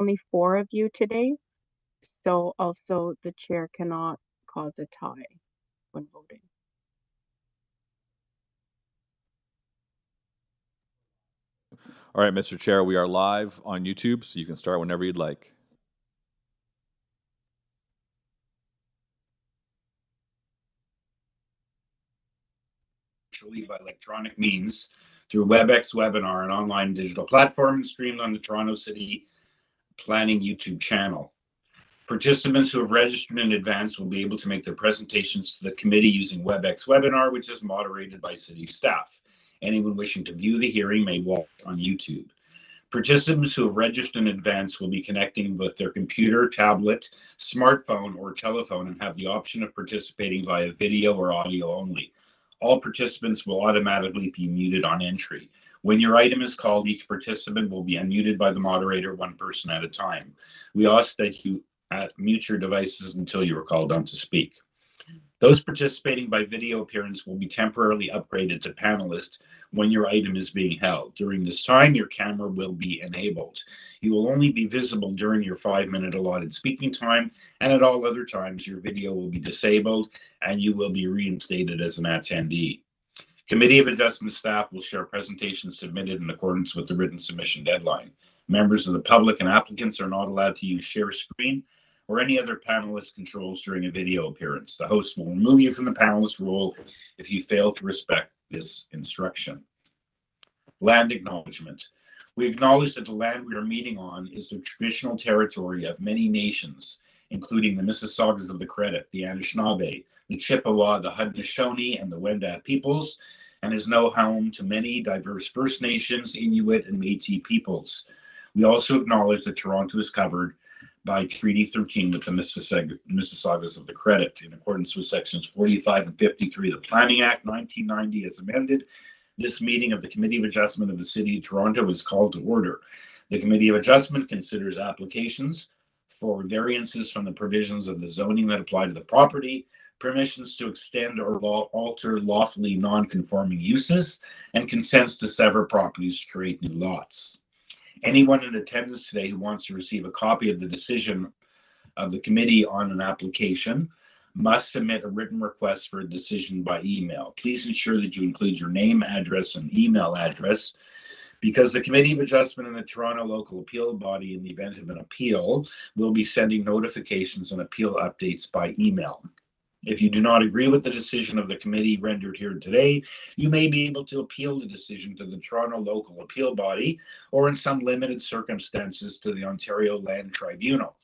only 4 of you today, so also the chair cannot cause a tie when voting. All right, Mr. Chair, we are live on YouTube, so you can start whenever you'd like. By electronic means through WebEx webinar, an online digital platform, and streamed on the Toronto City Planning YouTube channel. Participants who have registered in advance will be able to make their presentations to the committee using WebEx webinar, which is moderated by city staff. Anyone wishing to view the hearing may watch on YouTube. Participants who have registered in advance will be connecting with their computer, tablet, smartphone, or telephone and have the option of participating via video or audio only. All participants will automatically be muted on entry. When your item is called, each participant will be unmuted by the moderator, one person at a time. We ask that you mute your devices until you are called on to speak. Those participating by video appearance will be temporarily upgraded to panelist when your item is being held. During this time, your camera will be enabled. You will only be visible during your 5-minute allotted speaking time, and at all other times, your video will be disabled and you will be reinstated as an attendee. Committee of Adjustment staff will share presentations submitted in accordance with the written submission deadline. Members of the public and applicants are not allowed to use share screen or any other panelist controls during a video appearance. The host will remove you from the panelist role if you fail to respect this instruction. Land acknowledgement. We acknowledge that the land we are meeting on is the traditional territory of many nations, including the Mississaugas of the Credit, the Anishinaabe, the Chippewa, the Haudenosaunee, and the Wendat peoples, and is now home to many diverse First Nations, Inuit, and Métis peoples. We also acknowledge that Toronto is covered by Treaty 13 with the Mississaugas of the Credit. In accordance with sections 45 and 53 of the Planning Act 1990 as amended, this meeting of the Committee of Adjustment of the City of Toronto is called to order. The Committee of Adjustment considers applications for variances from the provisions of the zoning that apply to the property, permissions to extend or alter lawfully non-conforming uses, and consents to sever properties to create new lots. Anyone in attendance today who wants to receive a copy of the decision of the committee on an application must submit a written request for a decision by email. Please ensure that you include your name, address, and email address, because the Committee of Adjustment and the Toronto Local Appeal Body, in the event of an appeal, will be sending notifications and appeal updates by email. If you do not agree with the decision of the committee rendered here today, you may be able to appeal the decision to the Toronto Local Appeal Body, or in some limited circumstances to the Ontario Land Tribunal.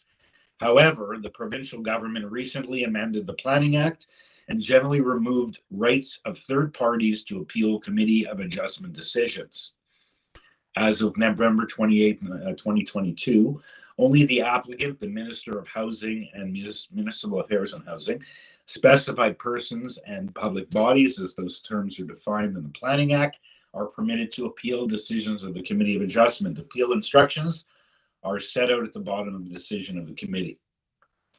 However, the provincial government recently amended the Planning Act and generally removed rights of third parties to appeal Committee of Adjustment decisions. As of November 28, 2022, only the applicant, the Minister of Housing and Municipal Affairs and Housing, specified persons and public bodies, as those terms are defined in the Planning Act, are permitted to appeal decisions of the Committee of Adjustment. Appeal instructions are set out at the bottom of the decision of the committee.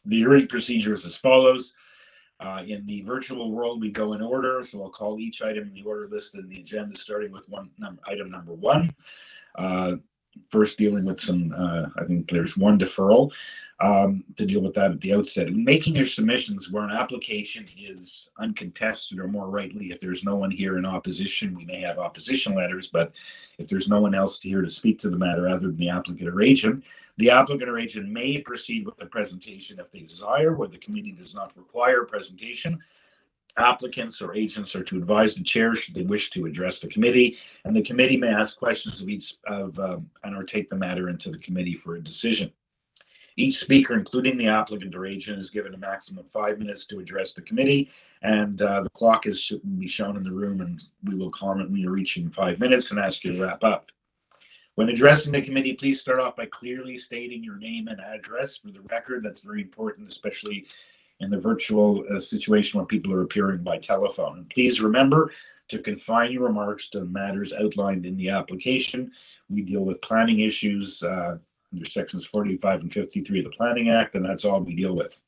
The hearing procedure is as follows. In the virtual world, we go in order, so I'll call each item in the order listed in the agenda, starting with item number 1. First, dealing with some, I think there's one deferral to deal with that at the outset. Making your submissions where an application is uncontested, or more rightly, if there's no one here in opposition, we may have opposition letters, but if there's no one else here to speak to the matter other than the applicant or agent may proceed with the presentation if they desire, where the committee does not require a presentation. Applicants or agents are to advise the chair should they wish to address the committee, and the committee may ask questions of each and or take the matter into the committee for a decision. Each speaker, including the applicant or agent, is given a maximum of 5 minutes to address the committee, and the clock should be shown in the room, and we will comment when you're reaching 5 minutes and ask you to wrap up. When addressing the committee, please start off by clearly stating your name and address for the record. That's very important, especially in the virtual situation when people are appearing by telephone. And please remember to confine your remarks to matters outlined in the application. We deal with planning issues under sections 45 and 53 of the Planning Act, and that's all we deal with.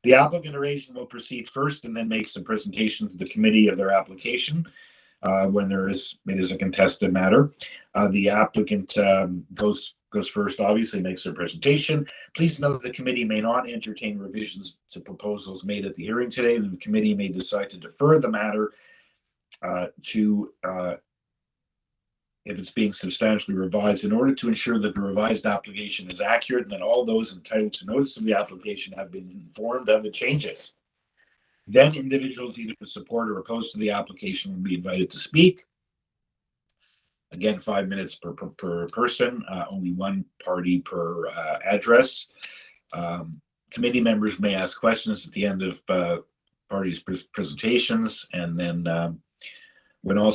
The applicant or agent will proceed first and then makes a presentation to the committee of their application. when it is a contested matter. The applicant goes first, obviously makes their presentation. Please note the committee may not entertain revisions to proposals made at the hearing today. The committee may decide to defer the matter if it's being substantially revised, in order to ensure that the revised application is accurate and that all those entitled to notice of the application have been informed of the changes. Then individuals either support or opposed to the application will be invited to speak. Again, 5 minutes per person, only one party per address. Committee members may ask questions at the end of parties' presentations, and then when all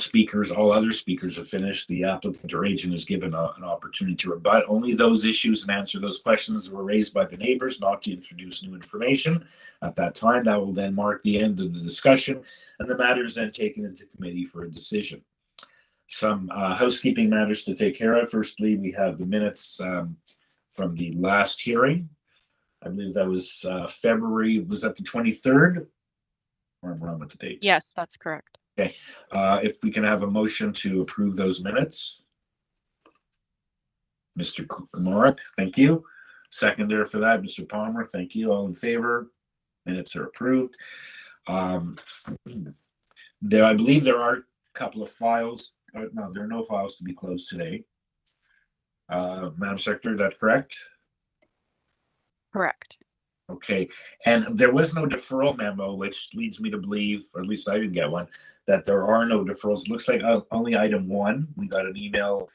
other speakers have finished, the applicant or agent is given an opportunity to rebut only those issues and answer those questions that were raised by the neighbors, not to introduce new information. At that time, that will then mark the end of the discussion, and the matter is then taken into committee for a decision. Some housekeeping matters to take care of. Firstly, we have the minutes from the last hearing. I believe that was February, was that the 23rd? Or I'm wrong with the date. Yes, that's correct. Okay, if we can have a motion to approve those minutes. Mr. Morrick, thank you. Seconder for that, Mr. Palmer, thank you. All in favor? Minutes are approved. I believe there are a couple of files. No, there are no files to be closed today. Madam Secretary, is that correct? Correct. Okay, and there was no deferral memo, which leads me to believe, or at least I didn't get one, that there are no deferrals. It looks like only item 1. We got an email.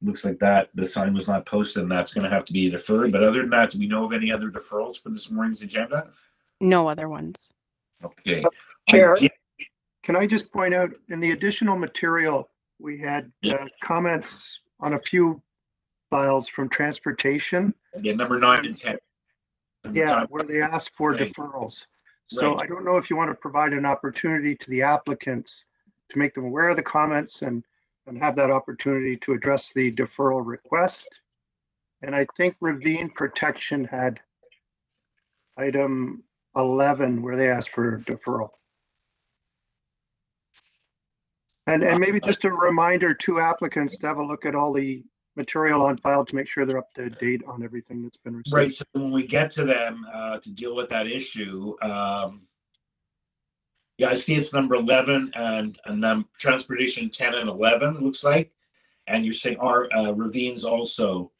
Looks like that the sign was not posted, and that's going to have to be deferred. But other than that, do we know of any other deferrals for this morning's agenda? No other ones. Okay. Chair, can I just point out in the additional material, we had comments on a few files from transportation. Yeah, number 9 and 10. Yeah, where they asked for Right. deferrals. So Right. I don't know if you want to provide an opportunity to the applicants to make them aware of the comments and have that opportunity to address the deferral request. And I think ravine protection had item 11 where they asked for deferral. And maybe just a reminder to applicants to have a look at all the material on file to make sure they're up to date on everything that's been received. Right. So when we get to them to deal with that issue, yeah, I see it's number 11 and transportation 10 and 11, it looks like. And you're saying our ravines also,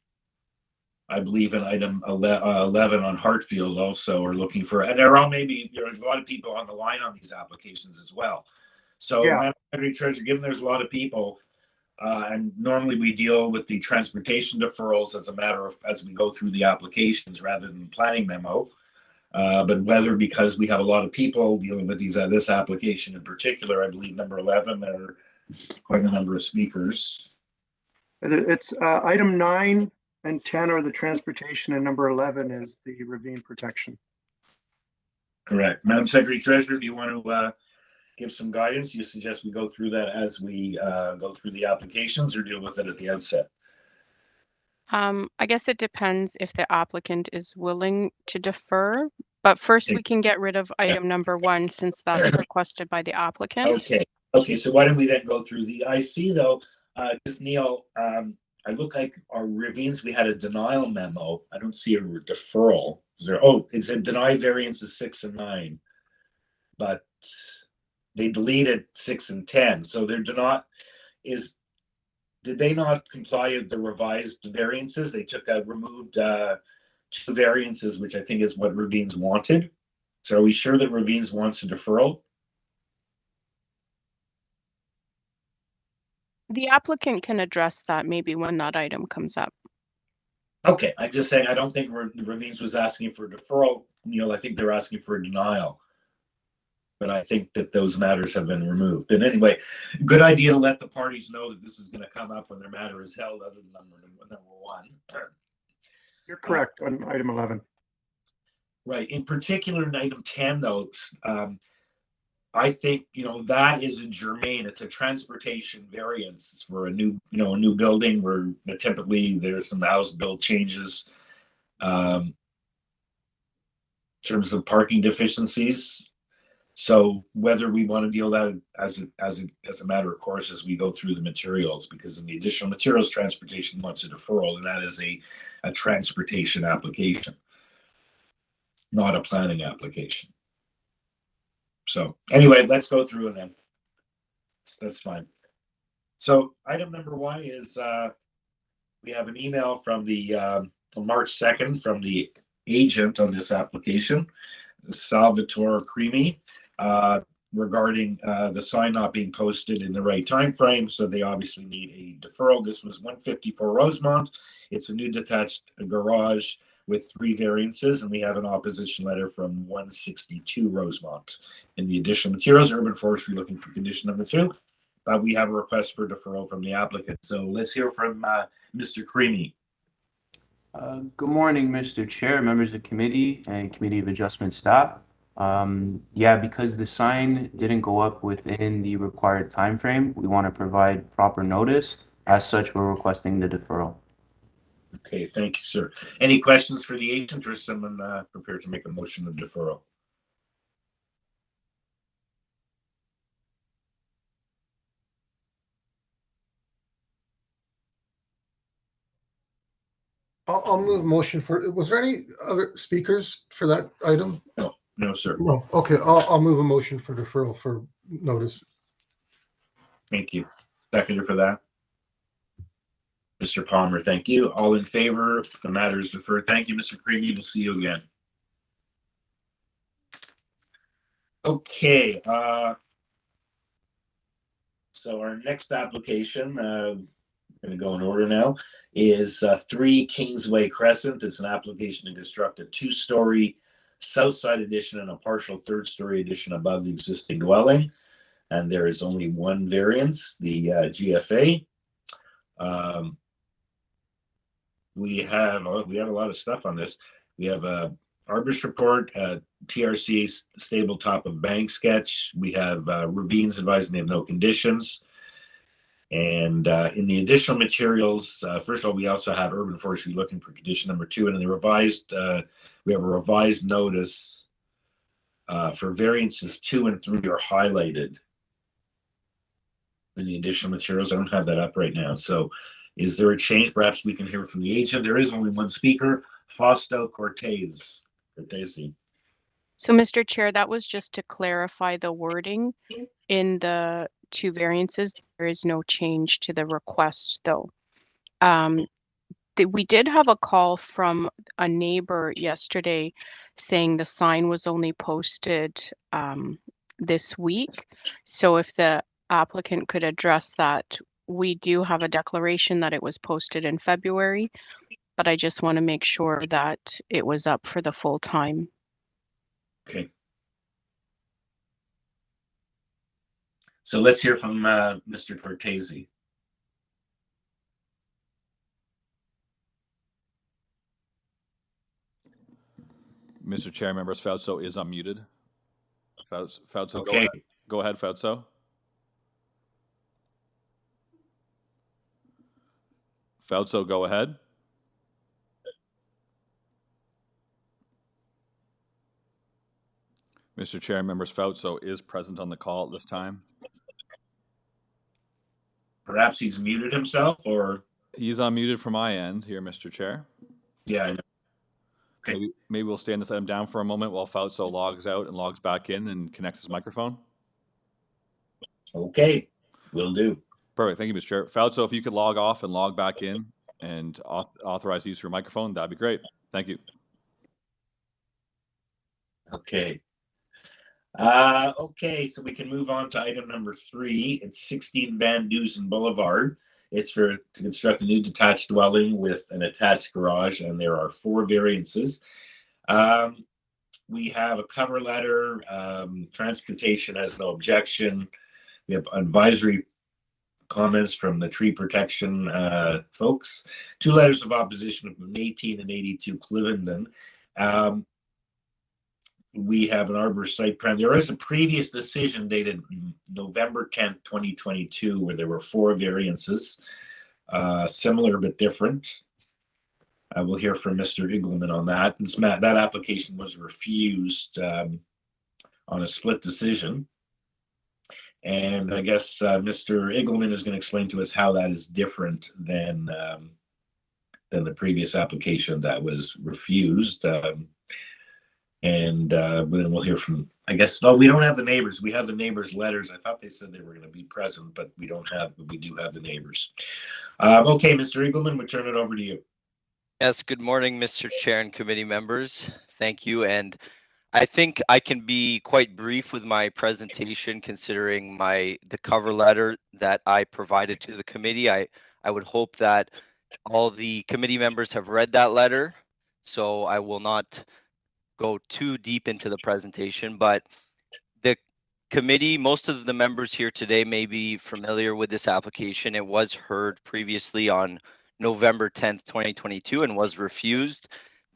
I believe in item 11 on Hartfield also are looking for, and there are a lot of people on the line on these applications as well. So, Yeah. Madam Secretary Treasurer, given there's a lot of people, and normally we deal with the transportation deferrals as a matter of, as we go through the applications rather than planning memo. But whether because we have a lot of people dealing with this application in particular, I believe number 11, there are quite a number of speakers. It's item 9 and 10 are the transportation, and number 11 is the ravine protection. Correct. Madam Secretary Treasurer, do you want to give some guidance? You suggest we go through that as we go through the applications, or deal with it at the outset? I guess it depends if the applicant is willing to defer, but first we can get rid of item number 1 since that's requested by the applicant. Okay, so why don't we then go through I see though, just Neil, I look like our ravines, we had a denial memo. I don't see a deferral. It's a deny variances 6 and 9, but they deleted 6 and 10. So they're did they not comply with the revised variances? They removed 2 variances, which I think is what ravines wanted. So are we sure that ravines wants a deferral? The applicant can address that maybe when that item comes up. Okay, I'm just saying, I don't think ravines was asking for a deferral, Neil. I think they're asking for a denial. But I think that those matters have been removed. And anyway, good idea to let the parties know that this is going to come up when their matter is held, other than number 1. You're correct on item 11. Right. In particular, in item 10, though, I think, that isn't germane. It's a transportation variance for a new building where typically there's some house build changes in terms of parking deficiencies. So whether we want to deal that as a matter of course as we go through the materials, because in the additional materials, transportation wants a deferral, and that is a transportation application, not a planning application. So anyway, let's go through it then. That's fine. So item number 1 is we have an email from the on March 2nd from the agent on this application, Salvatore Cremi, regarding the sign not being posted in the right time frame. So they obviously need a deferral. This was 154 Rosemount. It's a new detached garage with 3 variances, and we have an opposition letter from 162 Rosemount. In the additional materials, urban forestry looking for condition number 2. We have a request for deferral from the applicant. So let's hear from Mr. Cremi. Good morning, Mr. Chair, members of the committee and Committee of Adjustment staff. Yeah, because the sign didn't go up within the required time frame, we want to provide proper notice. As such, we're requesting the deferral. Okay, thank you, sir. Any questions for the agent, or someone prepared to make a motion of deferral? I'll move a motion for, was there any other speakers for that item? No, sir. No. Okay, I'll move a motion for deferral for notice. Thank you. Seconder for that? Mr. Palmer, thank you. All in favor? The matter is deferred. Thank you, Mr. Craigie. We'll see you again. Okay. So our next application, I'm going to go in order now, is 3 Kingsway Crescent. It's an application to construct a 2-story south side addition and a partial 3rd-story addition above the existing dwelling. And there is only 1 variance, the GFA. We have a lot of stuff on this. We have a arborist report, TRC stable top of bank sketch. We have ravines advising they have no conditions. And in the additional materials, first of all, we also have urban forestry looking for condition number 2. And in the revised, we have a revised notice for variances 2 and 3 are highlighted in the additional materials. I don't have that up right now. So is there a change? Perhaps we can hear from the agent. There is only 1 speaker, Fausto Cortese. So, Mr. Chair, that was just to clarify the wording in the 2 variances. There is no change to the request, though. We did have a call from a neighbor yesterday saying the sign was only posted this week. So if the applicant could address that, we do have a declaration that it was posted in February, but I just want to make sure that it was up for the full time. Okay. So let's hear from Mr. Cortese. Mr. Chair, members, Fausto is unmuted. Fausto, Okay. Go ahead, Fausto. Fausto, go ahead. Mr. Chair, members, Fausto is present on the call at this time. Perhaps he's muted himself, or? He's unmuted from my end here, Mr. Chair. Yeah, I know. Okay. Maybe we'll stand this item down for a moment while Fausto logs out and logs back in and connects his microphone. Okay, will do. Perfect. Thank you, Mr. Chair. Fausto, if you could log off and log back in and authorize use of your microphone, that'd be great. Thank you. Okay. Okay, so we can move on to item number 3. It's 16 Van Dusen Boulevard. It's to construct a new detached dwelling with an attached garage, and there are 4 variances. We have a cover letter. Transportation has no objection. We have advisory comments from the tree protection folks. 2 letters of opposition from 18 and 82 Clivenden. We have an arborist site plan. There is a previous decision dated November 10th, 2022, where there were 4 variances, similar but different. We'll hear from Mr. Igleman on that. That application was refused on a split decision. And I guess Mr. Iggleman is going to explain to us how that is different than the previous application that was refused. And then we'll hear from, I guess, no, we don't have the neighbors. We have the neighbors' letters. I thought they said they were going to be present, but we don't have, but we do have the neighbors. Okay, Mr. Iggleman, we turn it over to you. Yes, good morning, Mr. Chair and committee members. Thank you. And I think I can be quite brief with my presentation considering the cover letter that I provided to the committee. I would hope that all the committee members have read that letter, so I will not go too deep into the presentation, but the committee, most of the members here today may be familiar with this application. It was heard previously on November 10th, 2022 and was refused.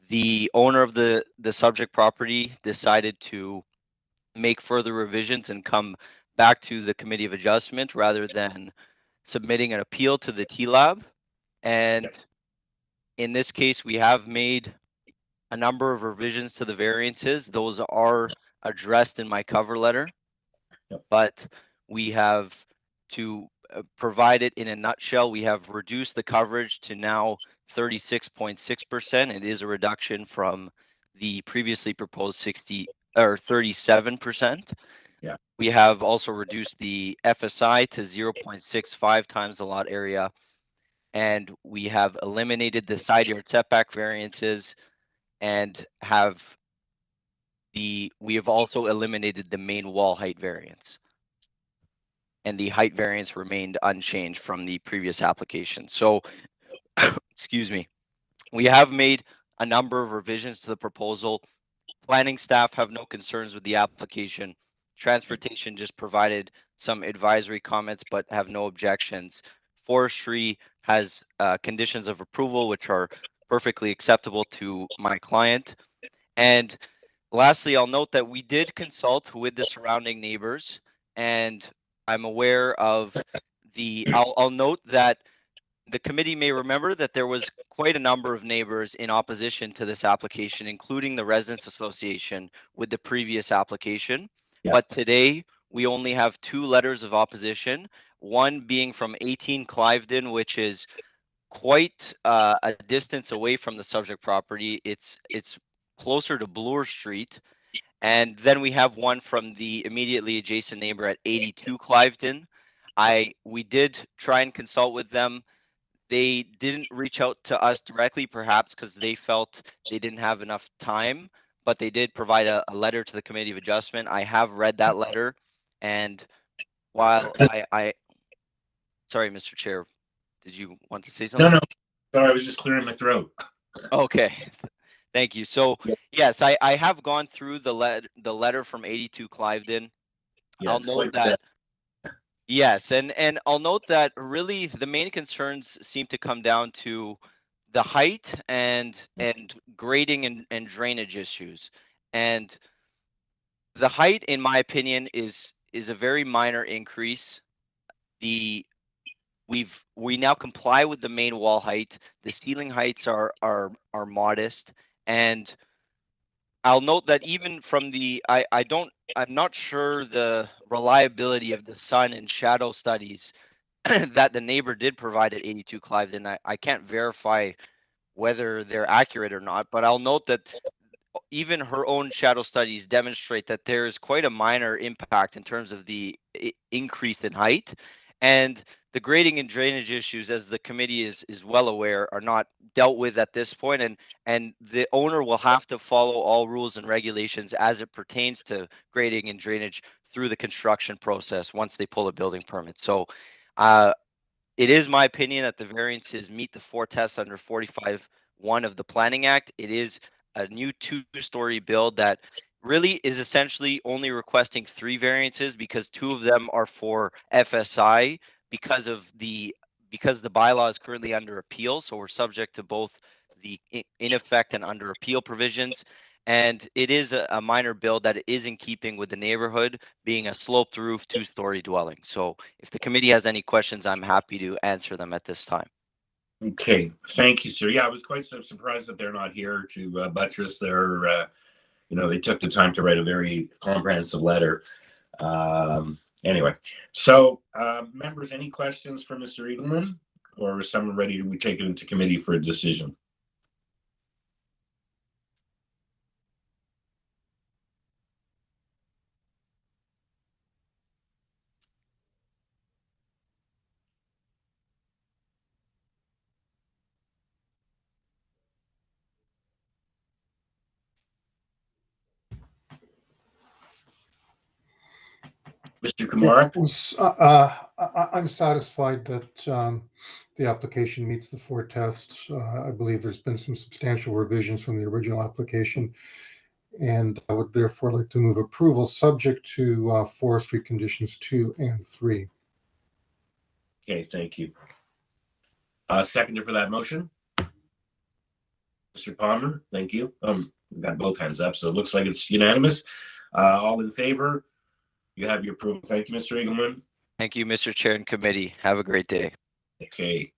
The owner of the subject property decided to make further revisions and come back to the Committee of Adjustment rather than submitting an appeal to the TLAB. And in this case, we have made a number of revisions to the variances. Those are addressed in my cover letter, but we have to provide it in a nutshell. We have reduced the coverage to now 36.6%. It is a reduction from the previously proposed 60 or 37%. Yeah. We have also reduced the FSI to 0.65 times the lot area, and we have eliminated the side yard setback variances and we have also eliminated the main wall height variance. And the height variance remained unchanged from the previous application. So, excuse me, we have made a number of revisions to the proposal. Planning staff have no concerns with the application. Transportation just provided some advisory comments, but have no objections. Forestry has conditions of approval, which are perfectly acceptable to my client. And lastly, I'll note that we did consult with the surrounding neighbors, and I'm aware of I'll note that the committee may remember that there was quite a number of neighbors in opposition to this application, including the Residents Association with the previous application. Yeah. But today we only have 2 letters of opposition, one being from 18 Cliveden, which is quite a distance away from the subject property. It's closer to Bloor Street. And then we have one from the immediately adjacent neighbor at 82 Cliveden. We did try and consult with them. They didn't reach out to us directly, perhaps because they felt they didn't have enough time, but they did provide a letter to the Committee of Adjustment. I have read that letter, and while sorry, Mr. Chair, did you want to say something? No. Sorry, I was just clearing my throat. Okay. Thank you. So yes, I have gone through the letter from 82 Cliveden. Yeah, I'll note that. Yes, and I'll note that really the main concerns seem to come down to the height and grading and drainage issues. And the height, in my opinion, is a very minor increase. We now comply with the main wall height. The ceiling heights are modest, and I'll note that even from I'm not sure the reliability of the sun and shadow studies that the neighbor did provide at 82 Cliveden. I can't verify whether they're accurate or not, but I'll note that even her own shadow studies demonstrate that there is quite a minor impact in terms of the increase in height. And the grading and drainage issues, as the committee is well aware, are not dealt with at this point, and the owner will have to follow all rules and regulations as it pertains to grading and drainage through the construction process once they pull a building permit. So it is my opinion that the variances meet the 4 tests under 45(1) of the Planning Act. It is a new 2-story build that really is essentially only requesting 3 variances because 2 of them are for FSI because the bylaw is currently under appeal. So we're subject to both the in effect and under appeal provisions. And it is a minor build that is in keeping with the neighborhood, being a sloped roof 2-story dwelling. So if the committee has any questions, I'm happy to answer them at this time. Okay, thank you, sir. Yeah, I was quite surprised that they're not here to buttress their they took the time to write a very comprehensive letter. Anyway, so members, any questions for Mr. Eagleman, or is someone ready to take it into committee for a decision? Mr. Kumar? I'm satisfied that the application meets the 4 tests. I believe there's been some substantial revisions from the original application, and I would therefore like to move approval subject to forestry conditions 2 and 3. Okay, thank you. Seconder for that motion? Mr. Palmer, thank you. We've got both hands up, so it looks like it's unanimous. All in favor? You have your approval. Thank you, Mr. Eagleman. Thank you, Mr. Chair and committee. Have a great day. Okay.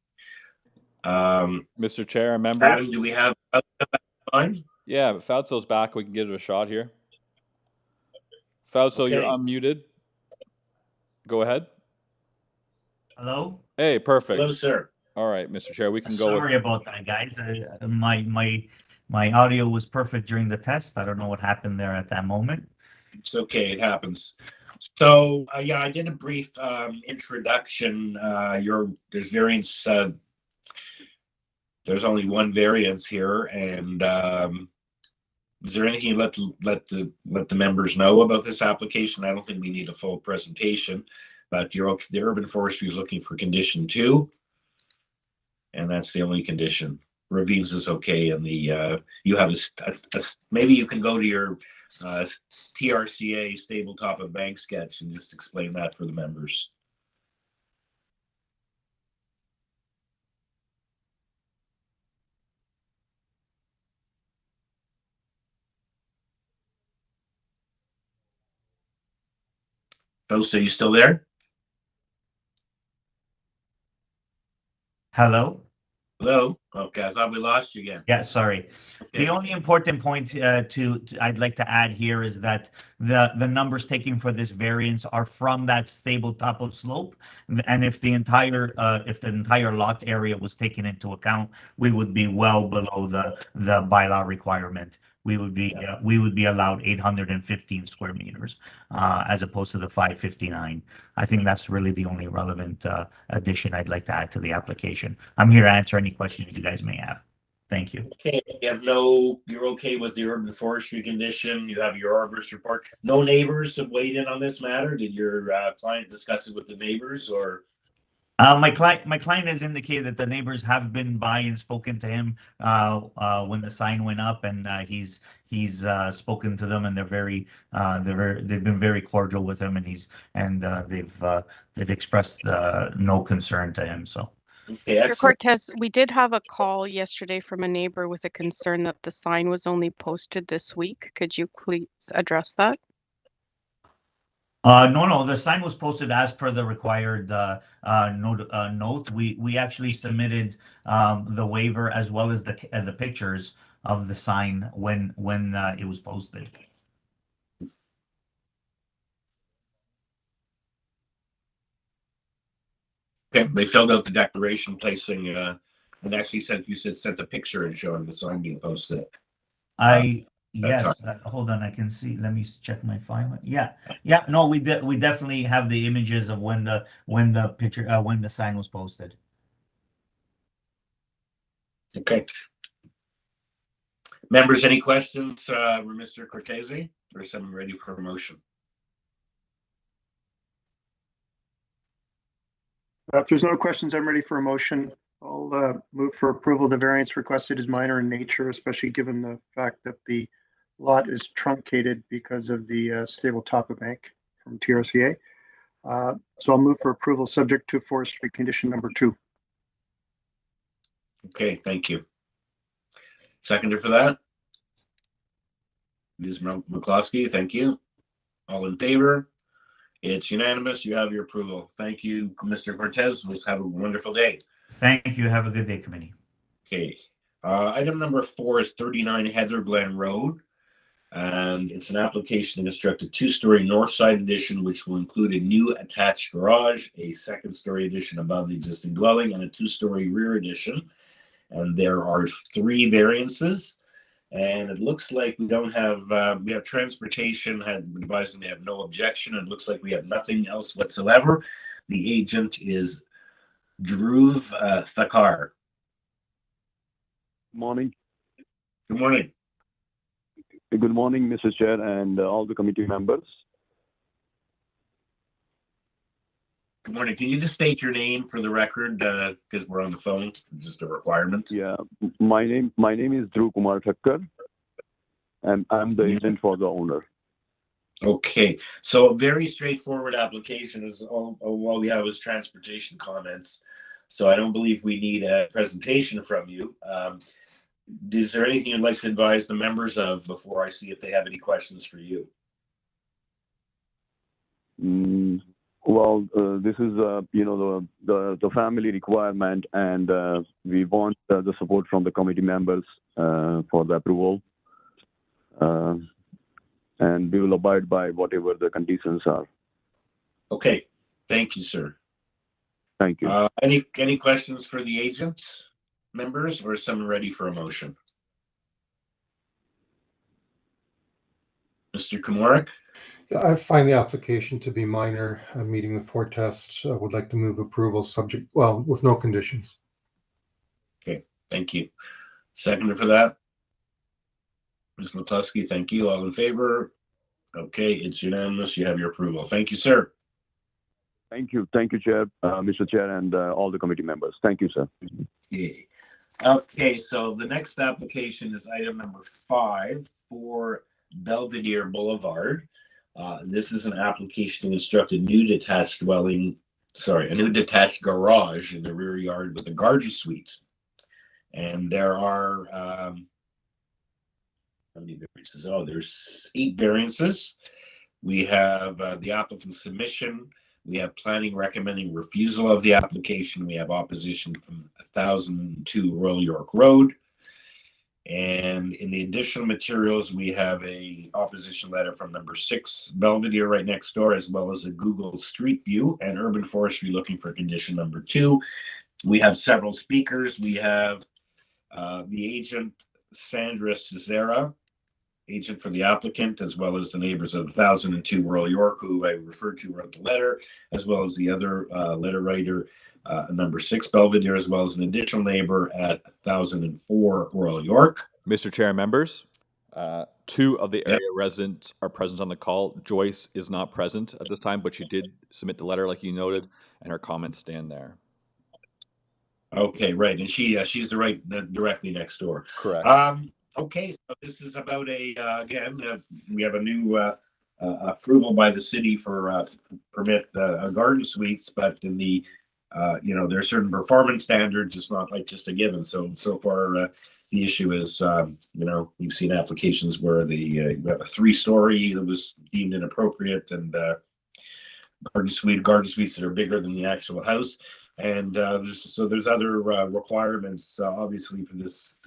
Mr. Chair and members. Adam, do we have line? Yeah, but Fausto's back. We can give it a shot here. Fausto, you're Okay. unmuted. Go ahead. Hello? Hey, perfect. Hello, sir. All right, Mr. Chair, we can go. Sorry about that, guys. My audio was perfect during the test. I don't know what happened there at that moment. It's okay, it happens. So, yeah, I did a brief introduction. There's variance. There's only one variance here, and is there anything you let the members know about this application? I don't think we need a full presentation, but the urban forestry is looking for condition 2, and that's the only condition. Ravines is okay, and you have maybe you can go to your TRCA stable top of bank sketch and just explain that for the members. Folks, are you still there? Hello? Hello? Okay, I thought we lost you again. Yeah, sorry. Okay. The only important point I'd like to add here is that the numbers taken for this variance are from that stable top of slope, and if the entire lot area was taken into account, we would be well below the bylaw requirement. We would be allowed 815 square meters as opposed to the 559. I think that's really the only relevant addition I'd like to add to the application. I'm here to answer any questions you guys may have. Thank you. Okay, you're okay with the urban forestry condition. You have your arborist report. No neighbors have weighed in on this matter. Did your client discuss it with the neighbors, or? My client has indicated that the neighbors have been by and spoken to him when the sign went up, and he's spoken to them, and they've been very cordial with him, and they've expressed no concern to him. So. Okay, Mr. Cortez, we did have a call yesterday from a neighbor with a concern that the sign was only posted this week. Could you please address that? No, the sign was posted as per the required note. We actually submitted the waiver as well as the pictures of the sign when it was posted. Okay, they filled out the declaration placing, and actually sent a picture and showing the sign being posted. Yes, hold on, I can see. Let me check my file. Yeah. No, we definitely have the images of when the picture when the sign was posted. Okay. Members, any questions for Mr. Cortese, or is someone ready for a motion? If there's no questions, I'm ready for a motion. I'll move for approval. The variance requested is minor in nature, especially given the fact that the lot is truncated because of the stable top of bank from TRCA. So I'll move for approval subject to forestry condition number 2. Okay, thank you. Seconder for that? Ms. McCloskey, thank you. All in favor? It's unanimous. You have your approval. Thank you, Mr. Cortez. Let's have a wonderful day. Thank you. Have a good day, committee. Okay. Item number 4 is 39 HEATHERGLEN Road. And it's an application to construct a two-story north side addition, which will include a new attached garage, a second-story addition above the existing dwelling, and a two-story rear addition. And there are 3 variances. And it looks like we don't have, we have transportation, had advised them they have no objection. It looks like we have nothing else whatsoever. The agent is Dhruv Thakar. Morning. Good morning. Good morning, Mr. Chair and all the committee members. Good morning. Can you just state your name for the record, because we're on the phone, just a requirement? Yeah, my name is Dhruv Kumar Thakkar, and I'm the agent for the owner. Okay, so a very straightforward application is all we have is transportation comments. So I don't believe we need a presentation from you. Is there anything you'd like to advise the members of before I see if they have any questions for you? Well, this is the family requirement, and we want the support from the committee members for the approval, and we will abide by whatever the conditions are. Okay, thank you, sir. Thank you. Any questions for the agent members, or is someone ready for a motion? Mr. Kumaric? Yeah, I find the application to be minor, meeting the 4 tests. I would like to move approval subject, well, with no conditions. Okay, thank you. Seconder for that? Ms. Matusky, thank you. All in favor? Okay, it's unanimous. You have your approval. Thank you, sir. Thank you, Chair, Mr. Chair, and all the committee members. Thank you, sir. Okay, so the next application is item number 5 for Belvedere Boulevard. This is an application to construct a new detached garage in the rear yard with a garden suite. And there are, how many variances? Oh, there's 8 variances. We have the applicant's submission. We have planning recommending refusal of the application. We have opposition from 1002 Royal York Road. And in the additional materials, we have a opposition letter from number 6 Belvedere right next door, as well as a Google Street View and Urban Forestry looking for condition number 2. We have several speakers. We have the agent, Sandra Cesara, agent for the applicant, as well as the neighbors of 1002 Royal York, who I referred to, wrote the letter, as well as the other letter writer, number 6 Belvedere, as well as an additional neighbor at 1004 Royal York. Mr. Chair, members, 2 of the area residents are present on the call. Joyce is not present at this time, but she did submit the letter, like you noted, and her comments stand there. Okay, right, and she's directly next door. Correct. Okay, so this is about again, we have a new approval by the city for permit garden suites, but in the there are certain performance standards. It's not like just a given. So far, the issue is we've seen applications where we have a 3-story that was deemed inappropriate, and garden suites that are bigger than the actual house, and there's other requirements obviously for this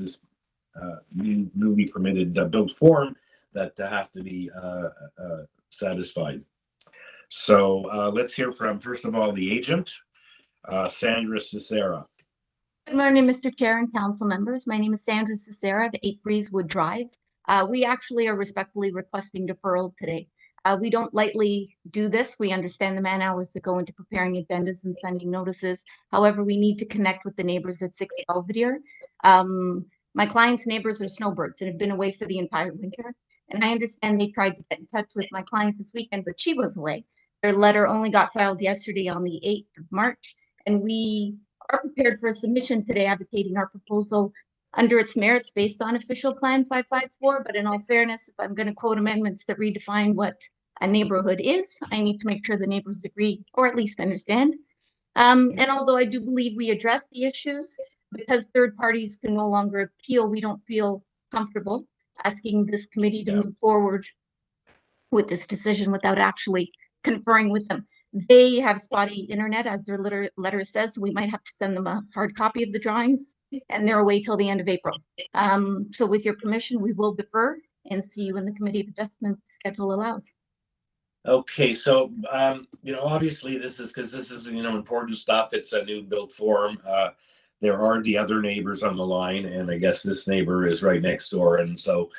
newly permitted built form that have to be satisfied. So let's hear from, first of all, the agent, Sandra Cesara. Good morning, Mr. Chair and council members. My name is Sandra Cesara of 8 Breezewood Drive. We actually are respectfully requesting deferral today. We don't lightly do this. We understand the man hours that go into preparing agendas and sending notices. However, we need to connect with the neighbors at 6 Belvedere. My client's neighbors are snowbirds and have been away for the entire winter. And I understand they tried to get in touch with my client this weekend, but she was away. Their letter only got filed yesterday on the 8th of March. And we are prepared for a submission today advocating our proposal under its merits based on official plan 554. But in all fairness, if I'm going to quote amendments that redefine what a neighborhood is, I need to make sure the neighbors agree or at least understand. And although I do believe we address the issues, because third parties can no longer appeal, we don't feel comfortable asking this committee to move forward with this decision without actually conferring with them. They have spotty internet, as their letter says, so we might have to send them a hard copy of the drawings, and they're away till the end of April. So with your permission, we will defer and see you when the Committee of Adjustment schedule allows. Okay, so obviously this is because this is important stuff. It's a new built form. There are the other neighbors on the line, and I guess this neighbor is right next door. And so,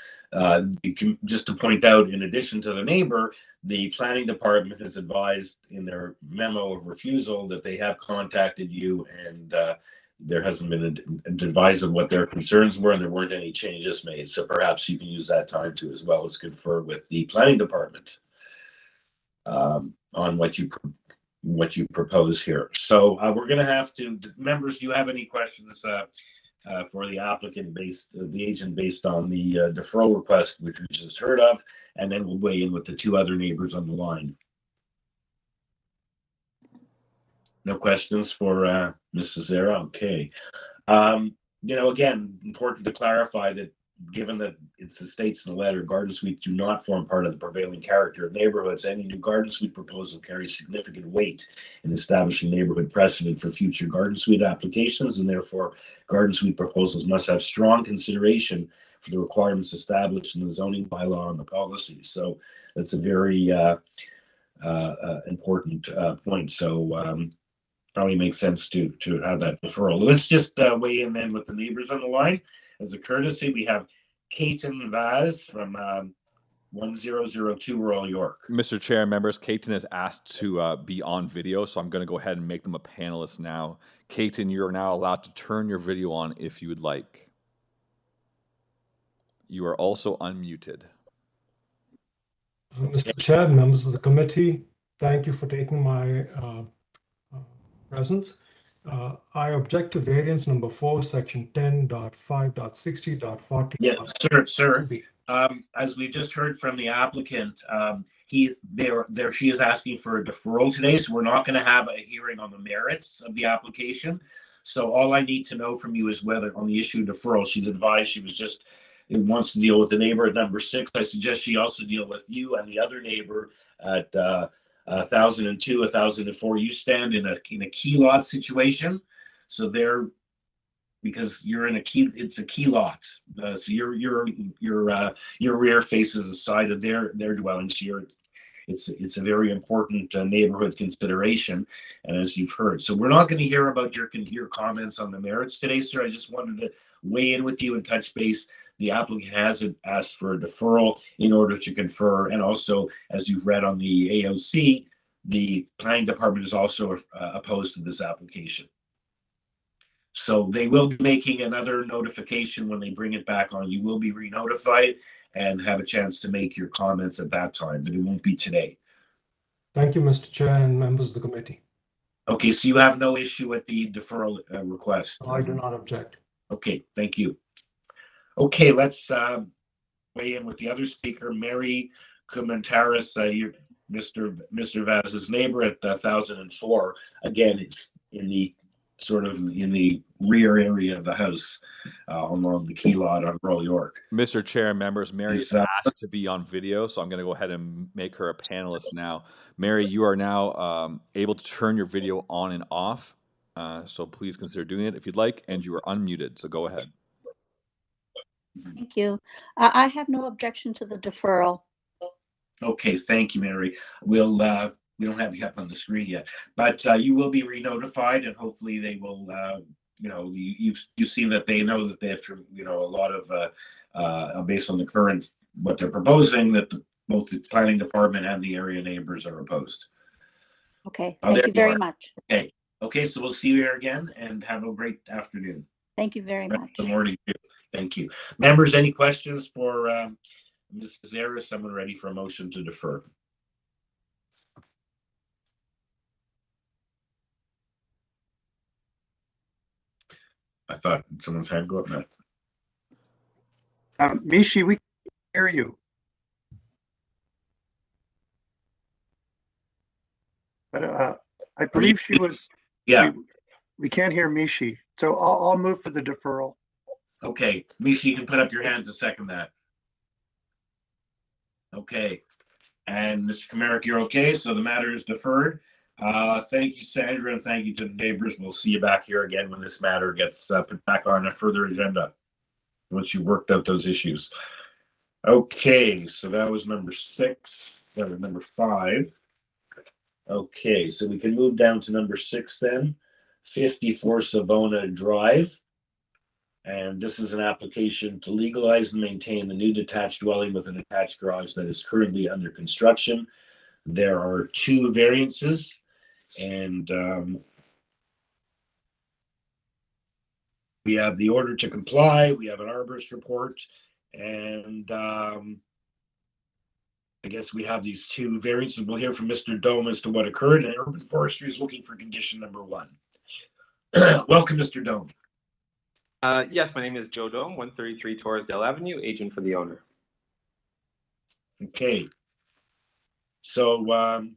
just to point out, in addition to the neighbor, the planning department has advised in their memo of refusal that they have contacted you, and there hasn't been an advice of what their concerns were, and there weren't any changes made. So perhaps you can use that time to as well as confer with the planning department on what you propose here. So we're going to have to, members, do you have any questions for the applicant the agent based on the deferral request, which we just heard of, and then we'll weigh in with the two other neighbors on the line. No questions for Mrs. Zera? Okay. Again, important to clarify that given that it states in the letter, garden suites do not form part of the prevailing character of neighborhoods. Any new garden suite proposal carries significant weight in establishing neighborhood precedent for future garden suite applications, and therefore garden suite proposals must have strong consideration for the requirements established in the zoning bylaw and the policy. So that's a very important point. So probably makes sense to have that deferral. Let's just weigh in then with the neighbors on the line. As a courtesy, we have Kaiten Vaz from 1002 Royal York. Mr. Chair, members, Kaiten has asked to be on video, so I'm going to go ahead and make them a panelist now. Kaiten, you're now allowed to turn your video on if you would like. You are also unmuted. Mr. Chair, members of the committee, thank you for taking my presence. I object to variance number 4, section 10.5.60.40. Yeah, sir. As we just heard from the applicant, she is asking for a deferral today, so we're not going to have a hearing on the merits of the application. So all I need to know from you is whether on the issue of deferral, she's advised she wants to deal with the neighbor at number 6. I suggest she also deal with you and the other neighbor at 1002, 1004. You stand in a key lot situation, so because you're in it's a key lot, so your rear faces the side of their dwelling. So it's a very important neighborhood consideration, and as you've heard, so we're not going to hear about your comments on the merits today, sir. I just wanted to weigh in with you and touch base. The applicant has asked for a deferral in order to confer, and also, as you've read on the AOC, the planning department is also opposed to this application. So they will be making another notification when they bring it back on. You will be re-notified and have a chance to make your comments at that time, but it won't be today. Thank you, Mr. Chair and members of the committee. Okay, so you have no issue with the deferral request? I do not object. Okay, thank you. Okay, let's weigh in with the other speaker, Mary Kumentaris, Mr. Vaz's neighbor at 1004. Again, it's in the rear area of the house along the key lot on Royal York. Mr. Chair, members, Mary asked to be on video, so I'm going to go ahead and make her a panelist now. Mary, you are now able to turn your video on and off, so please consider doing it if you'd like, and you are unmuted, so go ahead. Thank you. I have no objection to the deferral. Okay, thank you, Mary. We don't have you up on the screen yet, but you will be re-notified, and hopefully they will. You've seen that they know that they have to, a lot of based on the current what they're proposing, that both the planning department and the area neighbors are opposed. Okay, thank you very much. Okay, so we'll see you here again, and have a great afternoon. Thank you very much. Good morning. Thank you, members. Any questions for Mrs. Zera? Someone ready for a motion to defer? I thought someone's hand go up now. Mishi, we can hear you. But I believe she was. Yeah. We can't hear Mishi, so I'll move for the deferral. Okay, Mishi, you can put up your hand to second that. Okay, and Mr. Kamerick, you're okay, so the matter is deferred. Thank you, Sandra, and thank you to the neighbors. We'll see you back here again when this matter gets put back on a further agenda, once you worked out those issues. Okay, so that was number 6. That was number 5. Okay, so we can move down to number 6 then. 54 Savona Drive. And this is an application to legalize and maintain the new detached dwelling with an attached garage that is currently under construction. There are 2 variances, and we have the order to comply, we have an arborist report, and I guess we have these 2 variances. We'll hear from Mr. Dome as to what occurred, and Urban Forestry is looking for condition number 1. Welcome, Mr. Dome. Yes, my name is Joe Dome, 133 Torresdale Avenue, agent for the owner. Okay. So, can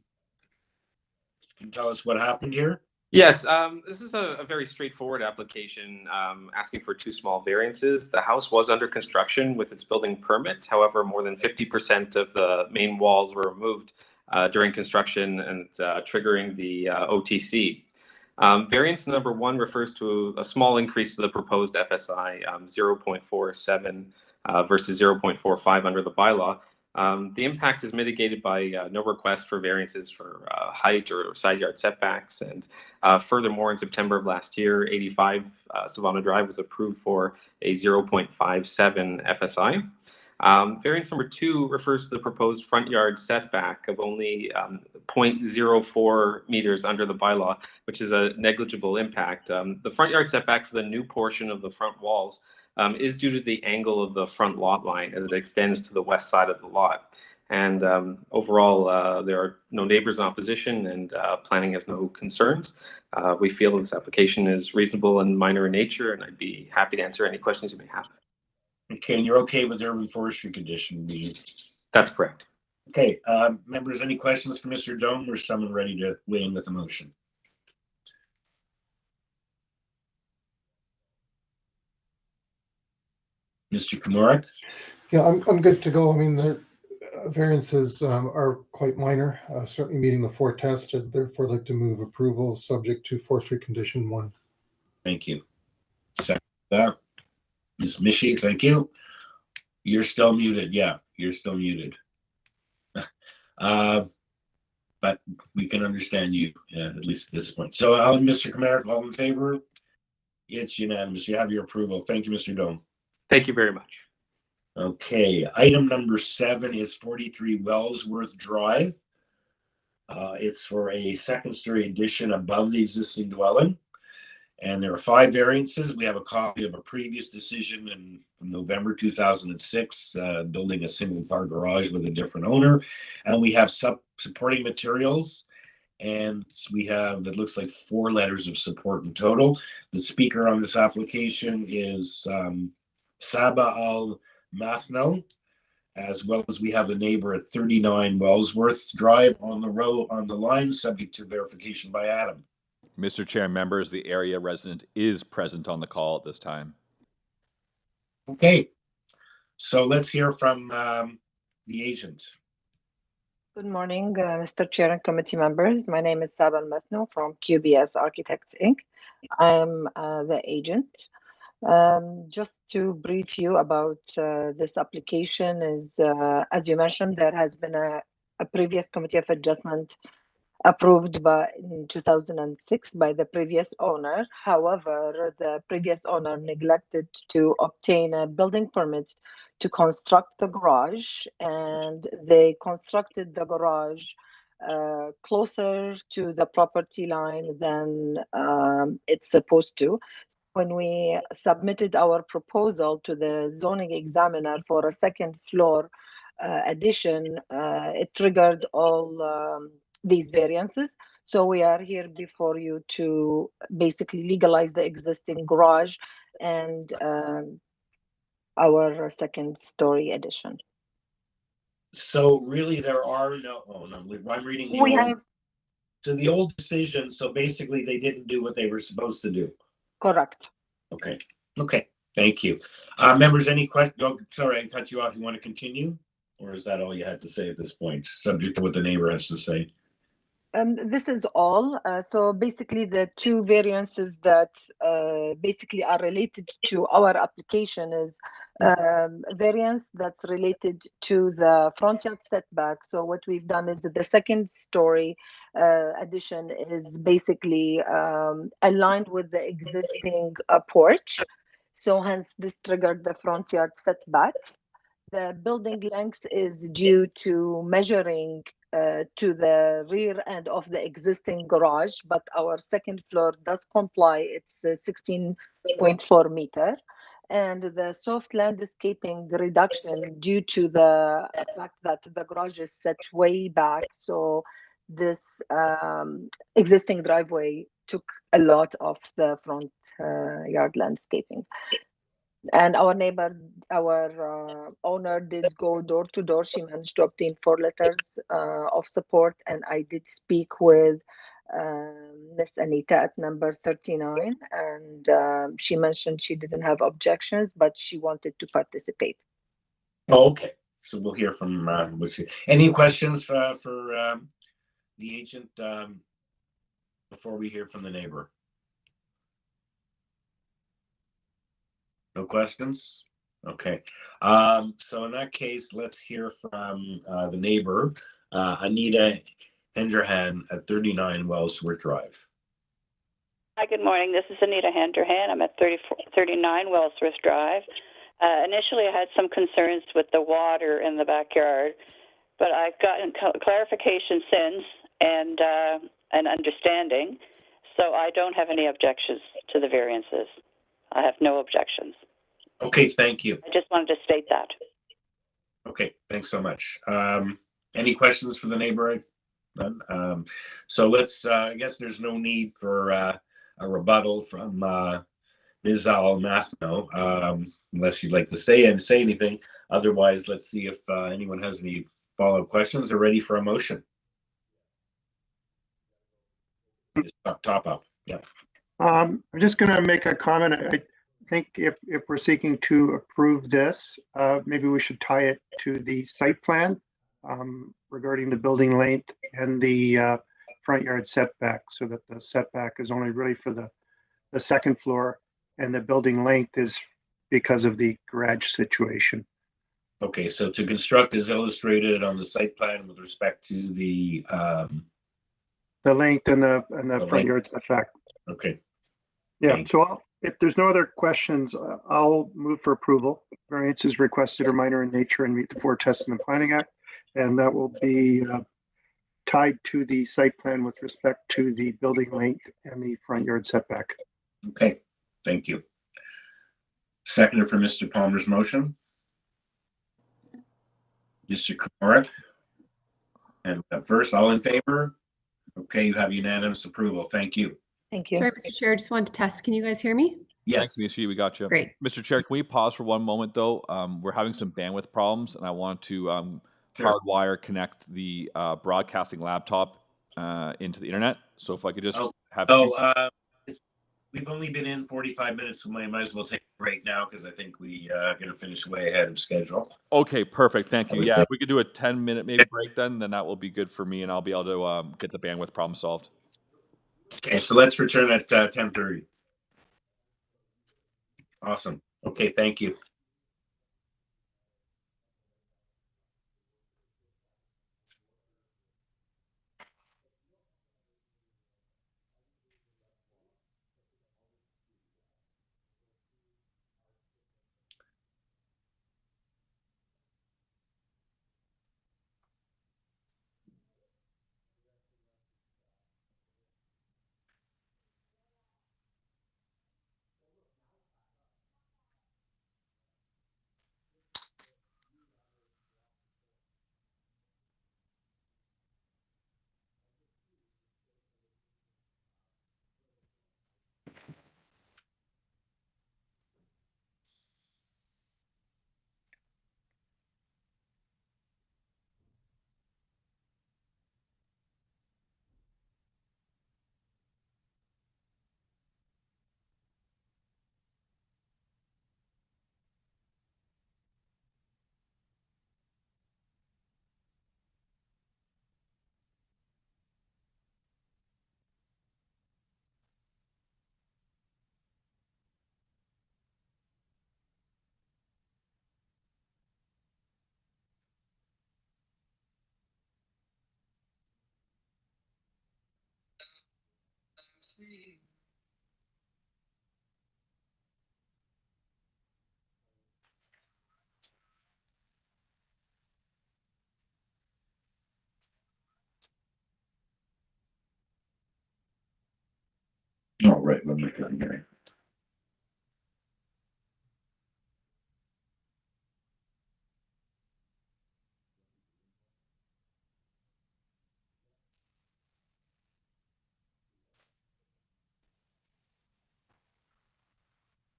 you tell us what happened here? Yes, this is a very straightforward application asking for 2 small variances. The house was under construction with its building permit. However, more than 50% of the main walls were removed during construction and triggering the OTC. Variance number 1 refers to a small increase to the proposed FSI, 0.47 versus 0.45 under the bylaw. The impact is mitigated by no request for variances for height or side yard setbacks. And furthermore, in September of last year, 85 Savona Drive was approved for a 0.57 FSI. Variance number 2 refers to the proposed front yard setback of only 0.04 meters under the bylaw, which is a negligible impact. The front yard setback for the new portion of the front walls is due to the angle of the front lot line as it extends to the west side of the lot. And overall, there are no neighbors in opposition, and planning has no concerns. We feel this application is reasonable and minor in nature, and I'd be happy to answer any questions you may have. Okay, and you're okay with the urban forestry condition? That's correct. Okay, members, any questions for Mr. Dome, or is someone ready to weigh in with the motion? Mr. Komarek? Yeah, I'm good to go. I mean, the variances are quite minor, certainly meeting the 4 test, and therefore I'd like to move approval subject to forestry condition 1. Thank you. Second that. Ms. Mishi, thank you. You're still muted. Yeah, you're still muted. But we can understand you, at least at this point. So, Mr. Komarek, all in favor? It's unanimous. You have your approval. Thank you, Mr. Dome. Thank you very much. Okay, item number 7 is 43 Wellsworth Drive. It's for a 2nd-story addition above the existing dwelling. And there are 5 variances. We have a copy of a previous decision from November 2006, building a single-car garage with a different owner. And we have supporting materials. And we have, it looks like 4 letters of support in total. The speaker on this application is Saba Al-Mathno, as well as we have a neighbor at 39 Wellsworth Drive on the line, subject to verification by Adam. Mr. Chair and members, the area resident is present on the call at this time. Okay, so let's hear from the agent. Good morning, Mr. Chair and committee members. My name is Saba Al-Mathno from QBS Architects, Inc. I'm the agent. Just to brief you about this application is, as you mentioned, there has been a previous committee of adjustment approved in 2006 by the previous owner. However, the previous owner neglected to obtain a building permit to construct the garage, and they constructed the garage closer to the property line than it's supposed to. When we submitted our proposal to the zoning examiner for a 2nd floor addition, it triggered all these variances. So we are here before you to basically legalize the existing garage and our 2nd-story addition. So really there are no, I'm reading the old decision. So basically they didn't do what they were supposed to do. Correct. Okay. Thank you. Members, any questions? Oh, sorry, I cut you off. You want to continue? Or is that all you had to say at this point, subject to what the neighbor has to say? This is all. So basically the 2 variances that basically are related to our application is variance that's related to the front yard setback. So what we've done is the second story addition is basically aligned with the existing porch. So hence this triggered the front yard setback. The building length is due to measuring to the rear end of the existing garage, but our second floor does comply. It's 16.4 meter. And the soft landscaping reduction due to the fact that the garage is set way back. So this existing driveway took a lot of the front yard landscaping. And our neighbor, our owner did go door to door. She managed to obtain 4 letters of support. And I did speak with Miss Anita at number 39. And she mentioned she didn't have objections, but she wanted to participate. Oh, okay. So we'll hear from any questions for the agent before we hear from the neighbor? No questions? Okay. So in that case, let's hear from the neighbor, Anita Henderhan at 39 Wellsworth Drive. Hi, good morning. This is Anita Henderhan. I'm at 39 Wellsworth Drive. Initially, I had some concerns with the water in the backyard, but I've gotten clarification since and an understanding, so I don't have any objections to the variances. I have no objections. Okay, thank you. I just wanted to state that. Okay, thanks so much. Any questions for the neighbor? None. So let's, I guess there's no need for a rebuttal from Ms. Al-Mathno, unless you'd like to stay and say anything. Otherwise, let's see if anyone has any follow-up questions. They're ready for a motion. Top up, yeah. I'm just going to make a comment. I think if we're seeking to approve this, maybe we should tie it to the site plan regarding the building length and the front yard setback, so that the setback is only really for the second floor, and the building length is because of the garage situation. Okay, so to construct is illustrated on the site plan with respect to the length and the front yard setback. Okay. Yeah, Okay. so if there's no other questions, I'll move for approval. Variances requested are minor in nature and meet the 4 tests in the Planning Act, and that will be tied to the site plan with respect to the building length and the front yard setback. Okay, thank you. Seconder for Mr. Palmer's motion. Mr. Komarek. And first, all in favor? Okay, you have unanimous approval. Thank you. Thank you. Sorry, Mr. Chair, I just wanted to test. Can you guys hear me? Yes. Thanks, Ms. We got you. Great. Mr. Chair, can we pause for one moment, though? We're having some bandwidth problems, and I want to hardwire connect the broadcasting laptop into the internet. So if I could just have we've only been in 45 minutes, so we might as well take a break now, because I think we going to finish way ahead of schedule. Okay, perfect. Thank you. Yeah, if we could do a 10-minute maybe break, then that will be good for me, and I'll be able to get the bandwidth problem solved. Okay, so let's return at 10:30. Awesome. Okay, thank you. All right, let me get here.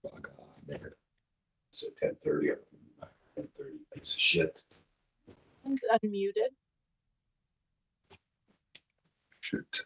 Fuck off, nigga. It's at 10:30. 10:30. Piece of shit. It's unmuted. Shit.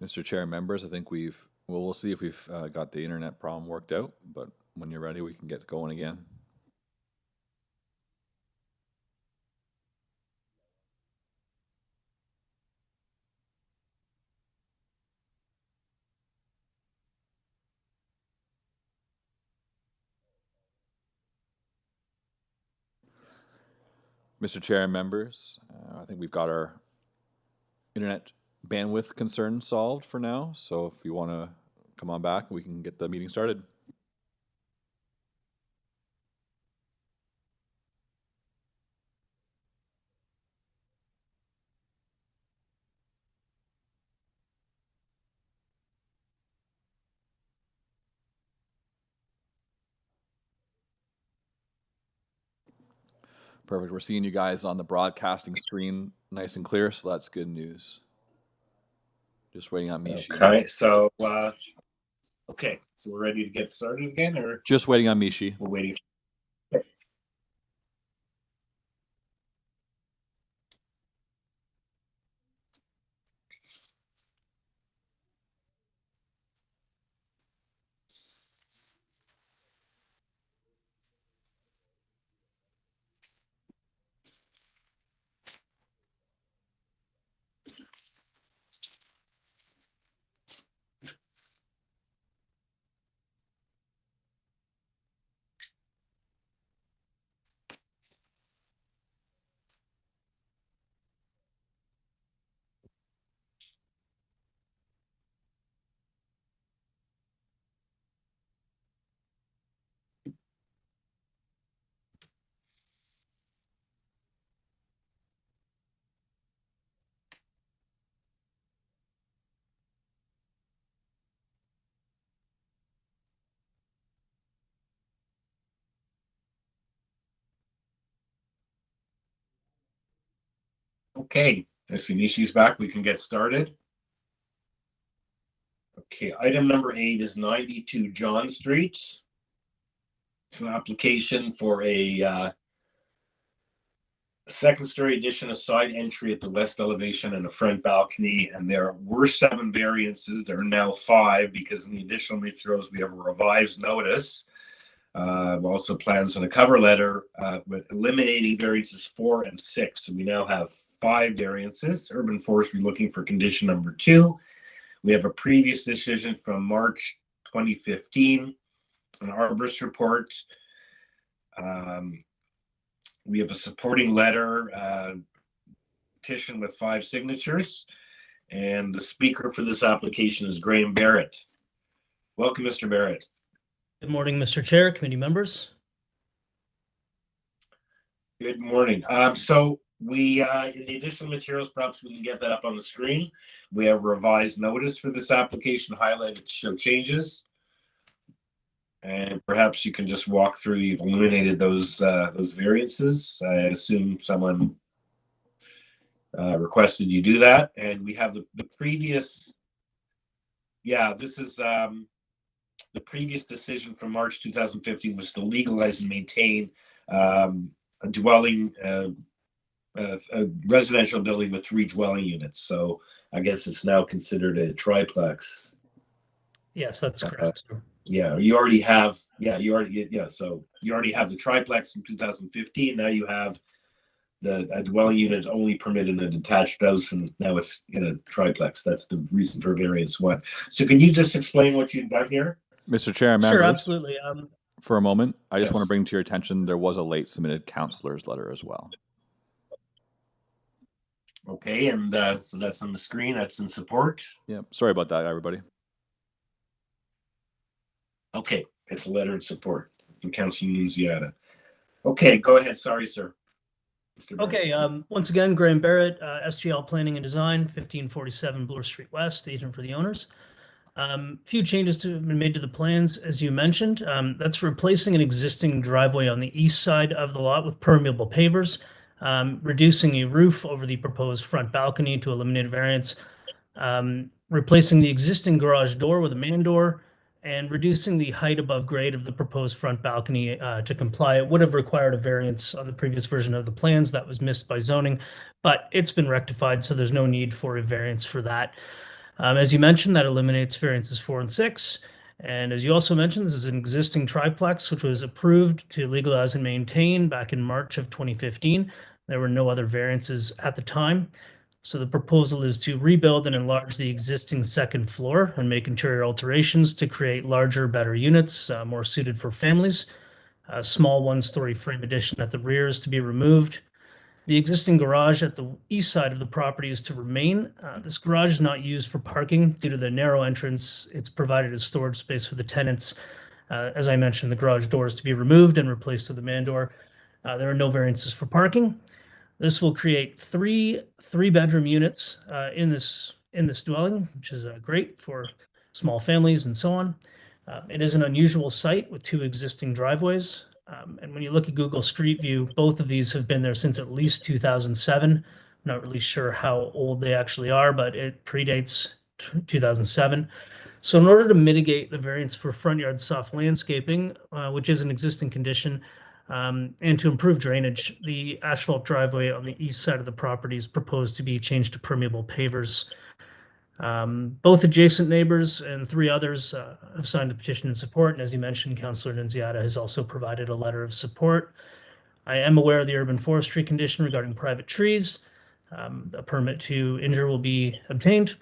Mr. Chair and members, I think we'll see if we've got the internet problem worked out, but when you're ready, we can get going again. Mr. Chair and members, I think we've got our internet bandwidth concern solved for now. So if you want to come on back, we can get the meeting started. Perfect. We're seeing you guys on the broadcasting screen nice and clear, so that's good news. Just waiting on Mishi. Okay, so we're ready to get started again, or just waiting on Mishi? We're waiting. Okay, I see Nishi's back. We can get started. Okay, item number 8 is 92 John Street. It's an application for a second-story addition, a side entry at the west elevation and a front balcony. And there were 7 variances. There are now 5 because in the additional materials we have a revised notice. Also plans on a cover letter with eliminating variances 4 and 6. So we now have 5 variances. Urban Forestry looking for condition number 2. We have a previous decision from March 2015, an arborist report. We have a supporting letter, petition with 5 signatures. And the speaker for this application is Graham Barrett. Welcome, Mr. Barrett. Good morning, Mr. Chair, committee members. Good morning. So we, in the additional materials, perhaps we can get that up on the screen. We have revised notice for this application highlighted to show changes. And perhaps you can just walk through, you've eliminated those variances. I assume someone requested you do that. And we have the previous, this is the previous decision from March 2015 was to legalize and maintain a dwelling, a residential building with 3 dwelling units. So I guess it's now considered a triplex. Yes, that's correct. You already have, so you already have the triplex from 2015. Now you have a dwelling unit only permitted in a detached house, and now it's in a triplex. That's the reason for variance 1. So can you just explain what you've done here? Mr. Chair, members, sure, absolutely. For a moment, I just want to bring to your attention there was a late submitted councillor's letter as well. Okay, and so that's on the screen. That's in support. Yeah, sorry about that, everybody. Okay, it's a letter in support from Councillor Nunziata. Okay, go ahead. Sorry, sir. Okay, once again, Graham Barrett, SGL Planning and Design, 1547 Bloor Street West, agent for the owners. Few changes have been made to the plans, as you mentioned. That's replacing an existing driveway on the east side of the lot with permeable pavers, reducing a roof over the proposed front balcony to eliminate variance, replacing the existing garage door with a man door, and reducing the height above grade of the proposed front balcony to comply. It would have required a variance on the previous version of the plans that was missed by zoning, but it's been rectified, so there's no need for a variance for that. As you mentioned, that eliminates variances 4 and 6. And as you also mentioned, this is an existing triplex, which was approved to legalize and maintain back in March of 2015. There were no other variances at the time. So the proposal is to rebuild and enlarge the existing second floor and make interior alterations to create larger, better units, more suited for families. A small one-story frame addition at the rear is to be removed. The existing garage at the east side of the property is to remain. This garage is not used for parking due to the narrow entrance. It's provided as storage space for the tenants. As I mentioned, the garage door is to be removed and replaced with a man door. There are no variances for parking. This will create three-bedroom units in this dwelling, which is great for small families and so on. It is an unusual site with 2 existing driveways. And when you look at Google Street View, both of these have been there since at least 2007. I'm not really sure how old they actually are, but it predates 2007. So in order to mitigate the variance for front yard soft landscaping, which is an existing condition, and to improve drainage, the asphalt driveway on the east side of the property is proposed to be changed to permeable pavers. Both adjacent neighbors and 3 others have signed the petition in support. And as you mentioned, Councillor Nunziata has also provided a letter of support. I am aware of the urban forestry condition regarding private trees. A permit to injure will be obtained.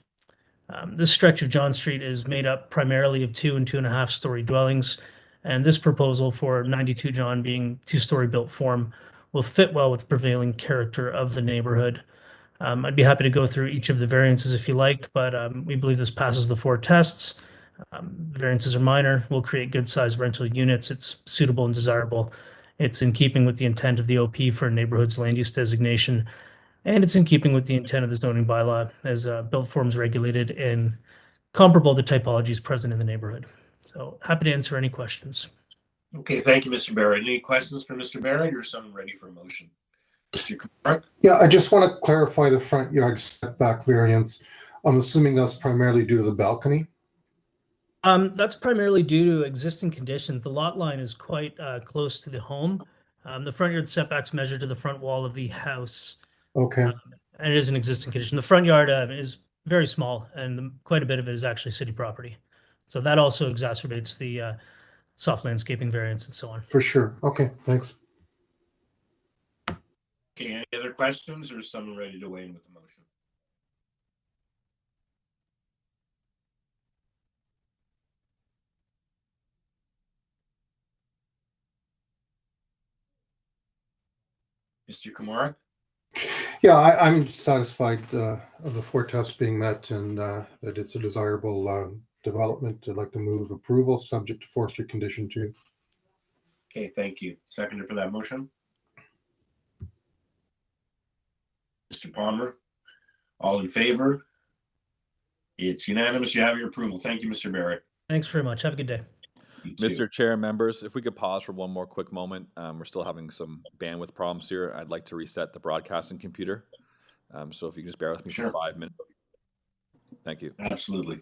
This stretch of John Street is made up primarily of 2 and 2.5 story dwellings. And this proposal for 92 John being 2-story built form will fit well with the prevailing character of the neighborhood. I'd be happy to go through each of the variances if you like, but we believe this passes the 4 tests. The variances are minor, will create good-sized rental units. It's suitable and desirable. It's in keeping with the intent of the OP for a neighborhood's land use designation, and it's in keeping with the intent of the zoning bylaw as built forms regulated and comparable to typologies present in the neighborhood. So happy to answer any questions. Okay, thank you, Mr. Barrett. Any questions for Mr. Barrett, or someone ready for a motion? Mr. Clark? Yeah, I just want to clarify the front yard setback variance. I'm assuming that's primarily due to the balcony. That's primarily due to existing conditions. The lot line is quite close to the home. The front yard setbacks measure to the front wall of the house. Okay. And it is an existing condition. The front yard is very small, and quite a bit of it is actually city property. So that also exacerbates the soft landscaping variance and so on. For sure. Okay, thanks. Okay, any other questions, or is someone ready to weigh in with the motion? Mr. Komarek? Yeah, I'm satisfied of the 4 tests being met and that it's a desirable development. I'd like to move approval subject to forestry condition 2. Okay, thank you. Seconder for that motion? Mr. Palmer? All in favor? It's unanimous. You have your approval. Thank you, Mr. Barrett. Thanks very much. Have a good day. Mr. Chair, members, if we could pause for one more quick moment. We're still having some bandwidth problems here. I'd like to reset the broadcasting computer. So if you can just bear with me for 5 minutes. Thank you. Absolutely.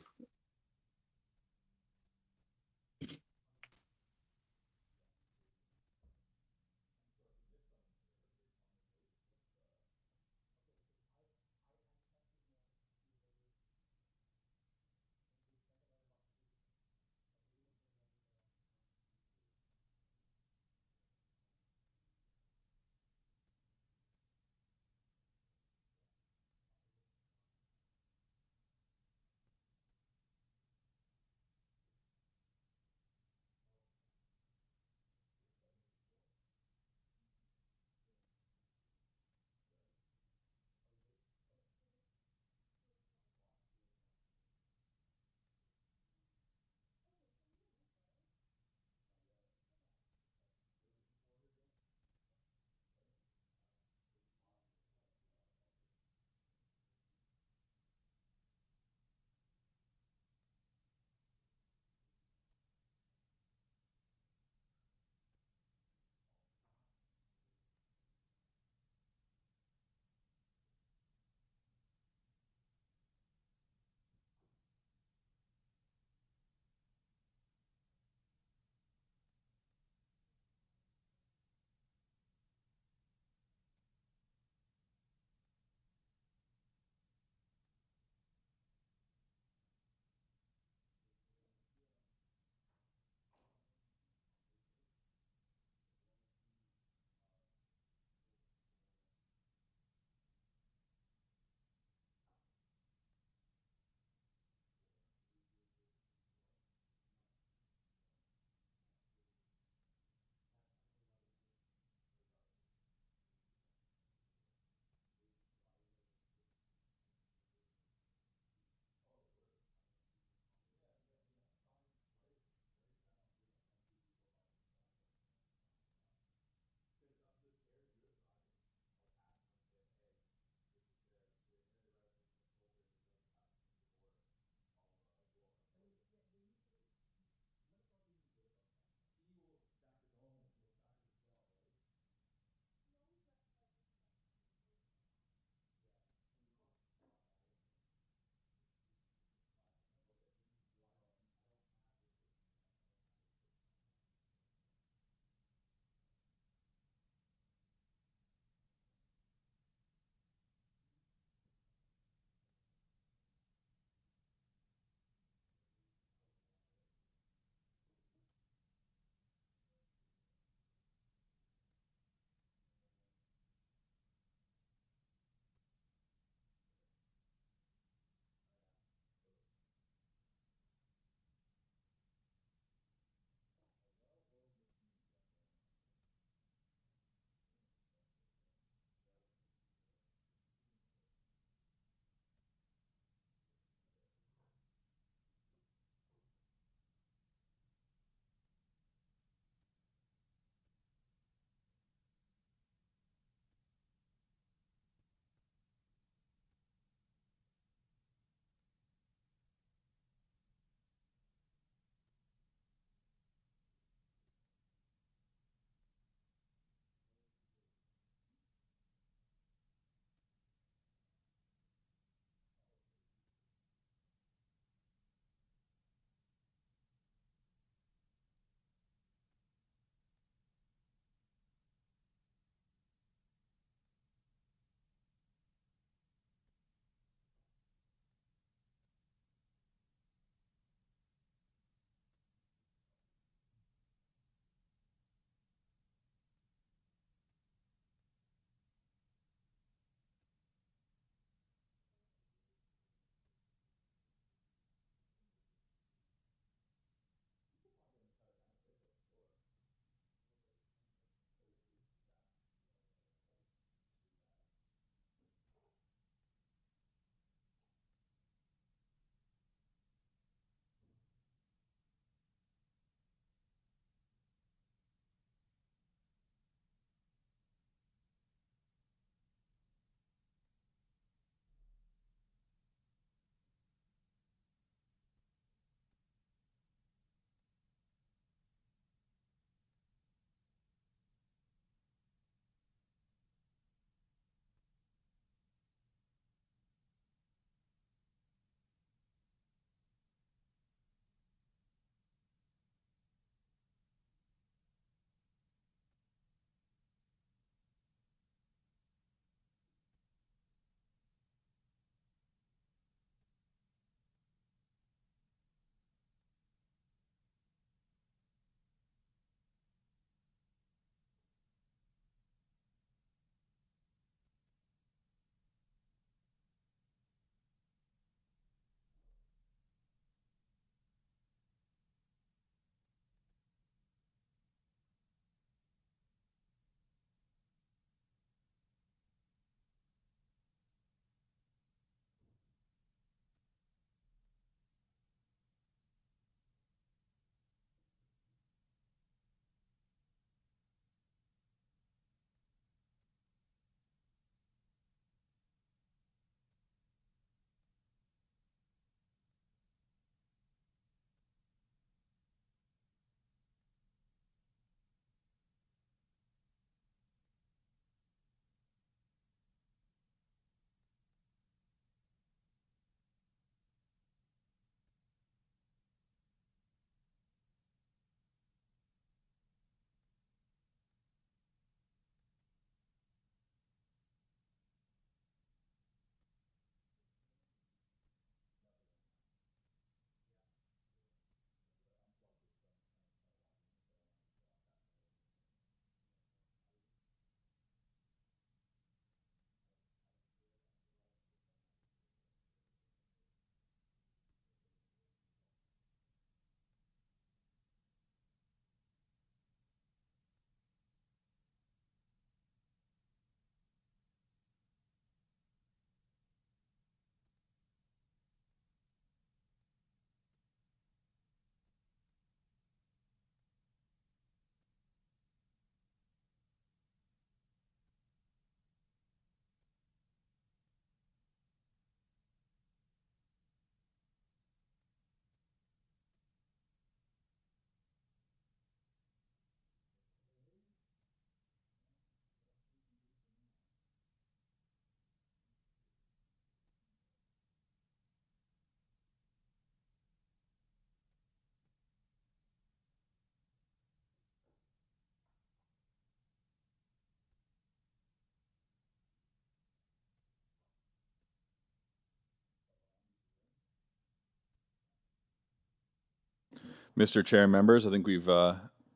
Mr. Chair and members, I think we've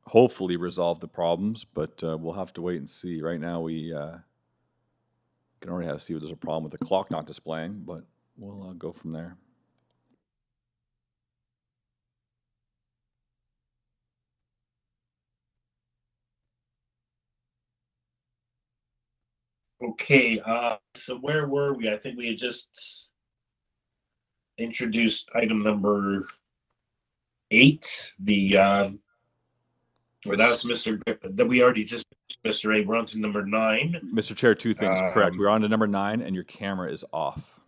hopefully resolved the problems, but we'll have to wait and see. Right now, we can already see if there's a problem with the clock not displaying, but we'll go from there. Okay, so where were we? I think we had just introduced item number 8, the or that's Mr. that we already just Mr. A. We're on to number 9. Mr. Chair, 2 things. Correct. We're on to number 9, and your camera is off.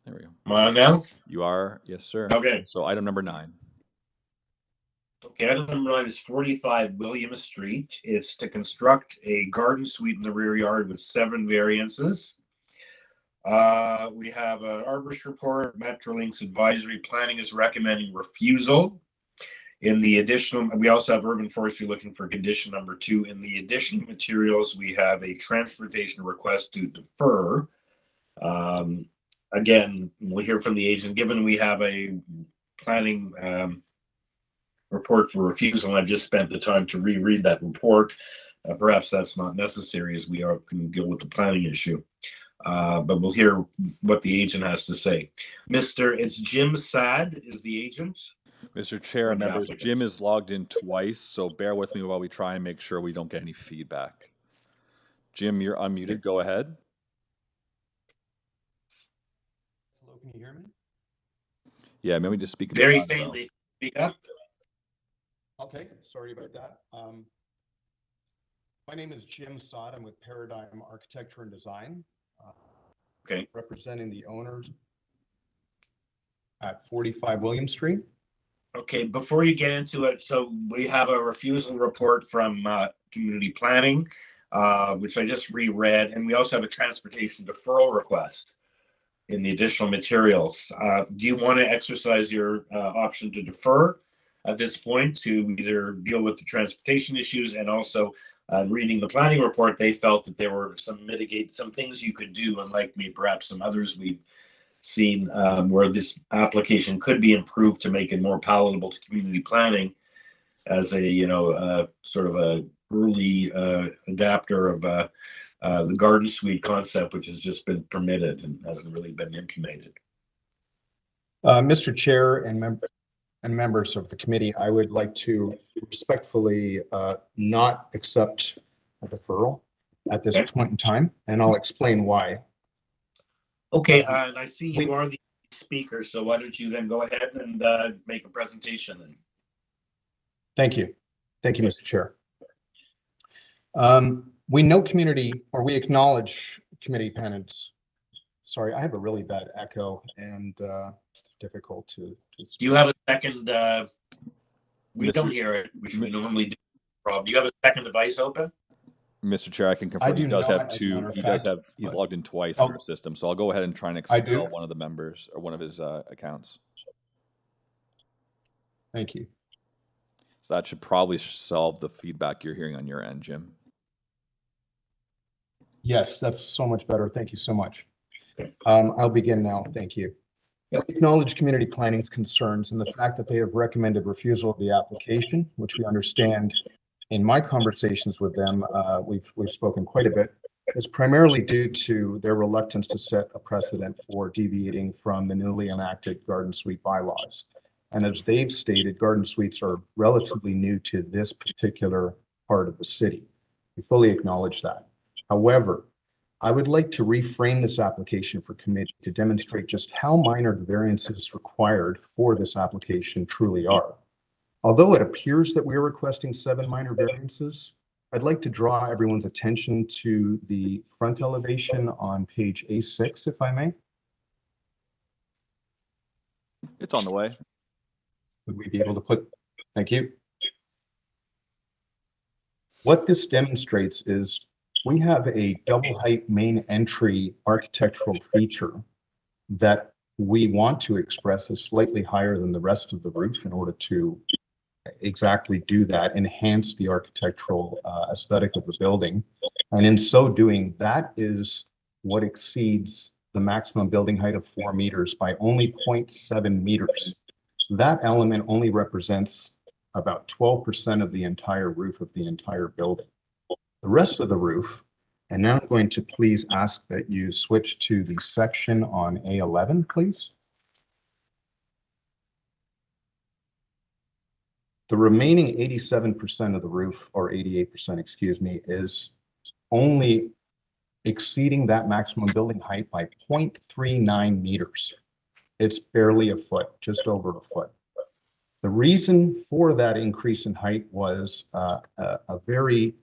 There we go. Am I on now? You are, yes, sir. Okay. So item number 9. Okay, item number 9 is 45 William Street. It's to construct a garden suite in the rear yard with 7 variances. We have an arborist report. Metrolinx advisory planning is recommending refusal. In the additional, we also have urban forestry looking for condition number 2. In the additional materials, we have a transportation request to defer. Again, we'll hear from the agent. Given we have a planning report for refusal, I've just spent the time to reread that report. Perhaps that's not necessary as we can deal with the planning issue. But we'll hear what the agent has to say. It's Jim Sad is the agent. Mr. Chair and members, Jim is logged in twice, so bear with me while we try and make sure we don't get any feedback. Jim, you're unmuted. Go ahead. Hello, can you hear me? Yeah, maybe just speak. Very faintly. Speak up. Okay, sorry about that. My name is Jim Sod. I'm with Paradigm Architecture and Design. Okay. Representing the owners at 45 William Street. Okay, before you get into it, so we have a refusal report from community planning, which I just reread, and we also have a transportation deferral request in the additional materials. Do you want to exercise your option to defer at this point to either deal with the transportation issues, and also reading the planning report, they felt that there were some things you could do, unlike me, perhaps some others we've seen where this application could be improved to make it more palatable to community planning as a sort of a early adapter of the garden suite concept, which has just been permitted and hasn't really been implemented. Mr. Chair and members of the committee, I would like to respectfully not accept a deferral at this point in time, and I'll explain why. Okay, and I see you are the speaker, so why don't you then go ahead and make a presentation then. Thank you. Thank you, Mr. Chair. We acknowledge committee dependence. Sorry, I have a really bad echo and it's difficult to do you have a second? We don't hear it, which we normally do. Rob, do you have a second device open? Mr. Chair, I can confirm he does have 2. He's logged in twice on our system, so I'll go ahead and try and expel one of the members or one of his accounts. Thank you. So that should probably solve the feedback you're hearing on your end, Jim. Yes, that's so much better. Thank you so much. I'll begin now. Thank you. I acknowledge community planning's concerns and the fact that they have recommended refusal of the application, which we understand. In my conversations with them, we've spoken quite a bit, is primarily due to their reluctance to set a precedent for deviating from the newly enacted garden suite bylaws. And as they've stated, garden suites are relatively new to this particular part of the city. We fully acknowledge that. However, I would like to reframe this application for committee to demonstrate just how minor the variances required for this application truly are. Although it appears that we are requesting 7 minor variances, I'd like to draw everyone's attention to the front elevation on page A6, if I may. It's on the way. Would we be able to put, thank you. What this demonstrates is we have a double height main entry architectural feature that we want to express as slightly higher than the rest of the roof in order to exactly do that, enhance the architectural aesthetic of the building. And in so doing, that is what exceeds the maximum building height of 4 meters by only 0.7 meters. That element only represents about 12% of the entire roof of the entire building. The rest of the roof, and now I'm going to please ask that you switch to the section on A11, please. The remaining 87% of the roof, or 88%, excuse me, is only exceeding that maximum building height by 0.39 meters. It's barely a foot, just over a foot. The reason for that increase in height was a very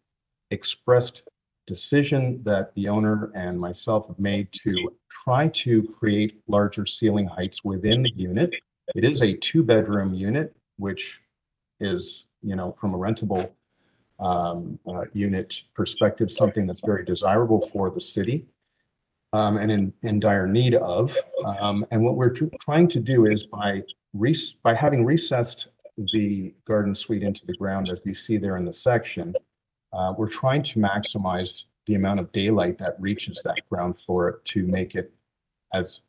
expressed decision that the owner and myself have made to try to create larger ceiling heights within the unit. It is a 2-bedroom unit, which is, you know, from a rentable unit perspective, something that's very desirable for the city and in dire need of. And what we're trying to do is by having recessed the garden suite into the ground, as you see there in the section, we're trying to maximize the amount of daylight that reaches that ground floor to make it as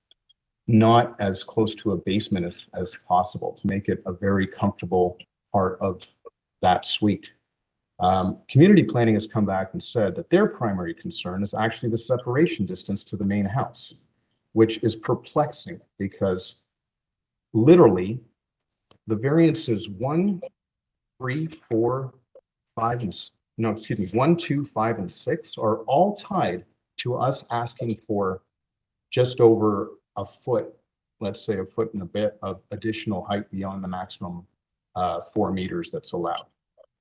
not as close to a basement as possible, to make it a very comfortable part of that suite. Community planning has come back and said that their primary concern is actually the separation distance to the main house, which is perplexing because literally the variances 1, 3, 4, 5, and no, excuse me, 1, 2, 5, and 6 are all tied to us asking for just over a foot, let's say a foot and a bit of additional height beyond the maximum 4 meters that's allowed.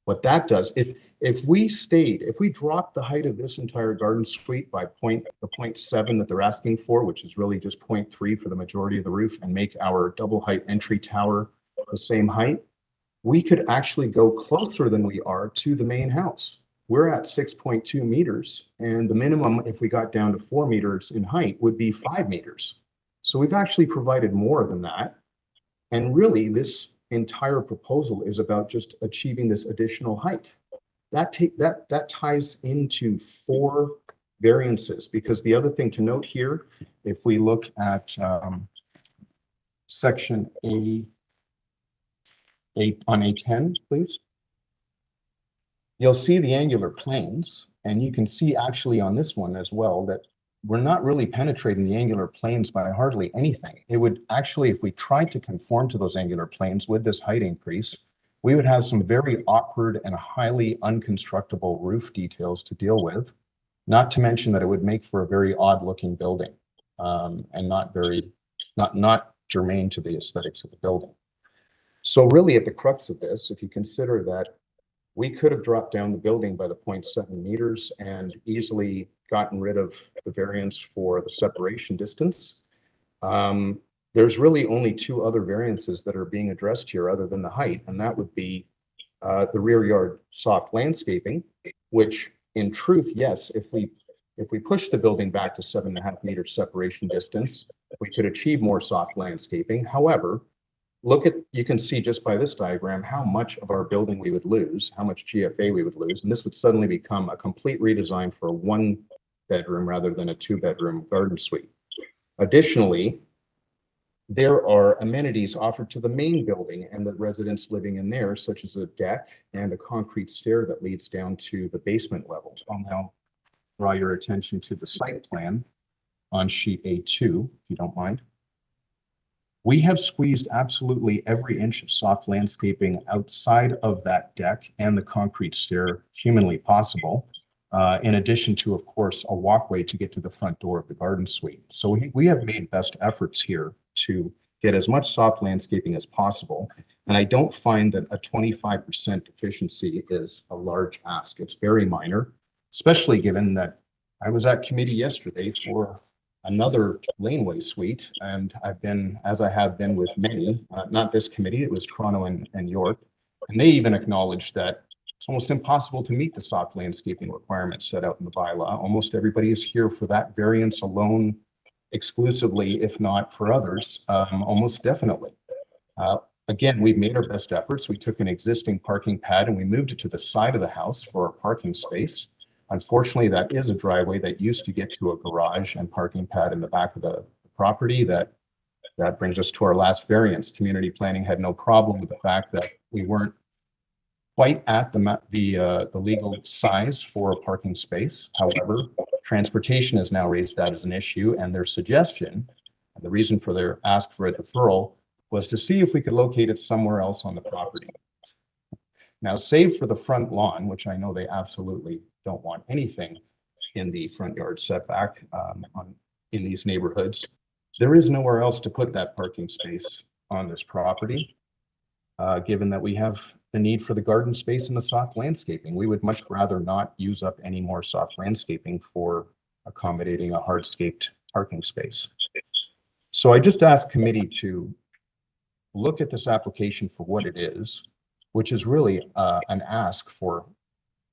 What that does, if we drop the height of this entire garden suite by the 0.7 that they're asking for, which is really just 0.3 for the majority of the roof, and make our double height entry tower the same height, we could actually go closer than we are to the main house. We're at 6.2 meters, and the minimum, if we got down to 4 meters in height, would be 5 meters. So we've actually provided more than that. And really, this entire proposal is about just achieving this additional height. That ties into 4 variances, because the other thing to note here, if we look at section A on A10, please, you'll see the angular planes, and you can see actually on this one as well that we're not really penetrating the angular planes by hardly anything. It would actually, if we tried to conform to those angular planes with this height increase, we would have some very awkward and highly unconstructible roof details to deal with, not to mention that it would make for a very odd looking building and not germane to the aesthetics of the building. So really at the crux of this, if you consider that we could have dropped down the building by the 0.7 meters and easily gotten rid of the variance for the separation distance. There's really only 2 other variances that are being addressed here other than the height, and that would be the rear yard soft landscaping, which in truth, yes, if we push the building back to 7.5 meter separation distance, we could achieve more soft landscaping. However, you can see just by this diagram how much of our building we would lose, how much GFA we would lose, and this would suddenly become a complete redesign for a 1-bedroom rather than a 2-bedroom garden suite. Additionally, there are amenities offered to the main building and the residents living in there, such as a deck and a concrete stair that leads down to the basement level. I'll now draw your attention to the site plan on sheet A2, if you don't mind. We have squeezed absolutely every inch of soft landscaping outside of that deck and the concrete stair humanly possible, in addition to, of course, a walkway to get to the front door of the garden suite. So we have made best efforts here to get as much soft landscaping as possible. And I don't find that a 25% efficiency is a large ask. It's very minor, especially given that I was at committee yesterday for another laneway suite, and I've been, as I have been with many, not this committee, it was Toronto and York, and they even acknowledged that it's almost impossible to meet the soft landscaping requirements set out in the bylaw. Almost everybody is here for that variance alone, exclusively, if not for others, almost definitely. Again, we've made our best efforts. We took an existing parking pad and we moved it to the side of the house for a parking space. Unfortunately, that is a driveway that used to get to a garage and parking pad in the back of the property. That brings us to our last variance. Community planning had no problem with the fact that we weren't quite at the legal size for a parking space. However, transportation has now raised that as an issue, and their suggestion, and the reason for their ask for a deferral, was to see if we could locate it somewhere else on the property. Now, save for the front lawn, which I know they absolutely don't want anything in the front yard setback in these neighborhoods, there is nowhere else to put that parking space on this property, given that we have the need for the garden space and the soft landscaping. We would much rather not use up any more soft landscaping for accommodating a hardscaped parking space. So I just asked committee to look at this application for what it is, which is really an ask for,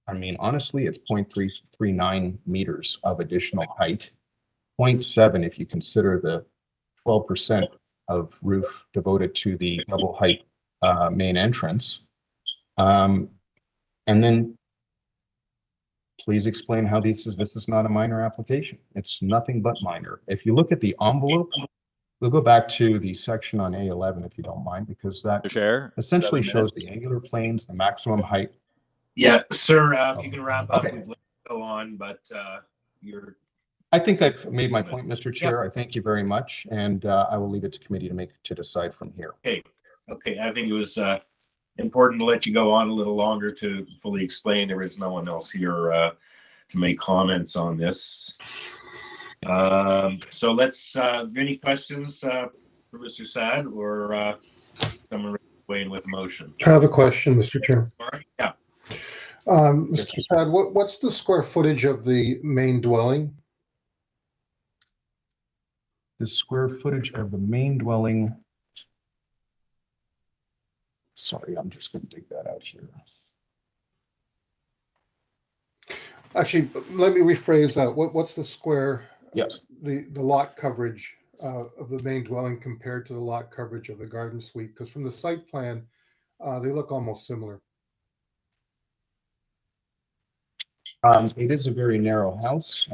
I mean, honestly, it's 0.339 meters of additional height, 0.7 if you consider the 12% of roof devoted to the double height main entrance. And then please explain how this is not a minor application. It's nothing but minor. If you look at the envelope, we'll go back to the section on A11 if you don't mind, because that essentially shows the angular planes, the maximum height. Yeah, sir, if you can wrap up, we'd like to go on, but I think I've made my point, Mr. Chair. I thank you very much, and I will leave it to committee to decide from here. Okay. I think it was important to let you go on a little longer to fully explain. There is no one else here to make comments on this. So let's, any questions for Mr. Sad or someone weigh in with a motion? I have a question, Mr. Chair. Yeah. Mr. Sad, what's the square footage of the main dwelling? The square footage of the main dwelling. Sorry, I'm just going to dig that out here. Actually, let me rephrase that. What's the square? Yes. The lot coverage of the main dwelling compared to the lot coverage of the garden suite? Because from the site plan, they look almost similar. It is a very narrow house.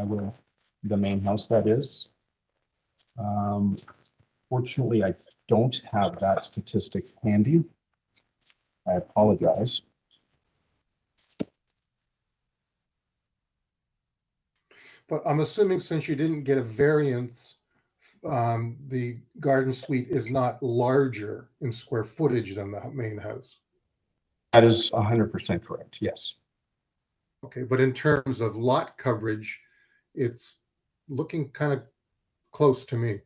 The main house that is. Fortunately, I don't have that statistic handy. I apologize. But I'm assuming since you didn't get a variance, the garden suite is not larger in square footage than the main house. That is 100% correct, yes. Okay, but in terms of lot coverage, it's looking kind of close to me.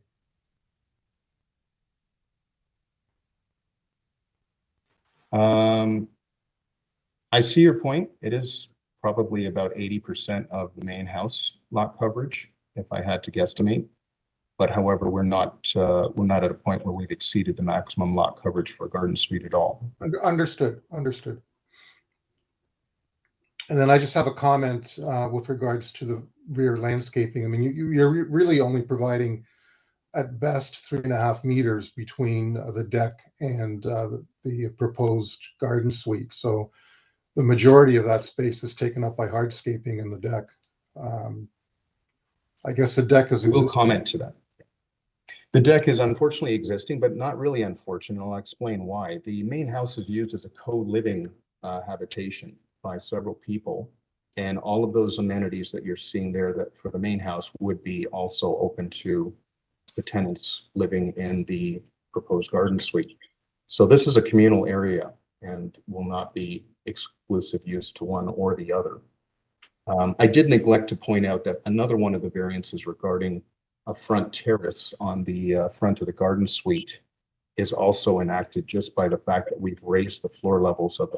I see your point. It is probably about 80% of the main house lot coverage, if I had to guesstimate. But however, we're not at a point where we've exceeded the maximum lot coverage for a garden suite at all. Understood. And then I just have a comment with regards to the rear landscaping. I mean, you're really only providing at best 3.5 meters between the deck and the proposed garden suite. So the majority of that space is taken up by hardscaping in the deck. I guess the deck is. We'll comment to that. The deck is unfortunately existing, but not really unfortunate. I'll explain why. The main house is used as a co-living habitation by several people, and all of those amenities that you're seeing there that for the main house would be also open to the tenants living in the proposed garden suite. So this is a communal area and will not be exclusive use to one or the other. I did neglect to point out that another one of the variances regarding a front terrace on the front of the garden suite is also enacted just by the fact that we've raised the floor levels of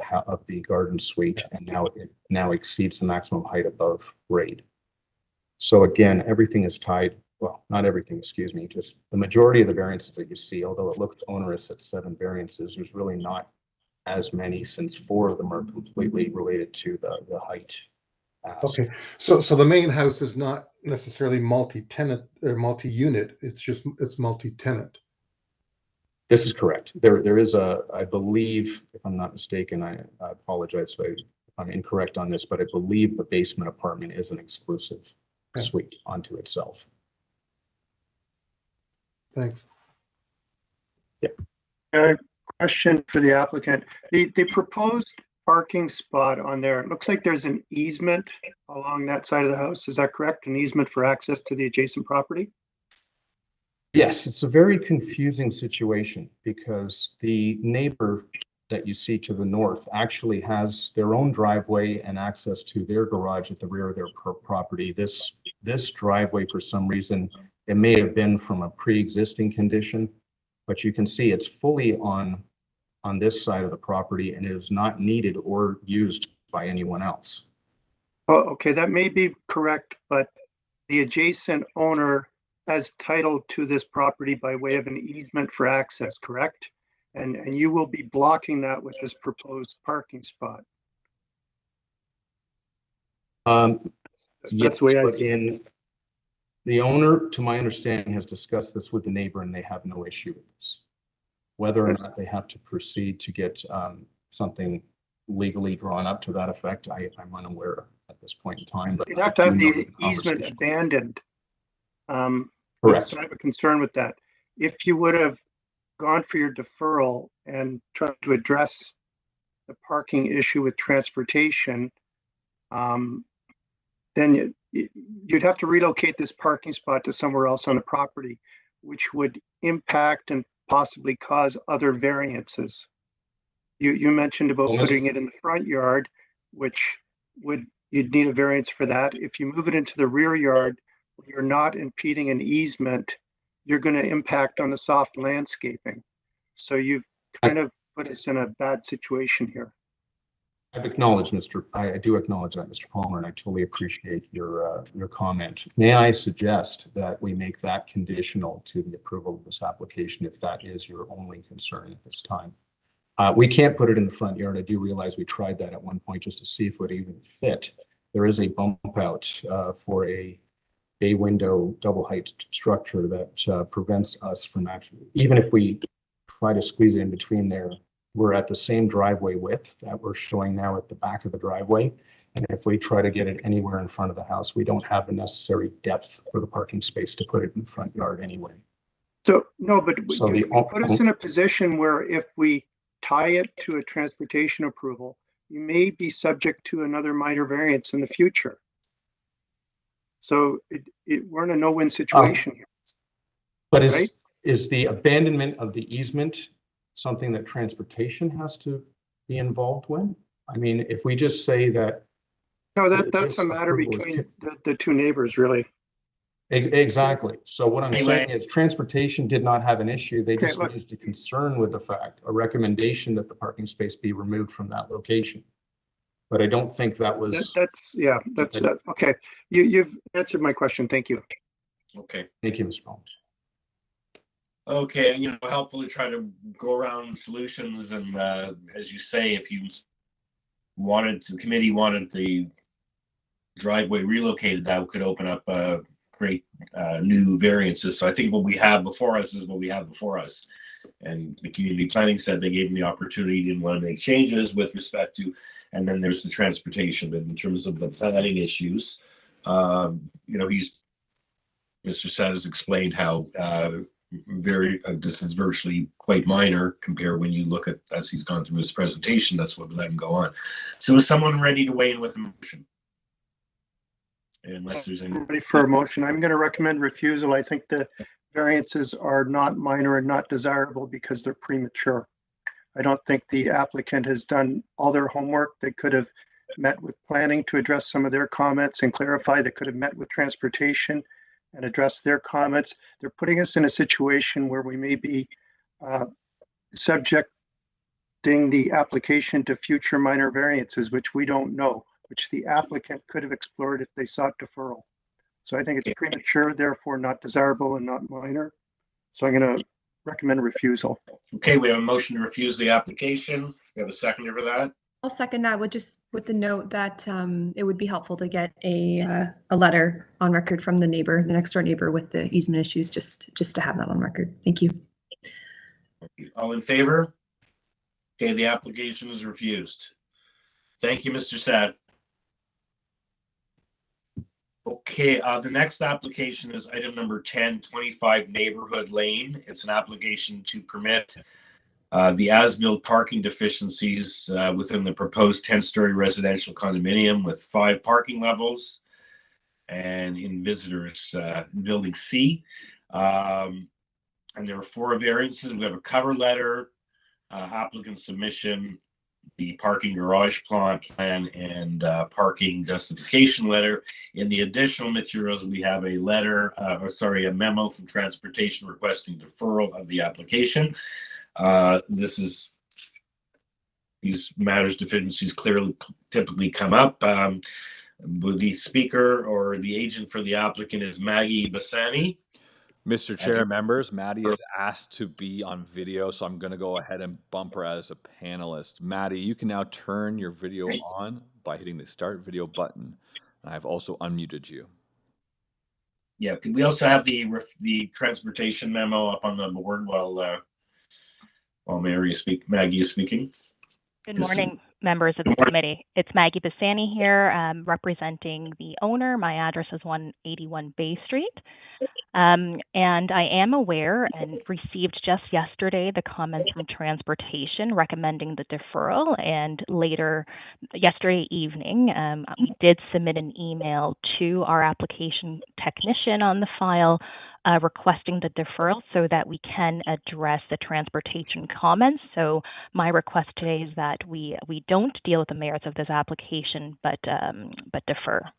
the garden suite, and it now exceeds the maximum height above grade. So again, everything is tied. Well, not everything, excuse me, just the majority of the variances that you see, although it looks onerous at 7 variances, there's really not as many, since 4 of them are completely related to the height. Okay, so the main house is not necessarily multi-tenant or multi-unit, it's multi-tenant. This is correct. There is I believe, if I'm not mistaken, I apologize if I'm incorrect on this, but I believe the basement apartment is an exclusive suite onto itself. Thanks. Question for the applicant. The proposed parking spot on there, it looks like there's an easement along that side of the house. Is that correct? An easement for access to the adjacent property? Yes, it's a very confusing situation because the neighbor that you see to the north actually has their own driveway and access to their garage at the rear of their property. This driveway, for some reason, it may have been from a pre-existing condition, but you can see it's fully on this side of the property and it is not needed or used by anyone else. Oh, okay, that may be correct, but the adjacent owner has title to this property by way of an easement for access, correct? And you will be blocking that with this proposed parking spot. That's the way I see it. The owner, to my understanding, has discussed this with the neighbor and they have no issue with this. Whether or not they have to proceed to get something legally drawn up to that effect, I'm unaware at this point in time. But you'd have to have the easement abandoned. Correct. So I have a concern with that. If you would have gone for your deferral and tried to address the parking issue with transportation, then you'd have to relocate this parking spot to somewhere else on the property, which would impact and possibly cause other variances. You mentioned about putting it in the front yard, which you'd need a variance for that. If you move it into the rear yard, you're not impeding an easement, you're going to impact on the soft landscaping. So you've kind of put us in a bad situation here. I do acknowledge that, Mr. Palmer, and I totally appreciate your comment. May I suggest that we make that conditional to the approval of this application if that is your only concern at this time? We can't put it in the front yard. I do realize we tried that at one point just to see if it would even fit. There is a bump out for a bay window double height structure that prevents us from actually, even if we try to squeeze it in between there, we're at the same driveway width that we're showing now at the back of the driveway. And if we try to get it anywhere in front of the house, we don't have the necessary depth for the parking space to put it in the front yard anyway. So no, but you put us in a position where if we tie it to a transportation approval, you may be subject to another minor variance in the future. So we're in a no-win situation here. But is the abandonment of the easement something that transportation has to be involved with? I mean, if we just say that. No, that's a matter between the two neighbors, really. Exactly. So what I'm saying is transportation did not have an issue. They just used a concern with the fact, a recommendation that the parking space be removed from that location. But I don't think that was. That's okay. You've answered my question. Thank you. Okay. Thank you, Mr. Palmer. Okay, helpful to try to go around solutions, and as you say, if you the committee wanted the driveway relocated, that could open up great new variances. So I think what we have before us is what we have before us. And the community planning said they gave him the opportunity, didn't want to make changes with respect to, and then there's the transportation. But in terms of the planning issues, Mr. Satt has explained how this is virtually quite minor compared when you look at, as he's gone through his presentation, that's what let him go on. So is someone ready to weigh in with a motion? Unless there's any. Ready for a motion. I'm going to recommend refusal. I think the variances are not minor and not desirable because they're premature. I don't think the applicant has done all their homework. They could have met with planning to address some of their comments and clarify. They could have met with transportation and address their comments. They're putting us in a situation where we may be subjecting the application to future minor variances, which we don't know, which the applicant could have explored if they sought deferral. So I think it's premature, therefore not desirable and not minor. So I'm going to recommend refusal. Okay, we have a motion to refuse the application. We have a seconder for that. I'll second that with the note that it would be helpful to get a letter on record from the next door neighbor with the easement issues, just to have that on record. Thank you. All in favor? Okay, the application is refused. Thank you, Mr. Sad. Okay, the next application is item number 10, 25 Neighborhood Lane. It's an application to permit the as-built parking deficiencies within the proposed 10-story residential condominium with 5 parking levels and in visitors building C. And there are 4 variances. We have a cover letter, applicant submission, the parking garage plan, and parking justification letter. In the additional materials, we have a letter, a memo from transportation requesting deferral of the application. These matters deficiencies typically come up. The speaker or the agent for the applicant is Maggie Bassani. Mr. Chair, members, Maddie is asked to be on video, so I'm going to go ahead and bump her as a panelist. Maddie, you can now turn your video on by hitting the start video button. I've also unmuted you. Yeah, we also have the transportation memo up on the board while Maggie is speaking. Good morning, members of the committee. It's Maggie Bassani here, representing the owner. My address is 181 Bay Street. And I am aware and received just yesterday the comments from transportation recommending the deferral, and later yesterday evening we did submit an email to our application technician on the file requesting the deferral so that we can address the transportation comments. So my request today is that we don't deal with the merits of this application, but defer.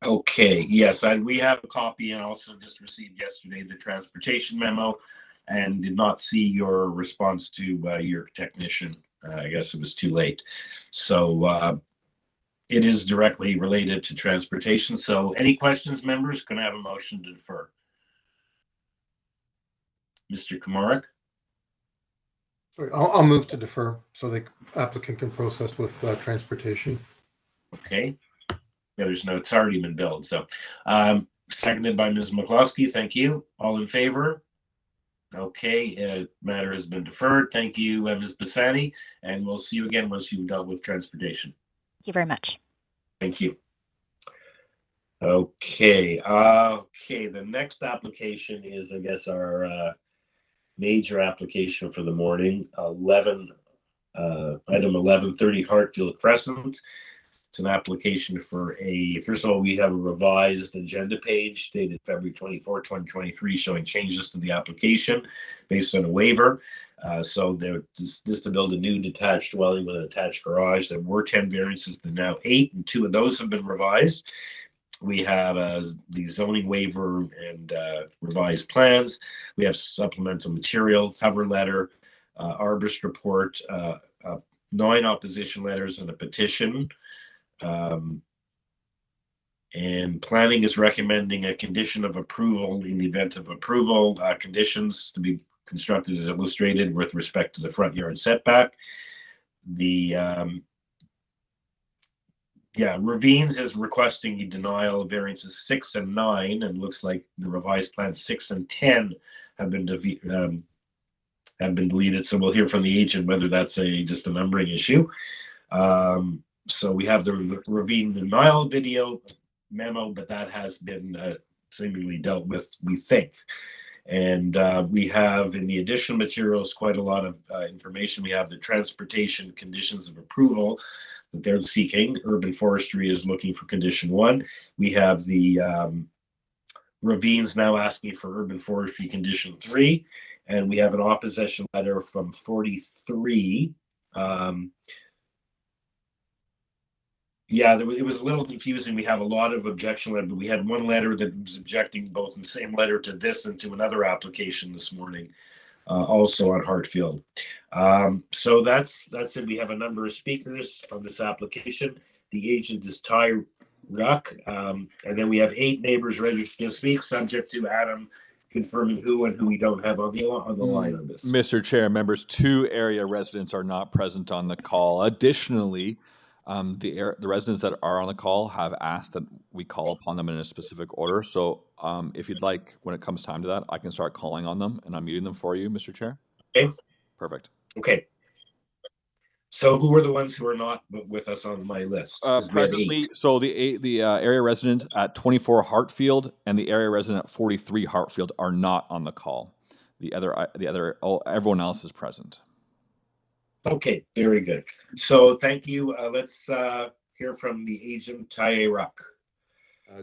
Okay, yes, we have a copy and also just received yesterday the transportation memo and did not see your response to your technician. I guess it was too late. So it is directly related to transportation. So any questions, members? Can I have a motion to defer? Mr. Komarek? Sorry, I'll move to defer so the applicant can process with transportation. Okay. Yeah, it's already been billed. So seconded by Ms. McCloskey. Thank you. All in favor? Okay, matter has been deferred. Thank you, Ms. Bassani, and we'll see you again once you've dealt with transportation. Thank you very much. Thank you. Okay, the next application is, I guess, our major application for the morning, item 1130 Hartfield Crescent. It's an application for first of all, we have a revised agenda page dated February 24, 2023, showing changes to the application based on a waiver. So this to build a new detached dwelling with an attached garage. There were 10 variances, there are now 8, and 2 of those have been revised. We have the zoning waiver and revised plans. We have supplemental material, cover letter, arborist report, 9 opposition letters, and a petition. And planning is recommending a condition of approval in the event of approval, conditions to be constructed as illustrated with respect to the front yard setback. Ravines is requesting a denial of variances 6 and 9, and looks like the revised plans 6 and 10 have been deleted. So we'll hear from the agent whether that's just a numbering issue. So we have the ravine denial video memo, but that has been seemingly dealt with, we think. And we have in the additional materials quite a lot of information. We have the transportation conditions of approval that they're seeking. Urban Forestry is looking for condition 1. We have the ravines now asking for Urban Forestry condition 3. And we have an opposition letter from 43. It was a little confusing. We have a lot of objection letters, but we had one letter that was objecting both in the same letter to this and to another application this morning, also on Hartfield. So that's it. We have a number of speakers on this application. The agent is Ty Ruck, and then we have 8 neighbors registered to speak, subject to Adam confirming who and who we don't have on the line on this. Mr. Chair, members, 2 area residents are not present on the call. Additionally, the residents that are on the call have asked that we call upon them in a specific order. So if you'd like, when it comes time to that, I can start calling on them and I'm muting them for you, Mr. Chair. Okay. Perfect. Okay. So who are the ones who are not with us on my list? 'Cause we have Presently, 8. so the area resident at 24 Hartfield and the area resident at 43 Hartfield are not on the call. Everyone else is present. Okay, very good. So thank you. Let's hear from the agent, Taye Ruck.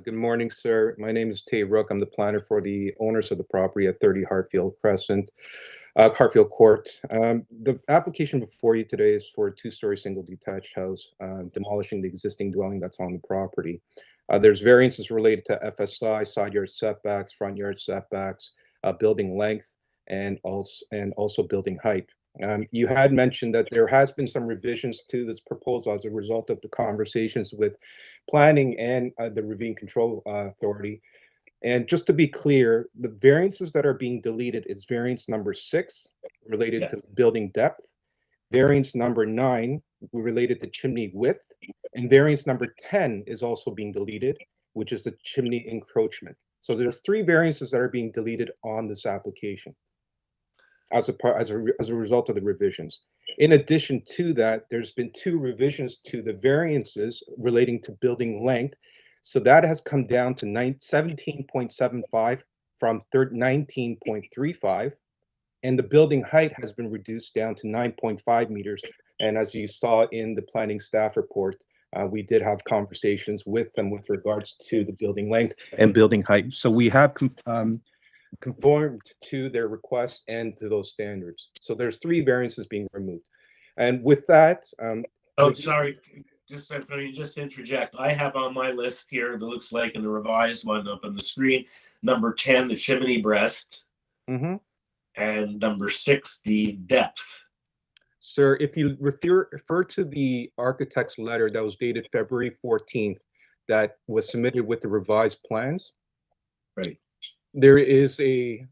Good morning, sir. My name is Tay Rook. I'm the planner for the owners of the property at 30 Hartfield Crescent, Hartfield Court. The application before you today is for a 2-story single detached house, demolishing the existing dwelling that's on the property. There's variances related to FSI, side yard setbacks, front yard setbacks, building length, and also building height. You had mentioned that there has been some revisions to this proposal as a result of the conversations with planning and the Ravine Control Authority. And just to be clear, the variances that are being deleted is variance number 6 related to building depth, variance number 9 related to chimney width, and variance number 10 is also being deleted, which is the chimney encroachment. So there's 3 variances that are being deleted on this application as a result of the revisions. In addition to that, there's been 2 revisions to the variances relating to building length. So that has come down to 17.75 from 19.35, and the building height has been reduced down to 9.5 meters. And as you saw in the planning staff report, we did have conversations with them with regards to the building length and building height. So we have conformed to their request and to those standards. So there's 3 variances being removed. And with that, oh, sorry, just if I just interject, I have on my list here, that looks like in the revised one up on the screen, number 10, the chimney breast, and number 6, the depth. Sir, if you refer to the architect's letter that was dated February 14th, that was submitted with the revised plans. Right. There is a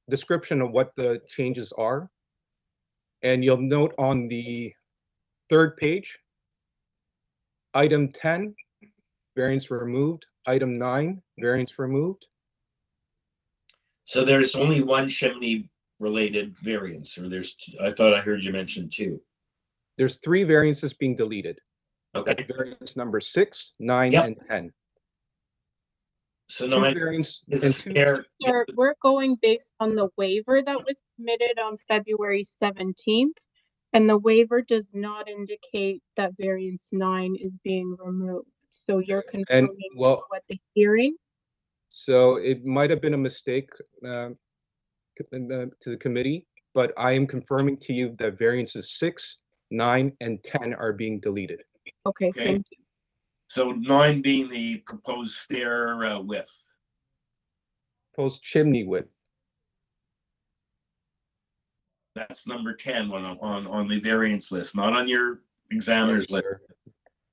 description of what the changes are. And you'll note on the 3rd page, item 10, variance removed. Item 9, variance removed. So there's only 1 chimney related variance, or I thought I heard you mention 2. There's 3 variances being deleted. Okay. That's variance number 6, 9, and 10. So Two no, variants is and this two- fair? Sir, we're going based on the waiver that was submitted on February 17th, and the waiver does not indicate that variance 9 is being removed. So you're confirming well- what the hearing? So it might have been a mistake to the committee, but I am confirming to you that variances 6, 9, and 10 are being deleted. Okay, thank you. So 9 being the proposed stair width. Proposed chimney width. That's number 10 on the variance list, not on your examiner's list.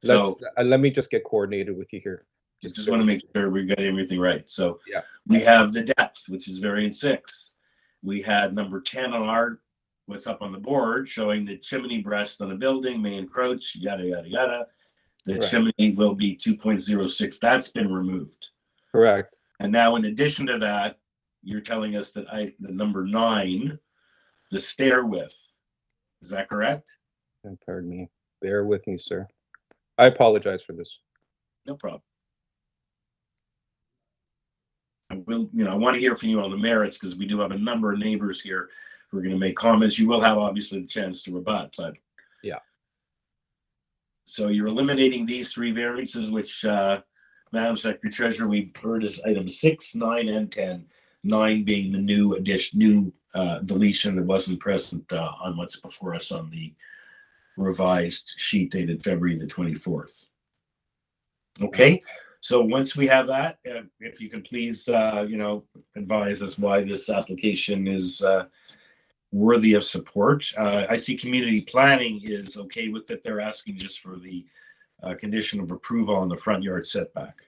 So So let me just get coordinated with you here. just want to make sure we got everything right. So yeah, we have the depth, which is variance 6. We had number 10 on what's up on the board, showing the chimney breast on a building may encroach, yada, yada, yada. The chimney will be 2.06. That's been removed. Correct. And now in addition to that, you're telling us that the number 9, the stair width, is that correct? Pardon me. Bear with me, sir. I apologize for this. No problem. I want to hear from you on the merits, because we do have a number of neighbors here who are going to make comments. You will have obviously the chance to rebut, but yeah. So you're eliminating these 3 variances, which Madam Secretary Treasurer, we heard is item 6, 9, and 10. 9 being the new deletion that wasn't present on what's before us on the revised sheet dated February the 24th. Okay, so once we have that, if you can please, advise us why this application is worthy of support. I see community planning is okay with it. They're asking just for the condition of approval on the front yard setback.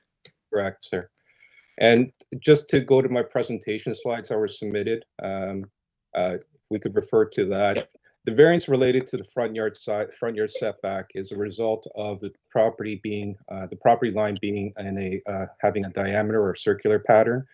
Correct, sir. And just to go to my presentation slides that were submitted, we could refer to that. The variance related to the front yard setback is a result of the property line being in having a diameter or circular pattern.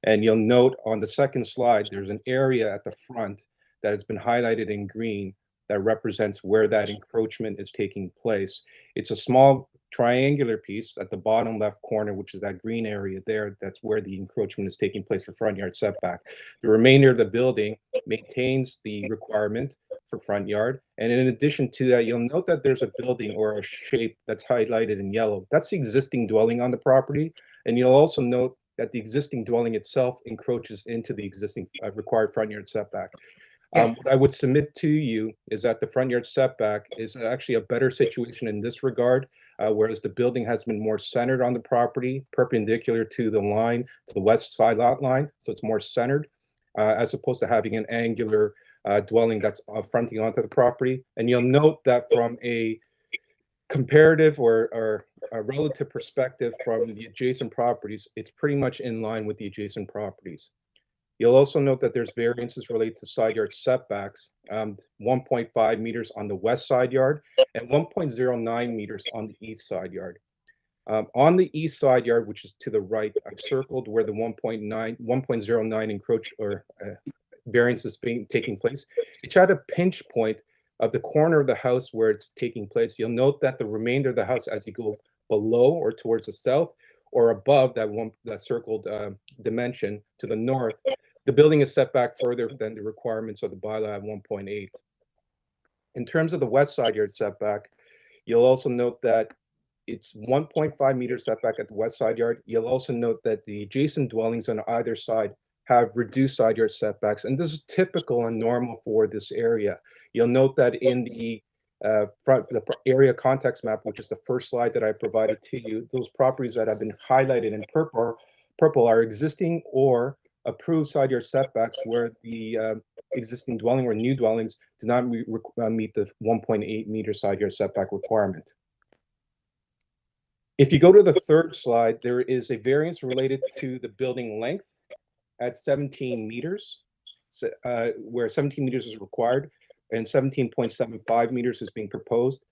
And you'll note on the second slide, there's an area at the front that has been highlighted in green that represents where that encroachment is taking place. It's a small triangular piece at the bottom left corner, which is that green area there. That's where the encroachment is taking place for front yard setback. The remainder of the building maintains the requirement for front yard. And in addition to that, you'll note that there's a building or a shape that's highlighted in yellow. That's the existing dwelling on the property. And you'll also note that the existing dwelling itself encroaches into the existing required front yard setback. What I would submit to you is that the front yard setback is actually a better situation in this regard, whereas the building has been more centered on the property, perpendicular to the line, to the west side lot line, so it's more centered, as opposed to having an angular dwelling that's fronting onto the property. And you'll note that from a comparative or a relative perspective from the adjacent properties, it's pretty much in line with the adjacent properties. You'll also note that there's variances related to side yard setbacks, 1.5 meters on the west side yard and 1.09 meters on the east side yard. On the east side yard, which is to the right, I've circled where the 1.09 encroach or variance is taking place. It's at a pinch point of the corner of the house where it's taking place. You'll note that the remainder of the house, as you go below or towards the south or above that circled dimension to the north, the building is set back further than the requirements of the bylaw at 1.8. In terms of the west side yard setback, you'll also note that it's 1.5 meter setback at the west side yard. You'll also note that the adjacent dwellings on either side have reduced side yard setbacks, and this is typical and normal for this area. You'll note that in the area context map, which is the first slide that I provided to you, those properties that have been highlighted in purple are existing or approved side yard setbacks where the existing dwelling or new dwellings do not meet the 1.8 meter side yard setback requirement. If you go to the third slide, there is a variance related to the building length at 17 meters, where 17 meters is required and 17.75 meters is being proposed.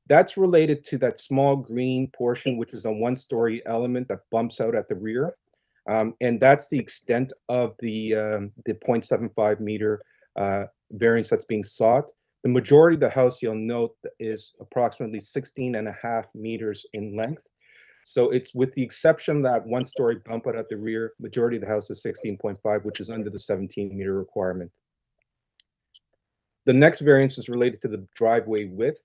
That's related to that small green portion, which is a one-story element that bumps out at the rear. And that's the extent of the 0.75 meter variance that's being sought. The majority of the house, you'll note, is approximately 16.5 meters in length. So it's with the exception of that one-story bump out at the rear, majority of the house is 16.5, which is under the 17-meter requirement. The next variance is related to the driveway width.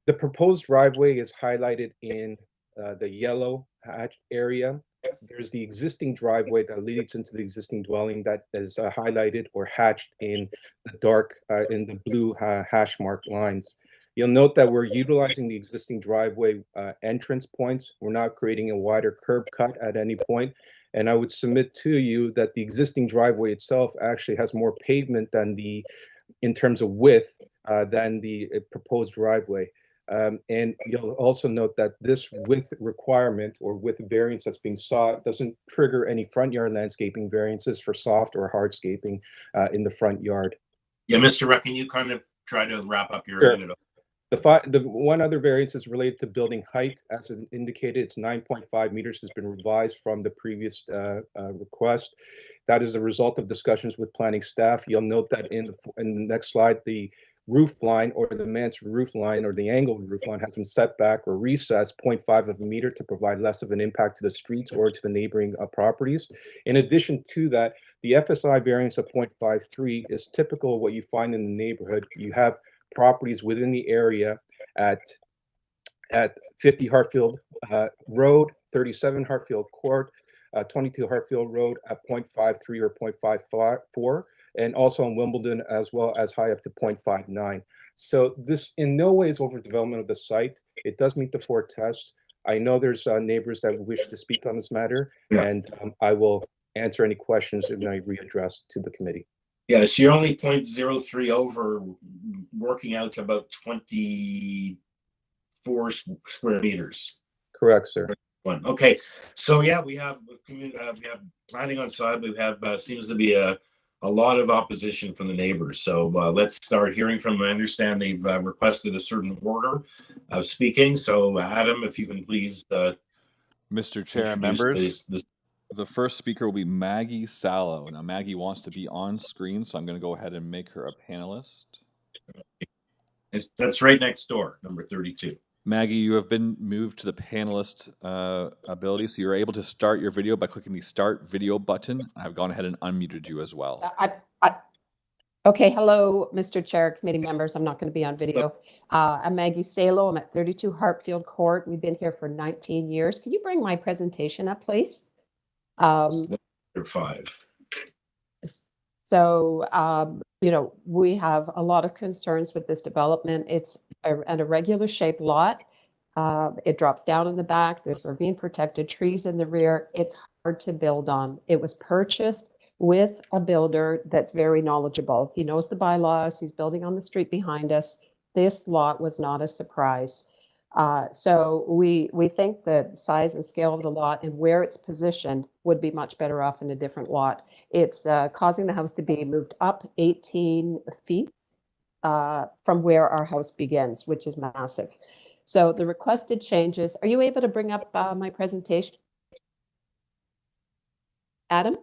The proposed driveway is highlighted in the yellow hatch area. There's the existing driveway that leads into the existing dwelling that is highlighted or hatched in the dark, in the blue hash mark lines. You'll note that we're utilizing the existing driveway entrance points. We're not creating a wider curb cut at any point. And I would submit to you that the existing driveway itself actually has more pavement than in terms of width than the proposed driveway. And you'll also note that this width requirement or width variance that's being sought doesn't trigger any front yard landscaping variances for soft or hardscaping in the front yard. Yeah, Mr. Ruck, can you kind of try to wrap up your Sure. end? The one other variance is related to building height. As indicated, it's 9.5 meters, has been revised from the previous request. That is a result of discussions with planning staff. You'll note that in the next slide, the roof line or the man's roof line or the angled roof line has been set back or recessed 0.5 of a meter to provide less of an impact to the streets or to the neighboring properties. In addition to that, the FSI variance of 0.53 is typical of what you find in the neighborhood. You have properties within the area at 50 Hartfield Road, 37 Hartfield Court, 22 Hartfield Road at 0.53 or 0.54, and also in Wimbledon as well as high up to 0.59. So this in no way is overdevelopment of the site. It does meet the 4 tests. I know there's neighbors that wish to speak on this matter, and I will answer any questions and I readdress to the committee. Yes, you're only 0.03 over, working out to about 24 square meters. Correct, sir. Okay, so yeah, we have planning on side. We have seems to be a lot of opposition from the neighbors. So let's start hearing from them. I understand they've requested a certain order of speaking. So Adam, if you can please. Mr. Chair, members, the first speaker will be Maggie Sallow. Now, Maggie wants to be on screen, so I'm going to go ahead and make her a panelist. That's right next door, number 32. Maggie, you have been moved to the panelist ability, so you're able to start your video by clicking the Start Video button. I've gone ahead and unmuted you as well. Okay, hello, Mr. Chair, committee members. I'm not going to be on video. I'm Maggie Salo. I'm at 32 Hartfield Court. We've been here for 19 years. Can you bring my presentation up, please? Number 5. So, we have a lot of concerns with this development. It's an irregular shaped lot. It drops down in the back. There's ravine protected trees in the rear. It's hard to build on. It was purchased with a builder that's very knowledgeable. He knows the bylaws. He's building on the street behind us. This lot was not a surprise. So we think the size and scale of the lot and where it's positioned would be much better off in a different lot. It's causing the house to be moved up 18 feet from where our house begins, which is massive. So the requested changes, are you able to bring up my presentation? Adam?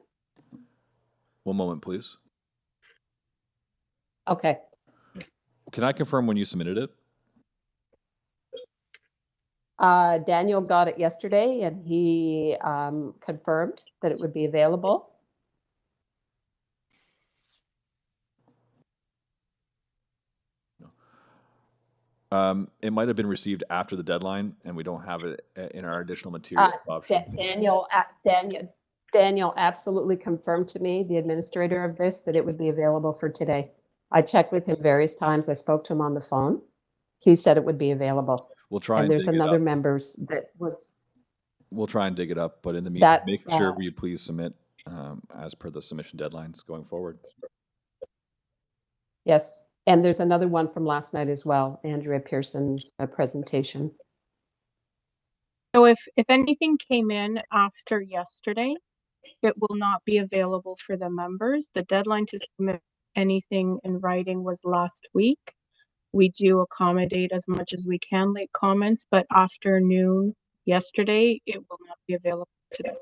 One moment, please. Okay. Can I confirm when you submitted it? Daniel got it yesterday and he confirmed that it would be available. It might have been received after the deadline and we don't have it in our additional materials option. Daniel absolutely confirmed to me, the administrator of this, that it would be available for today. I checked with him various times. I spoke to him on the phone. He said it would be available. We'll try and there's another members that was. We'll try and dig it up, but in the meantime, make That's, sure you please submit as per the submission deadlines going forward. Yes, and there's another one from last night as well, Andrea Pearson's presentation. So if anything came in after yesterday, it will not be available for the members. The deadline to submit anything in writing was last week. We do accommodate as much as we can late comments, but after noon yesterday, it will not be available today.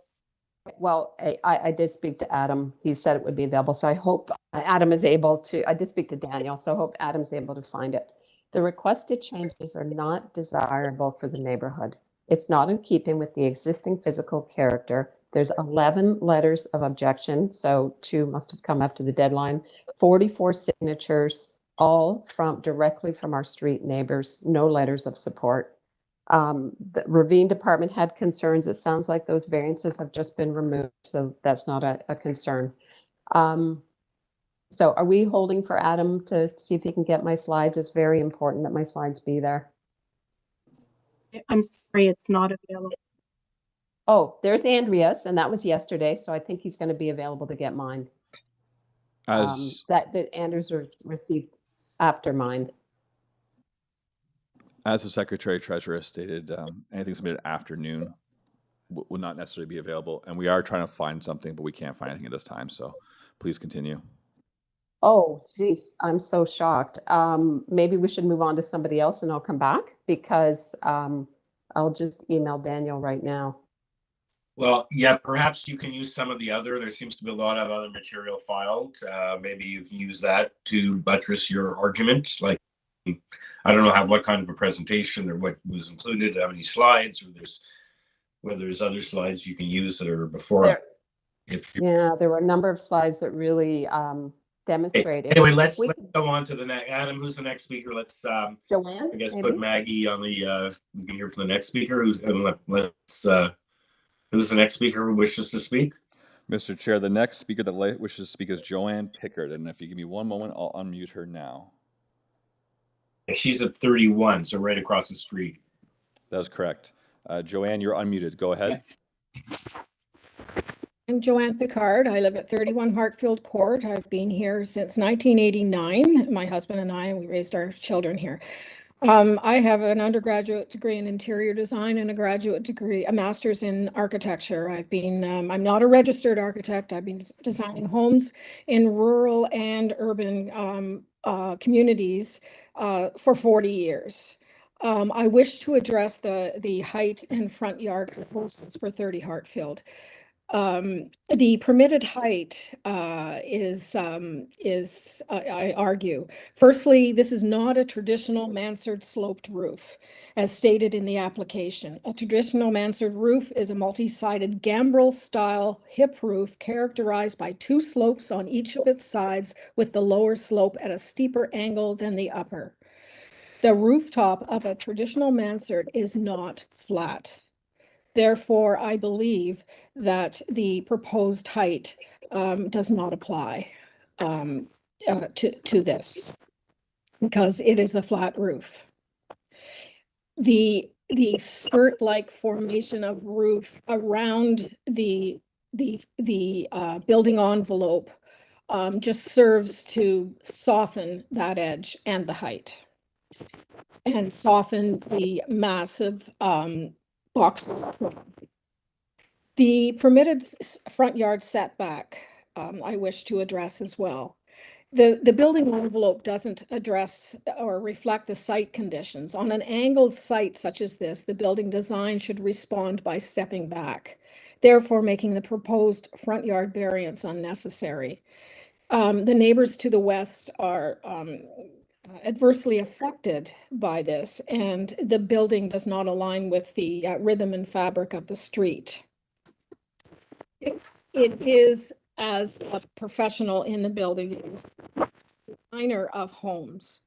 Well, I did speak to Adam. He said it would be available. So I hope Adam is able to, I did speak to Daniel, so I hope Adam's able to find it. The requested changes are not desirable for the neighborhood. It's not in keeping with the existing physical character. There's 11 letters of objection, so 2 must have come after the deadline, 44 signatures, all directly from our street neighbors, no letters of support. The ravine department had concerns. It sounds like those variances have just been removed, so that's not a concern. So are we holding for Adam to see if he can get my slides? It's very important that my slides be there. I'm sorry, it's not available. Oh, there's Andrea's, and that was yesterday, so I think he's going to be available to get mine. As that Andrews received after mine. As the Secretary Treasurer stated, anything submitted after noon will not necessarily be available. And we are trying to find something, but we can't find anything at this time. So please continue. Oh, geez, I'm so shocked. Maybe we should move on to somebody else and I'll come back because I'll just email Daniel right now. Well, yeah, perhaps you can use some of the other. There seems to be a lot of other material filed. Maybe you can use that to buttress your argument. Like, I don't know what kind of a presentation or what was included, how many slides, or whether there's other slides you can use that are before. Yeah, there were a number of slides that really demonstrate. Anyway, let's go on to the next. Adam, who's the next speaker? Let's Joanne, I guess maybe? Put Maggie on the. We can hear from the next speaker. Who's the next speaker who wishes to speak? Mr. Chair, the next speaker that wishes to speak is Joanne Pickard. And if you give me one moment, I'll unmute her now. She's at 31, so right across the street. That is correct. Joanne, you're unmuted. Go ahead. I'm Joanne Pickard. I live at 31 Hartfield Court. I've been here since 1989. My husband and I, we raised our children here. I have an undergraduate degree in interior design and a graduate degree, a master's in architecture. I'm not a registered architect. I've been designing homes in rural and urban communities for 40 years. I wish to address the height and front yard proposals for 30 Hartfield. The permitted height is, I argue, firstly, this is not a traditional mansard sloped roof, as stated in the application. A traditional mansard roof is a multi-sided gambrel-style hip roof characterized by two slopes on each of its sides, with the lower slope at a steeper angle than the upper. The rooftop of a traditional mansard is not flat. Therefore, I believe that the proposed height does not apply to this, because it is a flat roof. The skirt-like formation of roof around the building envelope just serves to soften that edge and the height, and soften the massive box. The permitted front yard setback, I wish to address as well. The building envelope doesn't address or reflect the site conditions. On an angled site such as this, the building design should respond by stepping back, therefore making the proposed front yard variance unnecessary. The neighbors to the west are adversely affected by this, and the building does not align with the rhythm and fabric of the street. It is, as a professional in the building, designer of homes,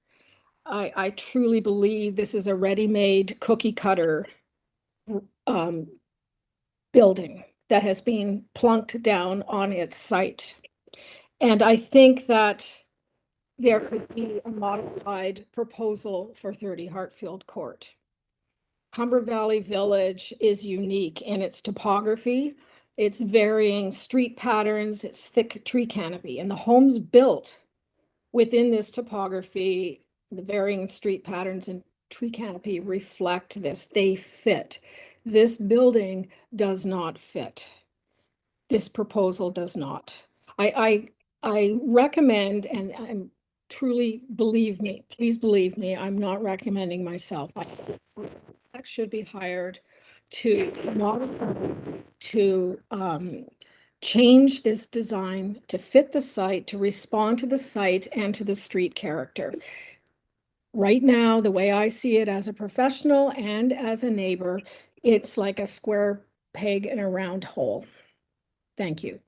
I truly believe this is a ready-made cookie cutter building that has been plunked down on its site. And I think that there could be a modified proposal for 30 Hartfield Court. Humber Valley Village is unique in its topography, its varying street patterns, its thick tree canopy, and the homes built within this topography, the varying street patterns and tree canopy reflect this. They fit. This building does not fit. This proposal does not. I recommend, and I'm truly, believe me, please believe me, I'm not recommending myself. I should be hired to change this design to fit the site, to respond to the site and to the street character. Right now, the way I see it as a professional and as a neighbor, it's like a square peg in a round hole. Thank you.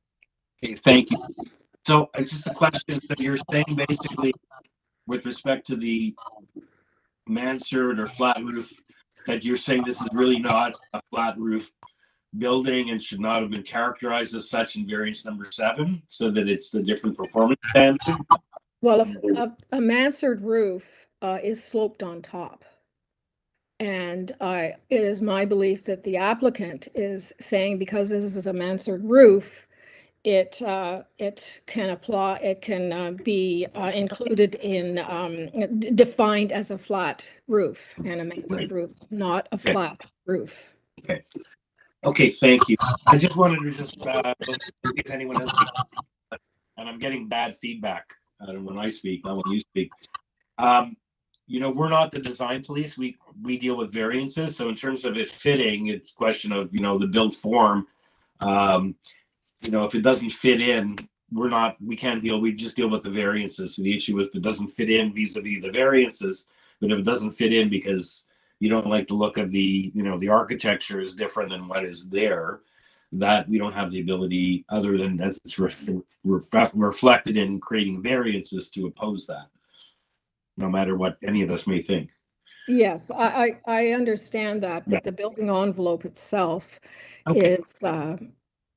Okay, thank you. So just a question that you're saying basically with respect to the mansard or flat roof, that you're saying this is really not a flat roof building and should not have been characterized as such in variance number 7, so that it's a different performance standard? Well, a mansard roof is sloped on top. And it is my belief that the applicant is saying, because this is a mansard roof, it can apply, it can be included in, defined as a flat roof, and a mansard roof, not a flat roof. Okay. Okay, thank you. I just wanted to just, in case anyone else, and I'm getting bad feedback when I speak, not when you speak. You know, we're not the design police. We deal with variances. So in terms of it fitting, it's a question of, you know, the build form. You know, if it doesn't fit in, we just deal with the variances. So the issue if it doesn't fit in vis-a-vis the variances, but if it doesn't fit in because you don't like the look of the, you know, the architecture is different than what is there, that we don't have the ability, other than as it's reflected in creating variances, to oppose that, no matter what any of us may think. Yes, I understand that, but the building envelope itself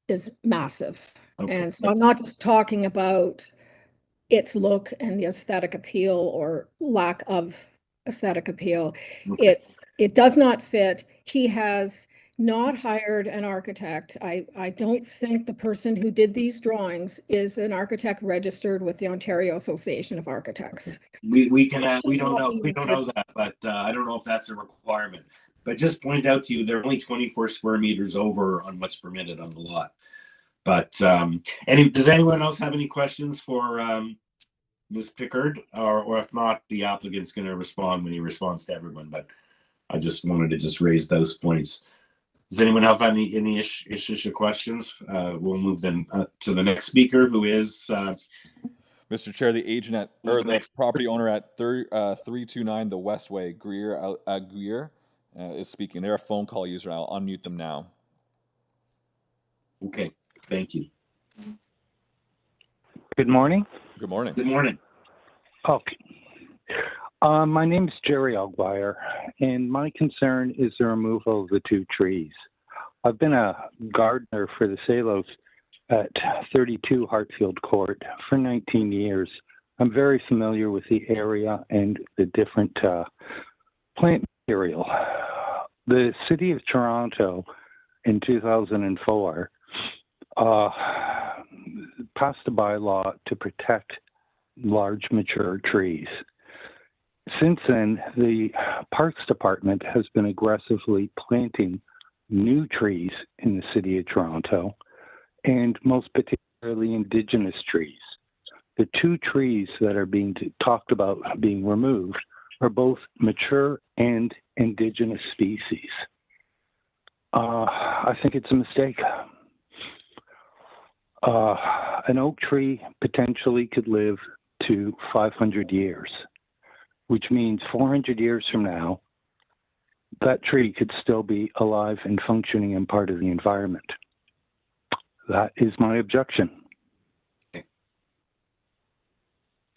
is massive. Okay. And so I'm not just talking about its look and the aesthetic appeal or lack of aesthetic appeal. Okay. It does not fit. He has not hired an architect. I don't think the person who did these drawings is an architect registered with the Ontario Association of Architects. We don't know that, but I don't know if that's a requirement. But just point out to you, they're only 24 square meters over on what's permitted on the lot. But does anyone else have any questions for Ms. Pickard? Or if not, the applicant's going to respond when he responds to everyone. But I just wanted to raise those points. Does anyone have any issues or questions? We'll move then to the next speaker, who is Mr. Chair, the agent at, or the property owner at 329 the Westway, Greer Aguirre, is speaking. They're a phone call user. I'll unmute them now. Okay, thank you. Good morning. Good morning. Good morning. Okay. My name is Jerry Alguire, and my concern is the removal of the 2 trees. I've been a gardener for the Salos at 32 Hartfield Court for 19 years. I'm very familiar with the area and the different plant material. The City of Toronto in 2004 passed a bylaw to protect large mature trees. Since then, the Parks Department has been aggressively planting new trees in the City of Toronto, and most particularly Indigenous trees. The 2 trees that are being talked about being removed are both mature and Indigenous species. I think it's a mistake. An oak tree potentially could live to 500 years, which means 400 years from now, that tree could still be alive and functioning and part of the environment. That is my objection. Okay.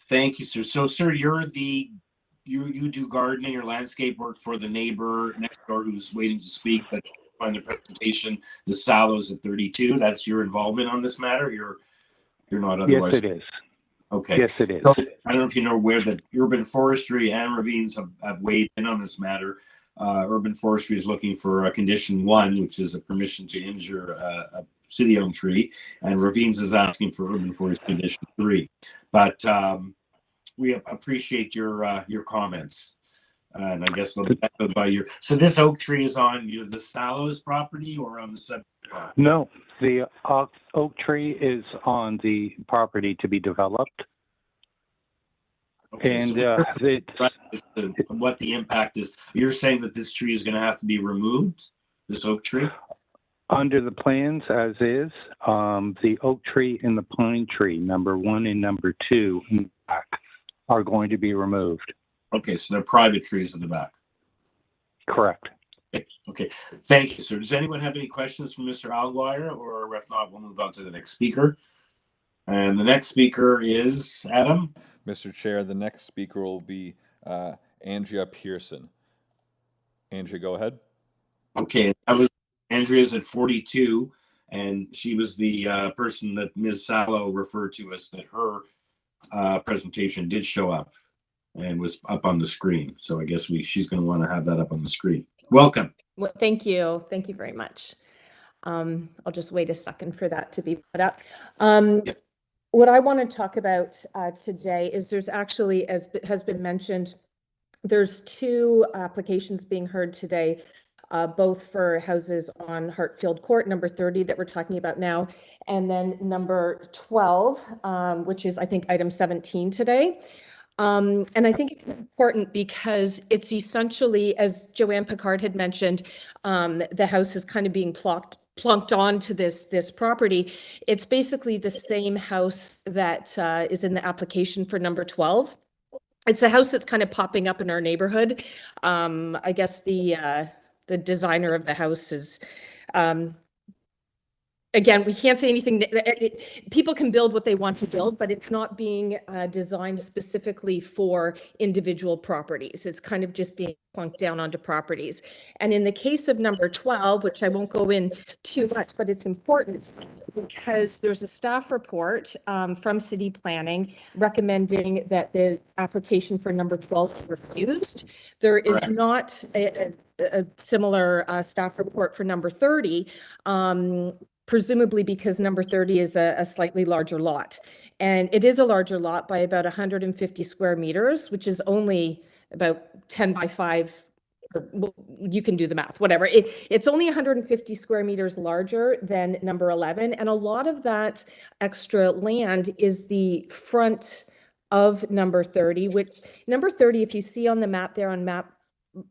Thank you, sir. So, sir, you do gardening or landscape work for the neighbor next door who's waiting to speak, but on the presentation, the Salos at 32. That's your involvement on this matter. You're not otherwise. Yes, it is. Okay. Yes, it is. So, I don't know if you know where the urban forestry and ravines have weighed in on this matter. Urban forestry is looking for a condition 1, which is a permission to injure a city-owned tree, and ravines is asking for urban forestry condition 3. But we appreciate your comments, and I guess by your. So this oak tree is on the Salos property or on the subject property? No, the oak tree is on the property to be developed. Okay, and so what the impact is. You're saying that this tree is going to have to be removed, this oak tree? Under the plans as is, the oak tree and the pine tree, number 1 and number 2 in the back, are going to be removed. Okay, so they're private trees in the back. Correct. Okay. Thank you, sir. Does anyone have any questions for Mr. Alguire, or if not, we'll move on to the next speaker. And the next speaker is Adam. Mr. Chair, the next speaker will be Andrea Pearson. Andrea, go ahead. Okay, that was Andrea's at 42, and she was the person that Ms. Salo referred to as that her presentation did show up and was up on the screen. So I guess she's going to want to have that up on the screen. Welcome. Well, thank you. Thank you very much. I'll just wait a second for that to be put up. What I want to talk about today is there's actually, as has been mentioned, there's 2 applications being heard today, both for houses on Hartfield Court, number 30 that we're talking about now, and then number 12, which is, I think, item 17 today. And I think it's important because it's essentially, as Joanne Picard had mentioned, the house is kind of being plunked onto this property. It's basically the same house that is in the application for number 12. It's a house that's kind of popping up in our neighborhood. I guess the designer of the house is, again, we can't say anything. People can build what they want to build, but it's not being designed specifically for individual properties. It's kind of just being plunked down onto properties. And in the case of number 12, which I won't go in too much, but it's important because there's a staff report from City Planning recommending that the application for number 12 be refused. There is not a similar staff report for number 30. Presumably because number 30 is a slightly larger lot. And it is a larger lot by about 150 square meters, which is only about 10 by 5. Well, you can do the math, whatever. It's only 150 square meters larger than number 11. And a lot of that extra land is the front of number 30, which number 30, if you see on the map there on map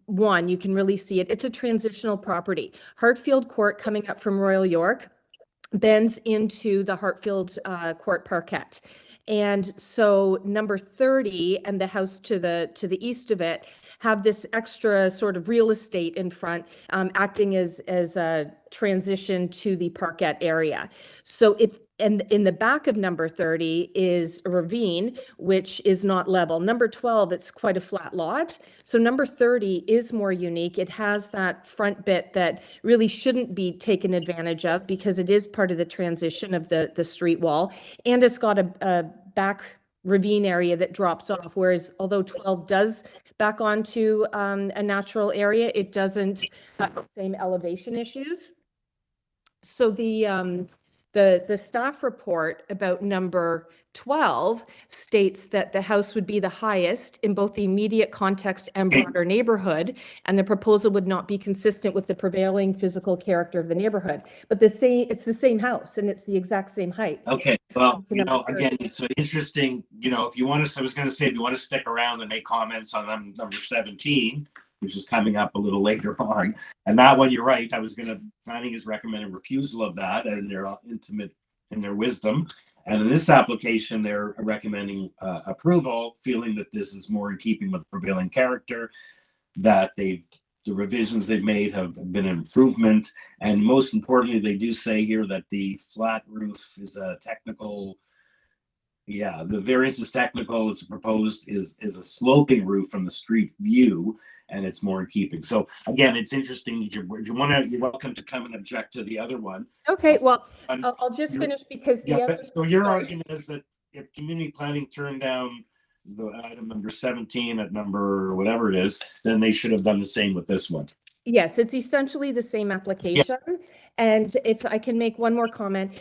one, you can really see it. It's a transitional property. Hartfield Court coming up from Royal York bends into the Hartfield Court parquet. And so number 30 and the house to the east of it have this extra sort of real estate in front, acting as a transition to the parquet area. So and in the back of number 30 is a ravine, which is not level. Number 12, it's quite a flat lot. So number 30 is more unique. It has that front bit that really shouldn't be taken advantage of because it is part of the transition of the street wall. And it's got a back ravine area that drops off, whereas although 12 does back onto a natural area, it doesn't have the same elevation issues. So the staff report about number 12 states that the house would be the highest in both the immediate context and broader neighborhood, and the proposal would not be consistent with the prevailing physical character of the neighborhood. But it's the same house and it's the exact same height. Okay, well, again, it's interesting, if you want to, I was going to say, if you want to stick around and make comments on number 17, which is coming up a little later on. And that one, you're right. Planning is recommending refusal of that, and they're intimate in their wisdom. And in this application, they're recommending approval, feeling that this is more in keeping with prevailing character, that the revisions they've made have been an improvement. And most importantly, they do say here that the flat roof is a technical. Yeah, the variance is technical. It's proposed is a sloping roof from the street view, and it's more in keeping. So again, it's interesting. If you want to, you're welcome to come and object to the other one. Okay, well, I'll just finish because so your argument is that if community planning turned down the item number 17 at number whatever it is, then they should have done the same with this one. Yes, it's essentially the same application. Yeah. And if I can make one more comment,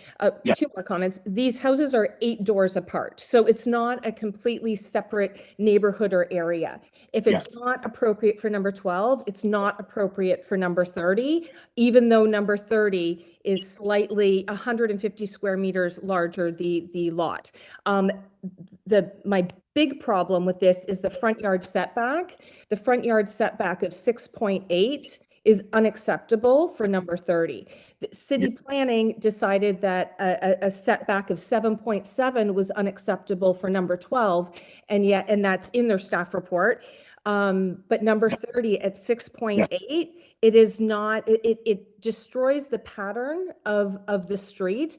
two more comments. These houses are 8 doors apart. So it's not a completely separate neighborhood or area. If it's not appropriate for number 12, it's not appropriate for number 30, even though number 30 is slightly 150 square meters larger, the lot. My big problem with this is the front yard setback. The front yard setback of 6.8 is unacceptable for number 30. The city planning decided that a setback of 7.7 was unacceptable for number 12, and that's in their staff report. But number 30 at 6.8, it is not, it destroys the pattern of the street.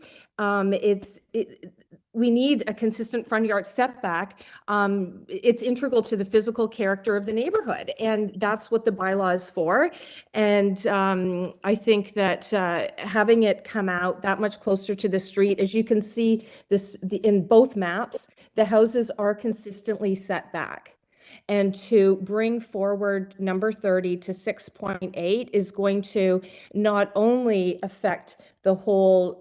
We need a consistent front yard setback. It's integral to the physical character of the neighborhood, and that's what the bylaw is for. And I think that having it come out that much closer to the street, as you can see in both maps, the houses are consistently set back. And to bring forward number 30 to 6.8 is going to not only affect the whole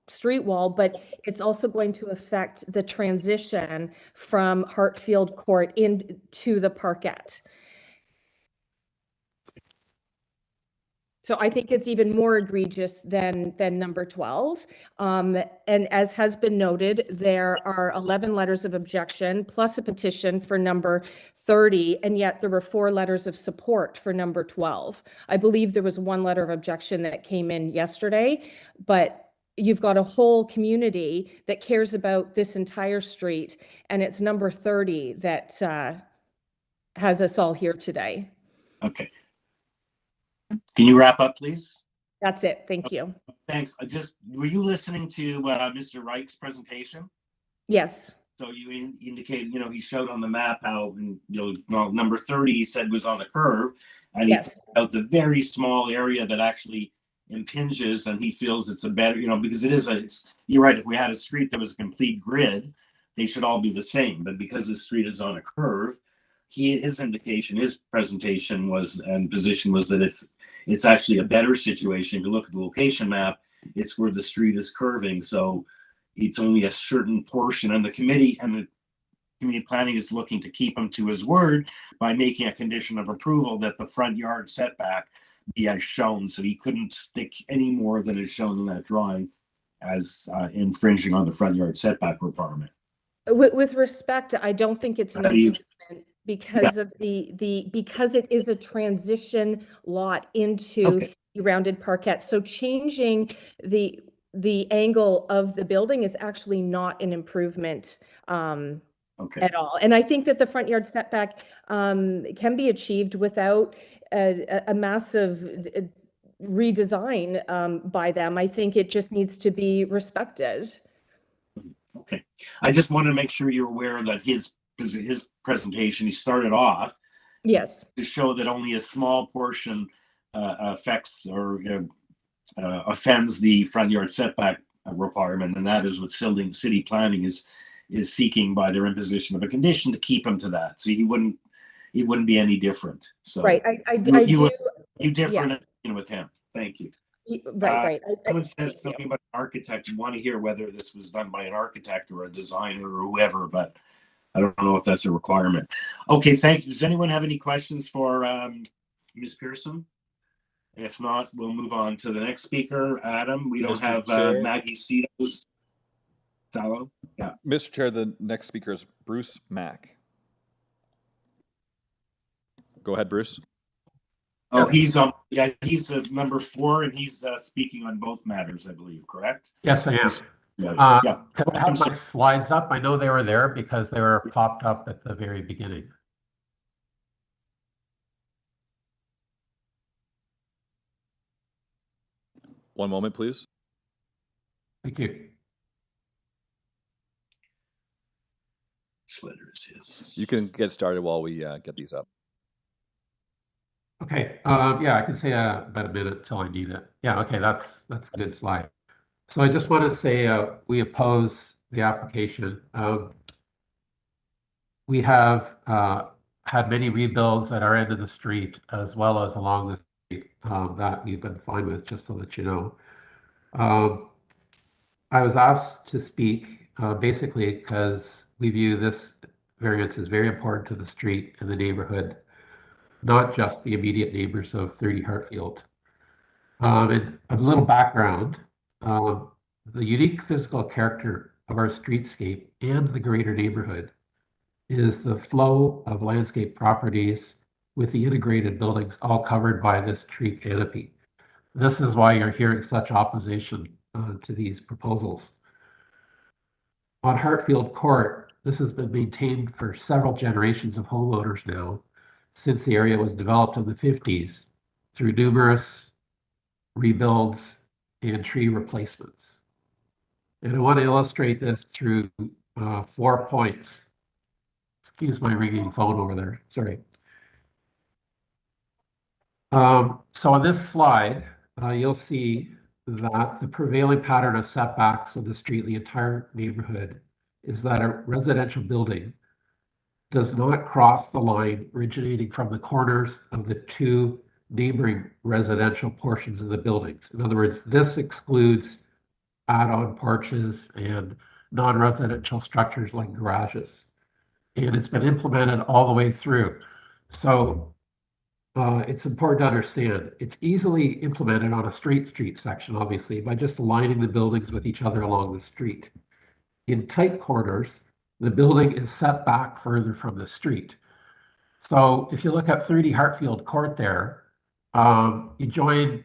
street wall, but it's also going to affect the transition from Hartfield Court into the parquet. So I think it's even more egregious than number 12. And as has been noted, there are 11 letters of objection plus a petition for number 30, and yet there were 4 letters of support for number 12. I believe there was 1 letter of objection that came in yesterday, but you've got a whole community that cares about this entire street, and it's number 30 that has us all here today. Okay. Can you wrap up, please? That's it. Thank you. Thanks. Were you listening to Mr. Reich's presentation? Yes. So you indicated, he showed on the map how, number 30 he said was on the curve, and he talked about the very small area that actually impinges, and he feels it's a better, because you're right, if we had a street that was a complete grid, they should all be the same, but because the street is on a curve, his presentation was, and position was that it's actually a better situation. If you look at the location map, it's where the street is curving, so it's only a certain portion, and the community planning is looking to keep him to his word by making a condition of approval that the front yard setback be as shown, so he couldn't stick any more than is shown in that drawing as infringing on the front yard setback requirement. With respect, I don't think it's an infringement because of because it is a transition lot into the rounded parquet. So changing the angle of the building is actually not an improvement at all. And I think that the front yard setback can be achieved without a massive redesign by them. I think it just needs to be respected. Okay. I just wanted to make sure you're aware that his presentation, he started off to show that only a small portion affects or offends the front yard setback requirement, and that is what city planning is seeking by their imposition of a condition to keep him to that. So he wouldn't be any different. So right, you different with him. Thank you. Right. Someone said something about an architect. You want to hear whether this was done by an architect or a designer or whoever, but I don't know if that's a requirement. Okay, thank you. Does anyone have any questions for Ms. Pearson? If not, we'll move on to the next speaker, Adam. We don't have Maggie Cito's Sallow. Yeah. Mr. Chair, the next speaker is Bruce Mack. Go ahead, Bruce. Oh, he's he's number 4, and he's speaking on both matters, I believe, correct? Yes, I am. Yeah. Could I have my slides up? I know they were there because they were popped up at the very beginning. One moment, please. Thank you. You can get started while we get these up. Okay. Yeah, I can say about a minute until I need it. Yeah. Okay. That's a good slide. So I just want to say we oppose the application. We have had many rebuilds at our end of the street as well as along the street that we've been fine with, just to let you know. I was asked to speak basically because we view this variance as very important to the street and the neighborhood, not just the immediate neighbors of 30 Hartfield. And a little background, the unique physical character of our streetscape and the greater neighborhood is the flow of landscape properties with the integrated buildings all covered by this tree canopy. This is why you're hearing such opposition to these proposals. On Hartfield Court, this has been maintained for several generations of homeowners now, since the area was developed in the 50s through numerous rebuilds and tree replacements. And I want to illustrate this through 4 points. Excuse my ringing phone over there, sorry. So on this slide, you'll see that the prevailing pattern of setbacks of the street in the entire neighborhood is that a residential building does not cross the line originating from the corners of the 2 neighboring residential portions of the buildings. In other words, this excludes add-on porches and non-residential structures like garages. And it's been implemented all the way through. So it's important to understand it's easily implemented on a straight street section, obviously, by just aligning the buildings with each other along the street. In tight corners, the building is set back further from the street. So if you look at 30 Hartfield Court there, you join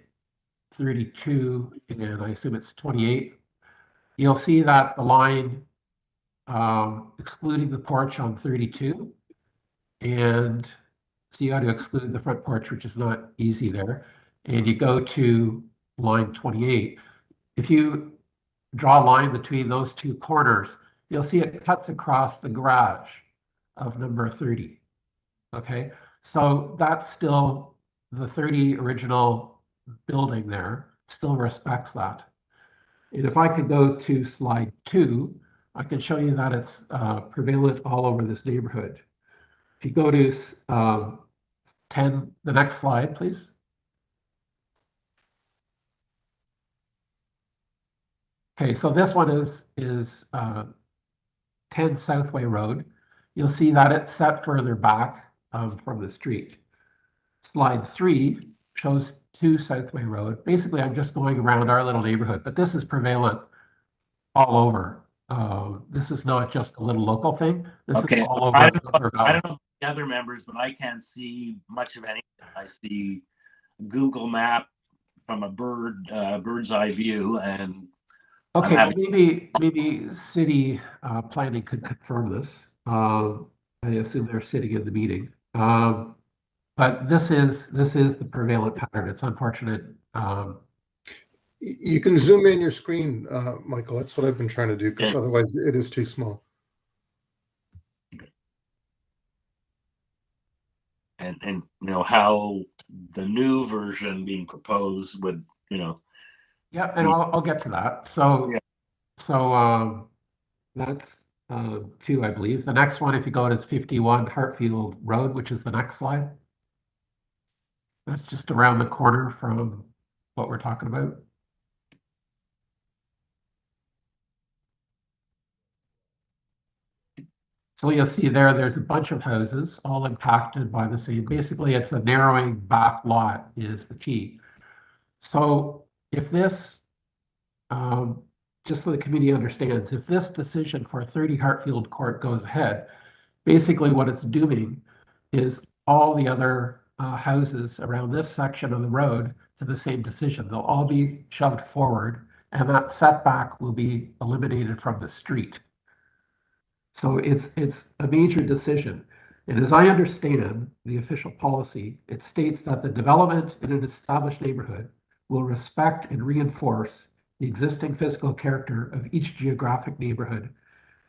32 and I assume it's 28, you'll see that the line excluding the porch on 32, and so you got to exclude the front porch, which is not easy there, and you go to line 28. If you draw a line between those 2 corners, you'll see it cuts across the garage of number 30. Okay, so that's still the 30 original building there, still respects that. And if I could go to slide 2, I can show you that it's prevalent all over this neighborhood. If you go to 10, the next slide, please. Okay, so this one is 10 Southway Road. You'll see that it's set further back from the street. Slide 3 shows 2 Southway Road. Basically, I'm just going around our little neighborhood, but this is prevalent all over. This is not just a little local thing. This is all over. I don't know the other members, but I can't see much of anything. I see Google Map from a bird's eye view, and Okay, well, maybe city planning could confirm this. I assume they're sitting in the meeting. But this is the prevalent pattern. It's unfortunate. You can zoom in your screen, Michael. That's what I've been trying to do, because otherwise it is too small. And you know how the new version being proposed would, you know. Yeah, and I'll get to that. So that's 2, I believe. The next one, if you go to, is 51 Hartfield Road, which is the next slide. That's just around the corner from what we're talking about. So you'll see there's a bunch of houses all impacted by the same. Basically, it's a narrowing back lot is the key. So if this, just so the committee understands, if this decision for 30 Hartfield Court goes ahead, basically what it's doing is all the other houses around this section of the road to the same decision. They'll all be shoved forward, and that setback will be eliminated from the street. So it's a major decision. And as I understand the official policy, it states that the development in an established neighborhood will respect and reinforce the existing physical character of each geographic neighborhood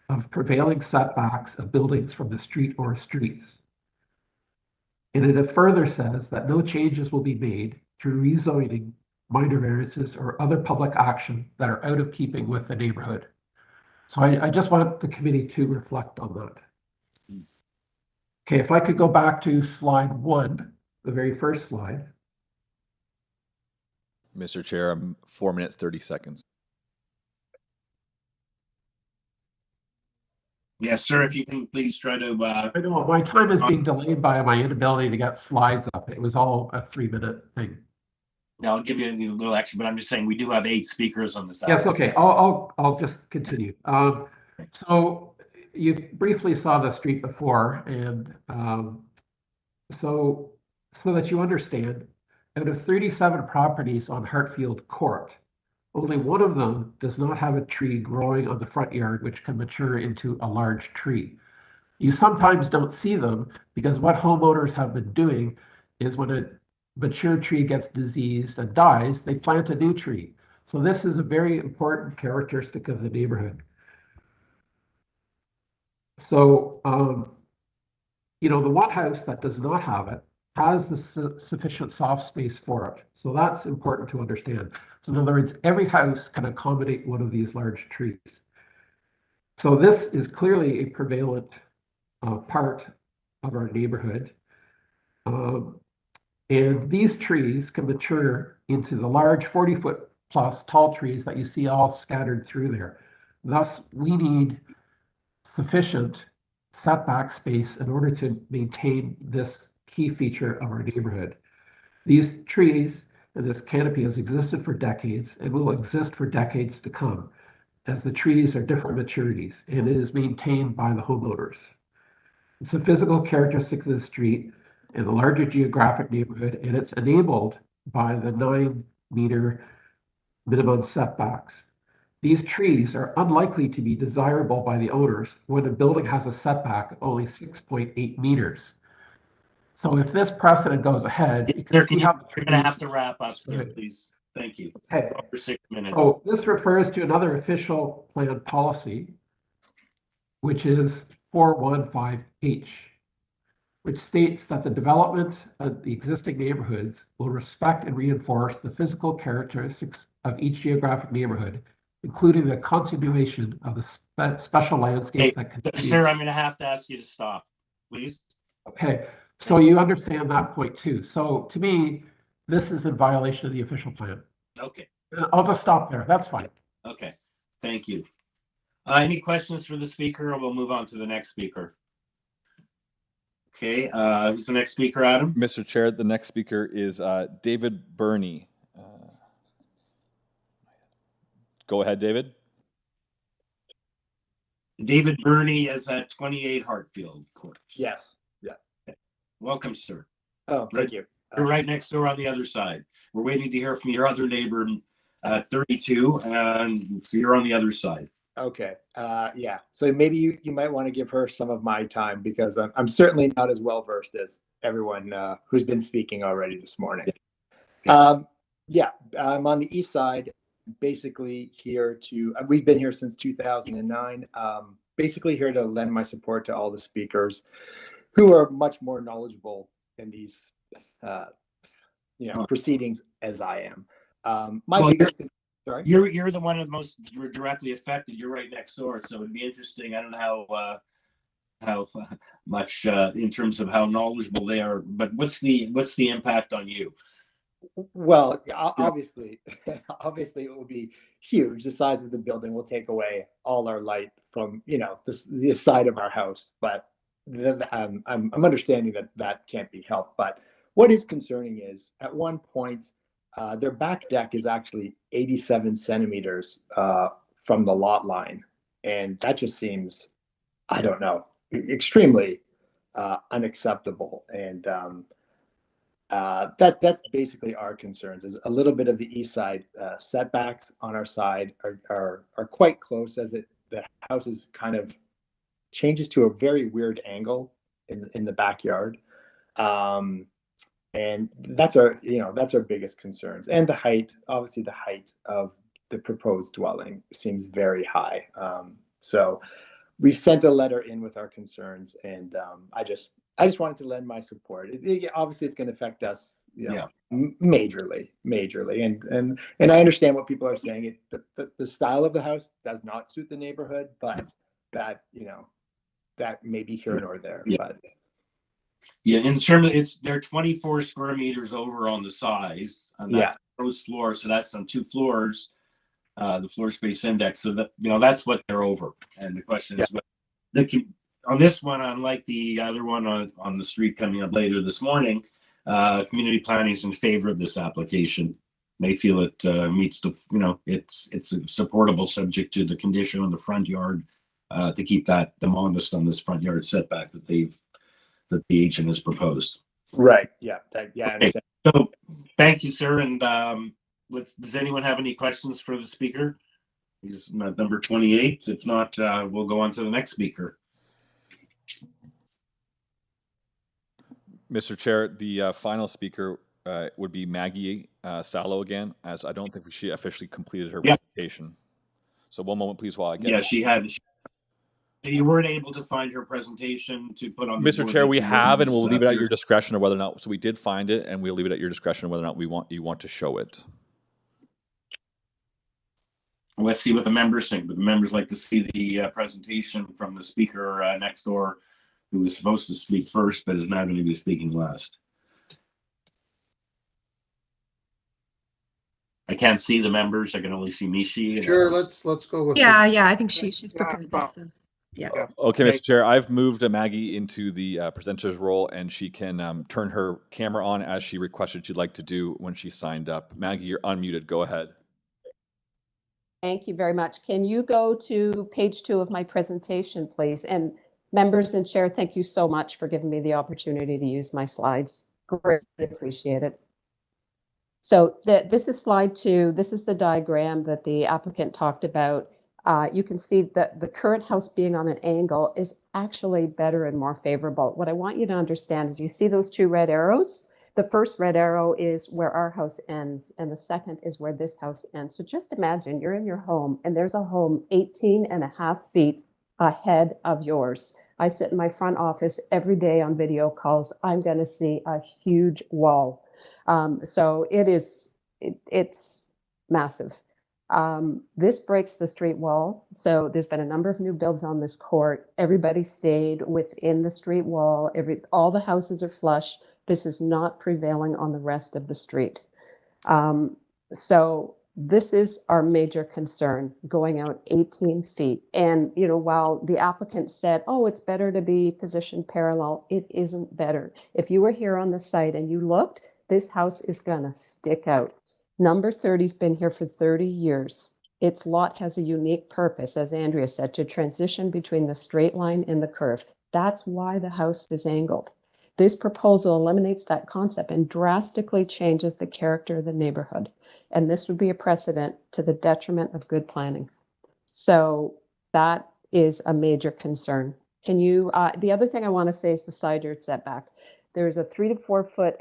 of prevailing setbacks of buildings from the street or streets. And it further says that no changes will be made through rezoning, minor variances, or other public action that are out of keeping with the neighborhood. So I just want the committee to reflect on that. Okay, if I could go back to slide 1, the very first slide. Mr. Chair, I'm 4 minutes, 30 seconds. Yes, sir, if you can please try to. I know, my time is being delayed by my inability to get slides up. It was all a 3-minute thing. Now I'll give you a little extra, but I'm just saying we do have 8 speakers on this. Yes, okay, I'll just continue. So you briefly saw the street before, and so that you understand, out of 37 properties on Hartfield Court, only one of them does not have a tree growing on the front yard which can mature into a large tree. You sometimes don't see them because what homeowners have been doing is when a mature tree gets diseased and dies, they plant a new tree. So this is a very important characteristic of the neighborhood. So, you know, the one house that does not have it has the sufficient soft space for it. So that's important to understand. So in other words, every house can accommodate one of these large trees. So this is clearly a prevalent part of our neighborhood. And these trees can mature into the large 40-foot plus tall trees that you see all scattered through there. Thus, we need sufficient setback space in order to maintain this key feature of our neighborhood. These trees and this canopy has existed for decades and will exist for decades to come, as the trees are different maturities, and it is maintained by the homeowners. It's a physical characteristic of the street in the larger geographic neighborhood, and it's enabled by the 9-meter minimum setbacks. These trees are unlikely to be desirable by the owners when a building has a setback of only 6.8 meters. So if this precedent goes ahead, you're going to have to wrap up, sir, please. Thank you. Okay. For 6 minutes. So this refers to another official plan policy, which is 415H, which states that the development of the existing neighborhoods will respect and reinforce the physical characteristics of each geographic neighborhood, including the continuation of the special landscape that continues. Sir, I'm going to have to ask you to stop, please. Okay, so you understand that point too. So to me, this is in violation of the official plan. Okay. I'll just stop there. That's fine. Okay, thank you. Any questions for the speaker, or we'll move on to the next speaker? Okay, who's the next speaker, Adam? Mr. Chair, the next speaker is David Burney. Go ahead, David. David Burney is at 28 Hartfield Court. Yes. Yeah. Welcome, sir. Oh, thank you. You're right next door on the other side. We're waiting to hear from your other neighbor, 32, and so you're on the other side. Okay. Yeah. So maybe you might want to give her some of my time because I'm certainly not as well versed as everyone who's been speaking already this morning. Yeah, I'm on the east side, basically here to, we've been here since 2009, basically here to lend my support to all the speakers who are much more knowledgeable in these, proceedings as I am. You're the one of the most directly affected. You're right next door, so it'd be interesting. I don't know how much in terms of how knowledgeable they are, but what's the impact on you? Well, obviously, it will be huge. The size of the building will take away all our light from the side of our house. But I'm understanding that can't be helped. But what is concerning is at one point their back deck is actually 87 centimeters from the lot line, and that just seems, I don't know, extremely unacceptable. And that's basically our concerns. Is a little bit of the east side setbacks on our side are quite close, as the house is kind of changes to a very weird angle in the backyard, and that's our biggest concerns. And the height, obviously, the height of the proposed dwelling seems very high. So we sent a letter in with our concerns, and I just wanted to lend my support. Obviously, it's going to affect us, majorly, and I understand what people are saying. The style of the house does not suit the neighborhood, but that may be here nor there. Yeah. But yeah, in terms of they're 24 square meters over on the size, and that's gross floor, so that's on 2 floors. The floor space index, so that that's what they're over. And the question is, on this one, unlike the other one on the street coming up later this morning, community planning is in favor of this application. They feel it meets the, it's supportable subject to the condition on the front yard to keep the modest on this front yard setback that the agent has proposed. Right. Yeah. I understand. So thank you, sir. And does anyone have any questions for the speaker? He's number 28. If not, we'll go on to the next speaker. Mr. Chair, the final speaker would be Maggie Sallow again, as I don't think she officially completed her presentation. So one moment, please, while I get. Yeah, she had. You weren't able to find her presentation to put on. Mr. Chair, we have, and we'll leave it at your discretion of whether or not. So we did find it, and we'll leave it at your discretion of whether or not you want to show it. Let's see what the members think. But the members like to see the presentation from the speaker next door, who was supposed to speak first, but is now going to be speaking last. I can't see the members. I can only see Mishi. Sure, let's go with. Yeah, I think she's prepared this. So. Yeah. Okay, Mr. Chair, I've moved Maggie into the presenter's role, and she can turn her camera on as she requested she'd like to do when she signed up. Maggie, you're unmuted. Go ahead. Thank you very much. Can you go to page 2 of my presentation, please? And members and chair, thank you so much for giving me the opportunity to use my slides. Greatly appreciate it. So this is slide 2. This is the diagram that the applicant talked about. You can see that the current house being on an angle is actually better and more favorable. What I want you to understand is you see those 2 red arrows. The first red arrow is where our house ends, and the second is where this house ends. So just imagine you're in your home, and there's a home 18.5 feet ahead of yours. I sit in my front office every day on video calls. I'm going to see a huge wall. So it's massive. This breaks the street wall. So there's been a number of new builds on this court. Everybody stayed within the street wall. All the houses are flush. This is not prevailing on the rest of the street. So this is our major concern, going out 18 feet. And, while the applicant said, oh, it's better to be positioned parallel, it isn't better. If you were here on the site and you looked, this house is going to stick out. Number 30's been here for 30 years. Its lot has a unique purpose, as Andrea said, to transition between the straight line and the curve. That's why the house is angled. This proposal eliminates that concept and drastically changes the character of the neighborhood. And this would be a precedent to the detriment of good planning. So that is a major concern. Can you, the other thing I want to say is the side yard setback. There's a 3 to 4 foot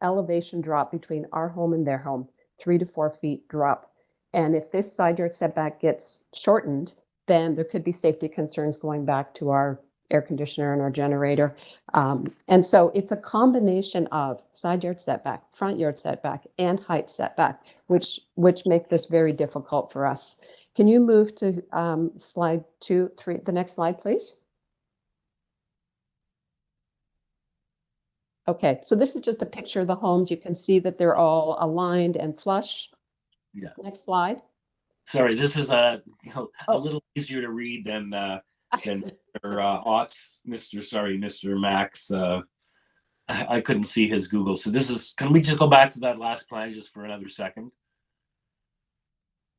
elevation drop between our home and their home, 3 to 4 feet drop. And if this side yard setback gets shortened, then there could be safety concerns going back to our air conditioner and our generator. And so it's a combination of side yard setback, front yard setback, and height setback, which make this very difficult for us. Can you move to slide 2, 3, the next slide, please? Okay, so this is just a picture of the homes. You can see that they're all aligned and flush. Yeah. Next slide. Sorry, this is a little easier to read than Mr. Otts, Mr. Max. I couldn't see his Google. So this is, can we just go back to that last plan just for another second?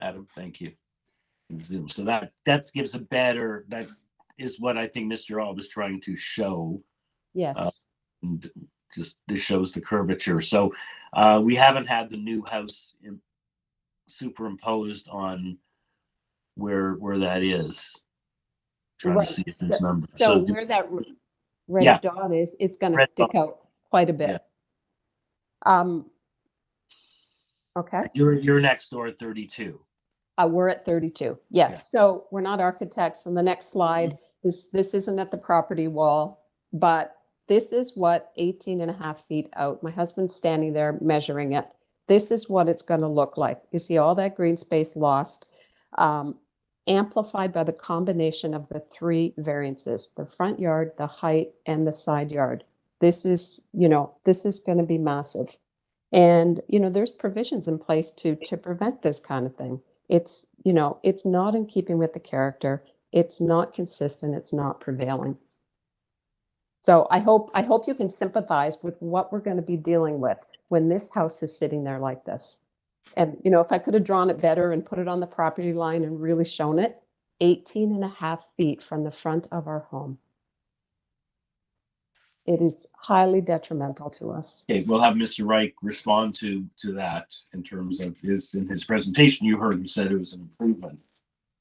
Adam, thank you. So that gives a better, that is what I think Mr. All was trying to show. Yes. And just this shows the curvature. So we haven't had the new house superimposed on where that is. Trying to see if there's numbers. So where that red dot is, it's going to stick out quite a bit. Yeah. Okay. You're next door at 32. We're at 32. Yes. Yeah. So we're not architects. On the next slide, this isn't at the property wall, but this is what 18.5 feet out. My husband's standing there measuring it. This is what it's going to look like. You see all that green space lost, amplified by the combination of the 3 variances: the front yard, the height, and the side yard. This is, this is going to be massive. And, there's provisions in place to prevent this kind of thing. It's, it's not in keeping with the character. It's not consistent. It's not prevailing. So I hope you can sympathize with what we're going to be dealing with when this house is sitting there like this. And, if I could have drawn it better and put it on the property line and really shown it, 18.5 feet from the front of our home. It is highly detrimental to us. Okay, we'll have Mr. Reich respond to that in terms of in his presentation. You heard him said it was an improvement.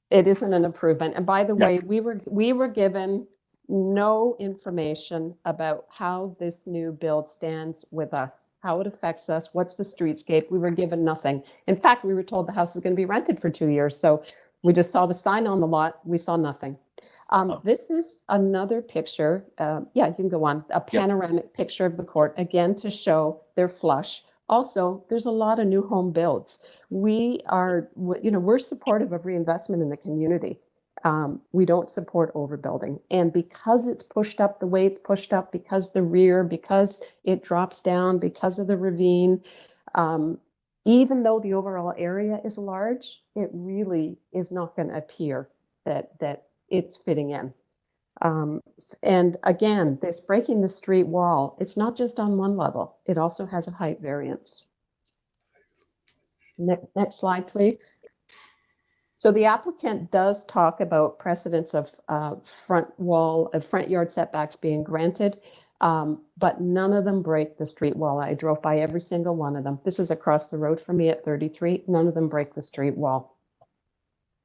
It isn't an improvement. And by the way, we were given no information about how this new build stands with us, how it affects us, what's the streetscape. We were given nothing. In fact, we were told the house is going to be rented for 2 years. So we just saw the sign on the lot. We saw nothing. This is another picture. Yeah, you can go on. A panoramic picture of the court, again, to show they're flush. Also, there's a lot of new home builds. We are, we're supportive of reinvestment in the community. We don't support overbuilding. And because it's pushed up the way it's pushed up, because because it drops down, because of the ravine, even though the overall area is large, it really is not going to appear that it's fitting in. And again, this breaking the street wall, it's not just on one level. It also has a height variance. Next slide, please. So the applicant does talk about precedents of front yard setbacks being granted, but none of them break the street wall. I drove by every single one of them. This is across the road from me at 33. None of them break the street wall.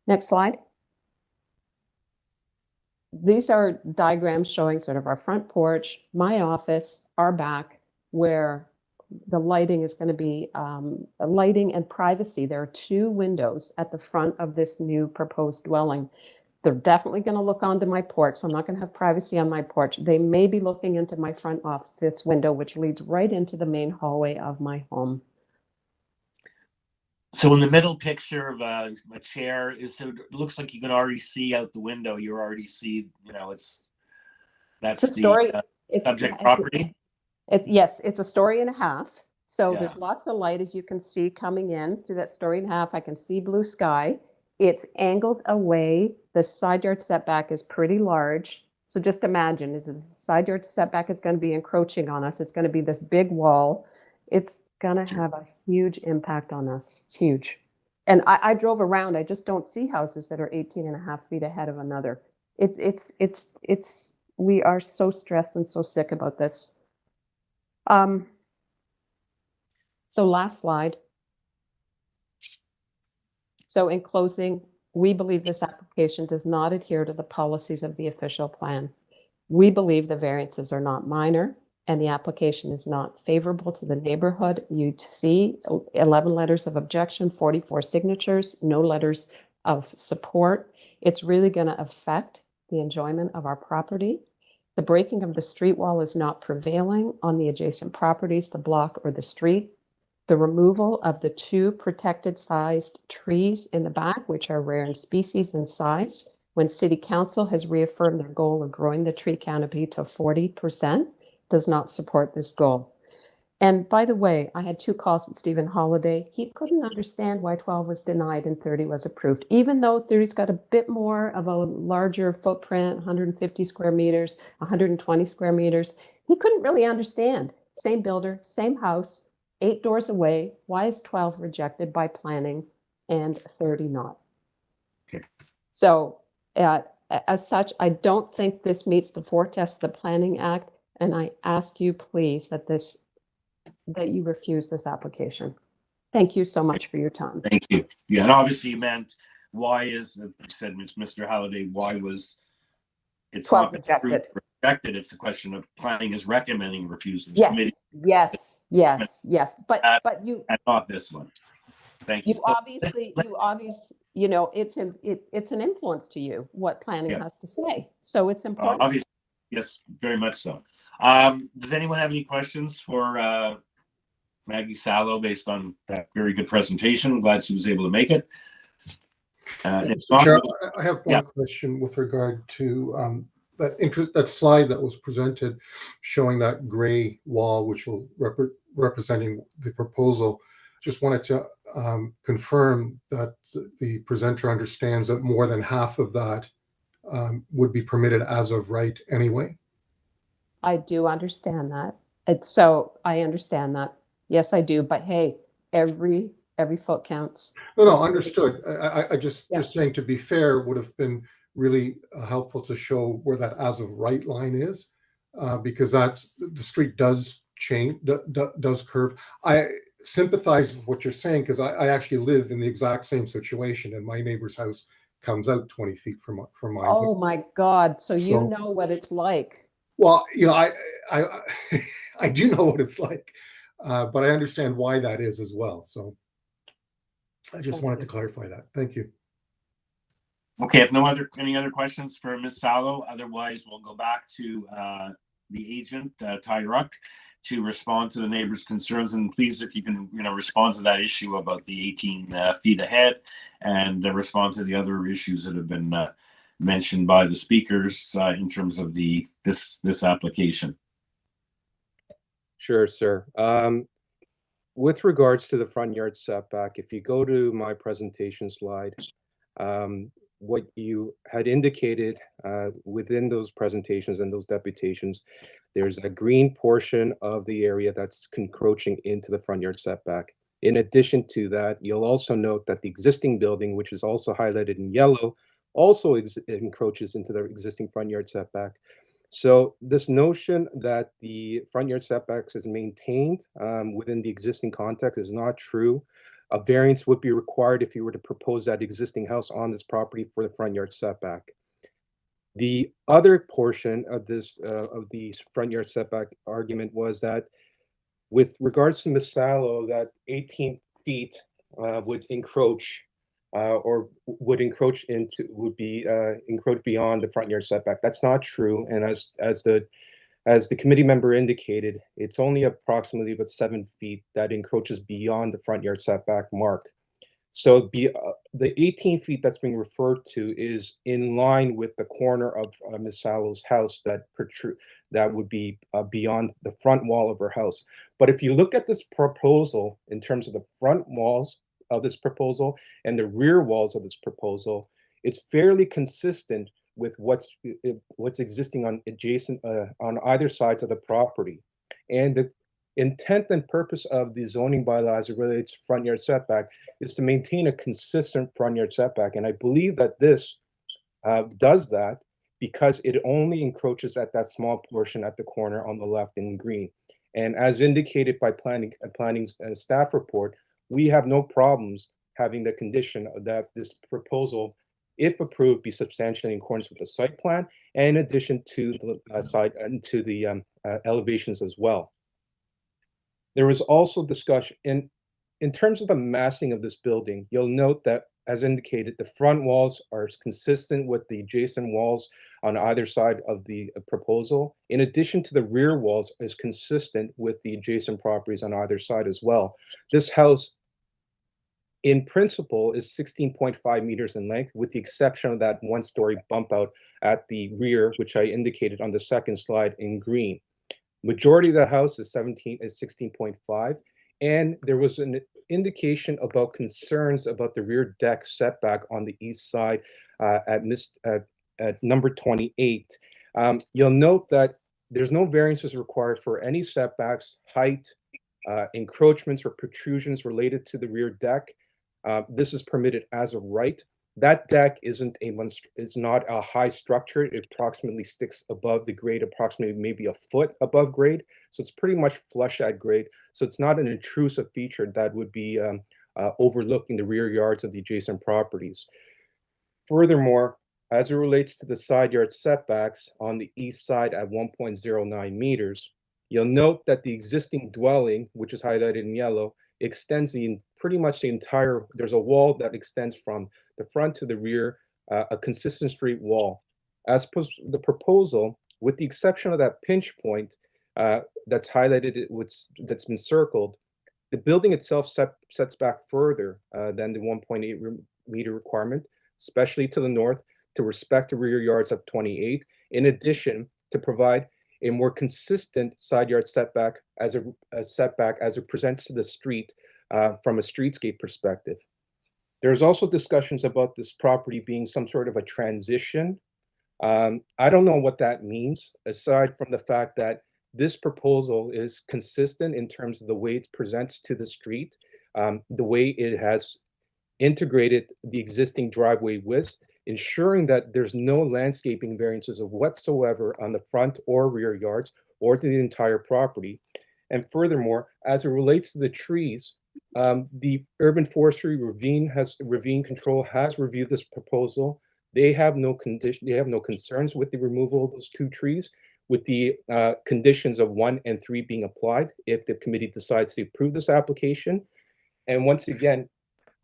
Next slide. These are diagrams showing sort of our front porch, my office, our back, where the lighting is going to be lighting and privacy. There are 2 windows at the front of this new proposed dwelling. They're definitely going to look onto my porch, so I'm not going to have privacy on my porch. They may be looking into my front office window, which leads right into the main hallway of my home. So in the middle picture of a chair, it looks like you can already see out the window. You already see, that's the subject property. Yes, it's a story and a half. So there's lots of light, as you can see, coming in through that story and a half. I can see blue sky. It's angled away. The side yard setback is pretty large. So just imagine if the side yard setback is going to be encroaching on us. It's going to be this big wall. It's going to have a huge impact on us. Huge. And I drove around. I just don't see houses that are 18.5 feet ahead of another. It's We are so stressed and so sick about this. So last slide. So in closing, we believe this application does not adhere to the policies of the official plan. We believe the variances are not minor and the application is not favorable to the neighborhood. You see 11 letters of objection, 44 signatures, no letters of support. It's really going to affect the enjoyment of our property. The breaking of the street wall is not prevailing on the adjacent properties, the block or the street. The removal of the 2 protected sized trees in the back, which are rare in species and size, when City Council has reaffirmed their goal of growing the tree canopy to 40%, does not support this goal. And by the way, I had 2 calls with Stephen Holiday. He couldn't understand why 12 was denied and 30 was approved, even though 30's got a bit more of a larger footprint, 150 square meters, 120 square meters. He couldn't really understand. Same builder, same house, 8 doors away. Why is 12 rejected by planning and 30 not? Okay. So as such, I don't think this meets the 4 tests of the Planning Act, and I ask you please that you refuse this application. Thank you so much for your time. Thank you. Yeah, and obviously you meant why is, you said, Mr. Halliday, why was it's 12 not been rejected. approved or rejected? It's a question of planning is recommending refusal. Yes, Committee yes. But you and not this one. Thank you. you obviously you know it's an influence to you what planning has to say. So it's important. Obviously, yes, very much so. Does anyone have any questions for Maggie Sallow based on that very good presentation? I'm glad she was able to make it. Chair, I have one question with regard to that slide that was presented showing that gray wall, which will representing the proposal. Just wanted to confirm that the presenter understands that more than half of that would be permitted as of right anyway. I do understand that. So I understand that. Yes, I do. But hey, every foot counts. No, understood. I just saying, to be fair, would have been really helpful to show where that as of right line is, because that's the street does change, does curve. I sympathize with what you're saying because I actually live in the exact same situation, and my neighbor's house comes out 20 feet from mine. Oh my God! So you know what it's like. Well, you know, I do know what it's like, but I understand why that is as well. So I just wanted to clarify that. Thank you. Okay, if any other questions for Ms. Sallow, otherwise we'll go back to the agent, Ty Ruck, to respond to the neighbors' concerns. And please, if you can, respond to that issue about the 18 feet ahead, and respond to the other issues that have been mentioned by the speakers in terms of this application. Sure, sir. With regards to the front yard setback, if you go to my presentation slide, what you had indicated within those presentations and those deputations, there's a green portion of the area that's encroaching into the front yard setback. In addition to that, you'll also note that the existing building, which is also highlighted in yellow, also encroaches into the existing front yard setback. So this notion that the front yard setbacks is maintained within the existing context is not true. A variance would be required if you were to propose that existing house on this property for the front yard setback. The other portion of this of the front yard setback argument was that with regards to Ms. Sallow, that 18 feet would encroach or would encroach beyond the front yard setback. That's not true. And as the committee member indicated, it's only approximately about 7 feet that encroaches beyond the front yard setback mark. So the 18 feet that's being referred to is in line with the corner of Ms. Sallow's house that would be beyond the front wall of her house. But if you look at this proposal in terms of the front walls of this proposal and the rear walls of this proposal, it's fairly consistent with what's existing on either sides of the property. And the intent and purpose of the zoning bylaw as it relates to front yard setback is to maintain a consistent front yard setback. And I believe that this does that because it only encroaches at that small portion at the corner on the left in green. And as indicated by planning staff report, we have no problems having the condition that this proposal, if approved, be substantially in accordance with the site plan, and in addition to the site and to the elevations as well. There was also discussion in terms of the massing of this building. You'll note that, as indicated, the front walls are consistent with the adjacent walls on either side of the proposal. In addition to the rear walls is consistent with the adjacent properties on either side as well. This house, in principle, is 16.5 meters in length, with the exception of that one-story bump out at the rear, which I indicated on the second slide in green. Majority of the house is 16.5, and there was an indication about concerns about the rear deck setback on the east side at number 28. You'll note that there's no variances required for any setbacks, height, encroachments, or protrusions related to the rear deck. This is permitted as a right. That deck is not a high structure. It approximately sticks above the grade, approximately maybe a foot above grade. So it's pretty much flush at grade. So it's not an intrusive feature that would be overlooking the rear yards of the adjacent properties. Furthermore, as it relates to the side yard setbacks on the east side at 1.09 meters, you'll note that the existing dwelling, which is highlighted in yellow, extends pretty much the entire, there's a wall that extends from the front to the rear, a consistent straight wall. As opposed to the proposal, with the exception of that pinch point that's highlighted, that's been circled, the building itself sets back further than the 1.8 meter requirement, especially to the north, to respect the rear yards of 28, in addition to provide a more consistent side yard setback as it presents to the street from a streetscape perspective. There's also discussions about this property being some sort of a transition. I don't know what that means, aside from the fact that this proposal is consistent in terms of the way it presents to the street, the way it has integrated the existing driveway widths, ensuring that there's no landscaping variances of whatsoever on the front or rear yards or to the entire property. And furthermore, as it relates to the trees, the Urban Forestry Ravine Control has reviewed this proposal. They have no concerns with the removal of those two trees, with the conditions of 1 and 3 being applied if the committee decides to approve this application. And once again,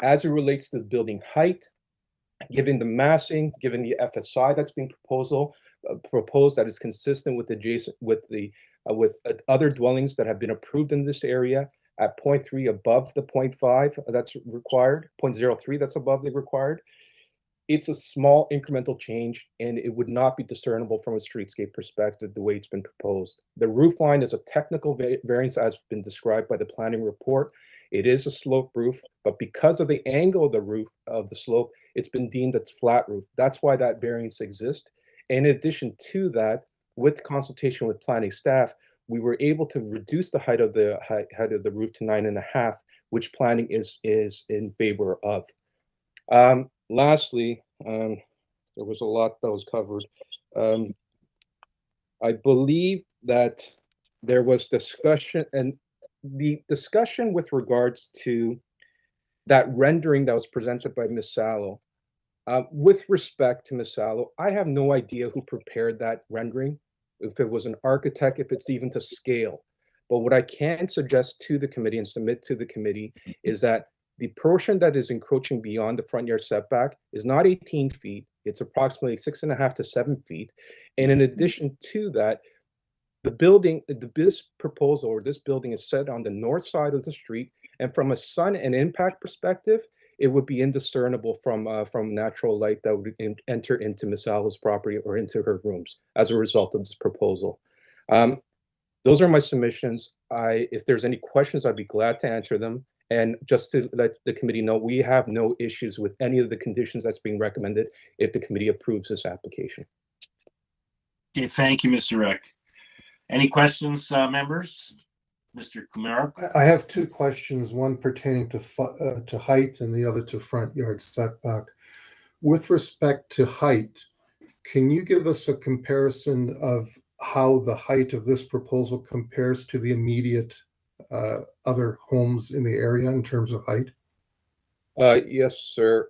as it relates to the building height, given the massing, given the FSI that's being proposed that is consistent with other dwellings that have been approved in this area at 0.3 above the 0.5 that's required, 0.03 that's above the required, it's a small incremental change, and it would not be discernible from a streetscape perspective the way it's been proposed. The roof line is a technical variance as been described by the planning report. It is a slope roof, but because of the angle of the roof of the slope, it's been deemed a flat roof. That's why that variance exists. In addition to that, with consultation with planning staff, we were able to reduce the height of the roof to 9.5, which planning is in favor of. Lastly, there was a lot that was covered. I believe that there was discussion, and the discussion with regards to that rendering that was presented by Ms. Sallow. With respect to Ms. Sallow, I have no idea who prepared that rendering, if it was an architect, if it's even to scale. But what I can suggest to the committee and submit to the committee is that the portion that is encroaching beyond the front yard setback is not 18 feet. It's approximately 6.5 to 7 feet. And in addition to that, this proposal or this building is set on the north side of the street. And from a sun and impact perspective, it would be indiscernible from natural light that would enter into Ms. Salv's property or into her rooms as a result of this proposal. Those are my submissions. If there's any questions, I'd be glad to answer them. And just to let the committee know, we have no issues with any of the conditions that's being recommended if the committee approves this application. Okay, thank you, Mr. Reck. Any questions, members? Mr. Kumar? I have two questions, one pertaining to height and the other to front yard setback. With respect to height, Can you give us a comparison of how the height of this proposal compares to the immediate other homes in the area in terms of height? Yes, sir.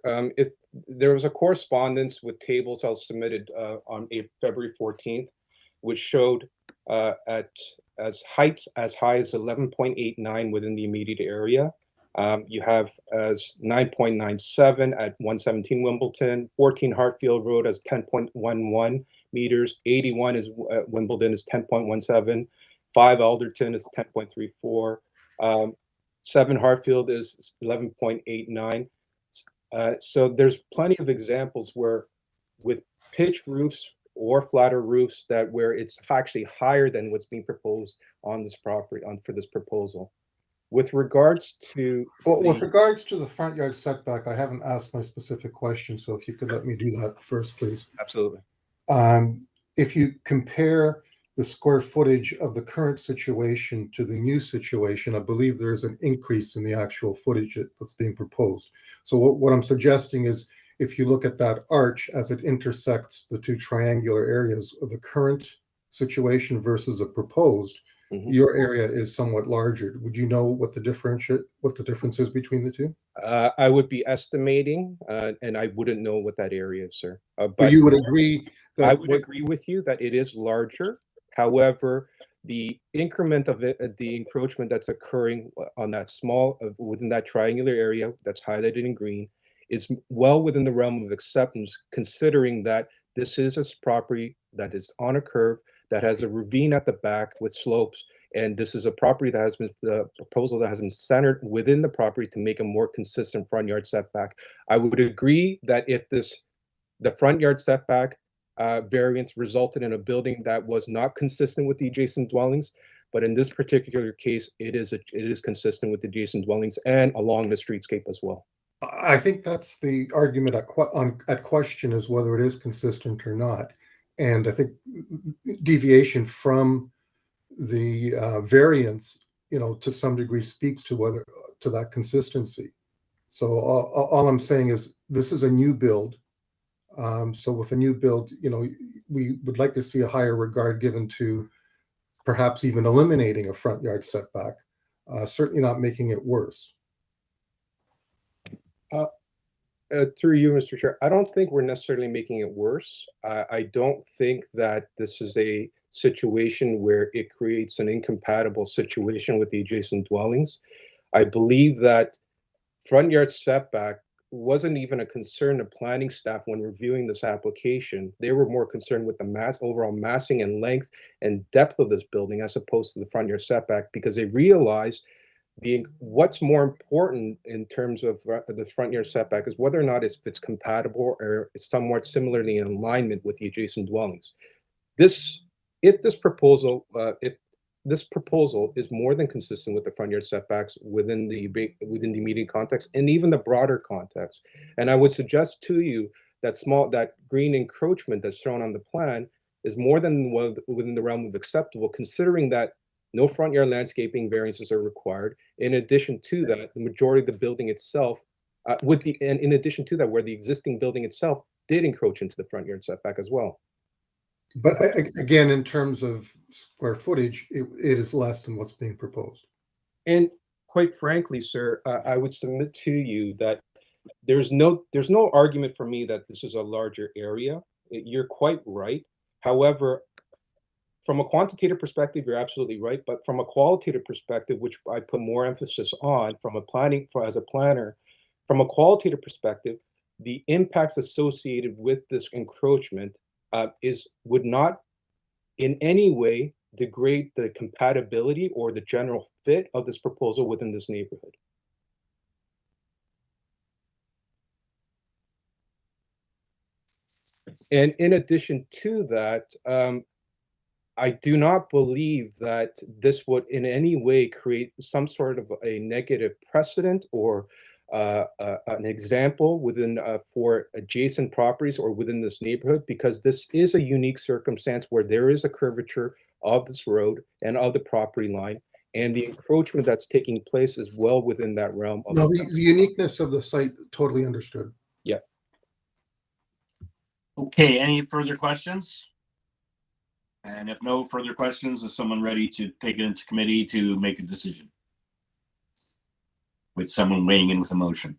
There was a correspondence with tables I was submitted on February 14th, which showed heights as high as 11.89 within the immediate area. You have as 9.97 at 117 Wimbledon, 14 Hartfield Road as 10.11 meters, 81 is Wimbledon is 10.17, 5 Alderton is 10.34, 7 Hartfield is 11.89. So there's plenty of examples where with pitched roofs or flatter roofs where it's actually higher than what's being proposed on this property for this proposal. With regards to with regards to the front yard setback, I haven't asked my specific question, so if you could let me do that first, please. Absolutely. If you compare the square footage of the current situation to the new situation, I believe there's an increase in the actual footage that's being proposed. So what I'm suggesting is, if you look at that arch as it intersects the two triangular areas of the current situation versus a proposed, your area is somewhat larger. Would you know what the difference is between the two? I would be estimating, and I wouldn't know what that area is, sir. But you would agree that I would agree with you that it is larger. However, the increment of the encroachment that's occurring on that within that triangular area that's highlighted in green is well within the realm of acceptance, considering that this is a property that is on a curve, that has a ravine at the back with slopes, and this is a property that has been the proposal that has been centered within the property to make a more consistent front yard setback. I would agree that if the front yard setback variance resulted in a building that was not consistent with the adjacent dwellings, but in this particular case, it is consistent with the adjacent dwellings and along the streetscape as well. I think that's the argument at question, is whether it is consistent or not. And I think deviation from the variance, to some degree speaks to that consistency. So all I'm saying is this is a new build. So with a new build, we would like to see a higher regard given to perhaps even eliminating a front yard setback, certainly not making it worse. Through you, Mr. Chair, I don't think we're necessarily making it worse. I don't think that this is a situation where it creates an incompatible situation with the adjacent dwellings. I believe that front yard setback wasn't even a concern of planning staff when reviewing this application. They were more concerned with the overall massing and length and depth of this building as opposed to the front yard setback, because they realized what's more important in terms of the front yard setback is whether or not it's compatible or somewhat similarly in alignment with the adjacent dwellings. If this proposal is more than consistent with the front yard setbacks within the immediate context and even the broader context, and I would suggest to you that green encroachment that's shown on the plan is more than within the realm of acceptable, considering that no front yard landscaping variances are required. In addition to that, the majority of the building itself, in addition to that, where the existing building itself did encroach into the front yard setback as well. But again, in terms of square footage, it is less than what's being proposed. And quite frankly, sir, I would submit to you that there's no argument for me that this is a larger area. You're quite right. However, from a quantitative perspective, you're absolutely right. But from a qualitative perspective, which I put more emphasis on as a planner, from a qualitative perspective, the impacts associated with this encroachment would not in any way degrade the compatibility or the general fit of this proposal within this neighborhood. And in addition to that, I do not believe that this would in any way create some sort of a negative precedent or an example for adjacent properties or within this neighborhood, because this is a unique circumstance where there is a curvature of this road and of the property line, and the encroachment that's taking place is well within that realm. No, the uniqueness of the site, totally understood. Yeah. Okay, any further questions? And if no further questions, is someone ready to take it into committee to make a decision? With someone weighing in with a motion.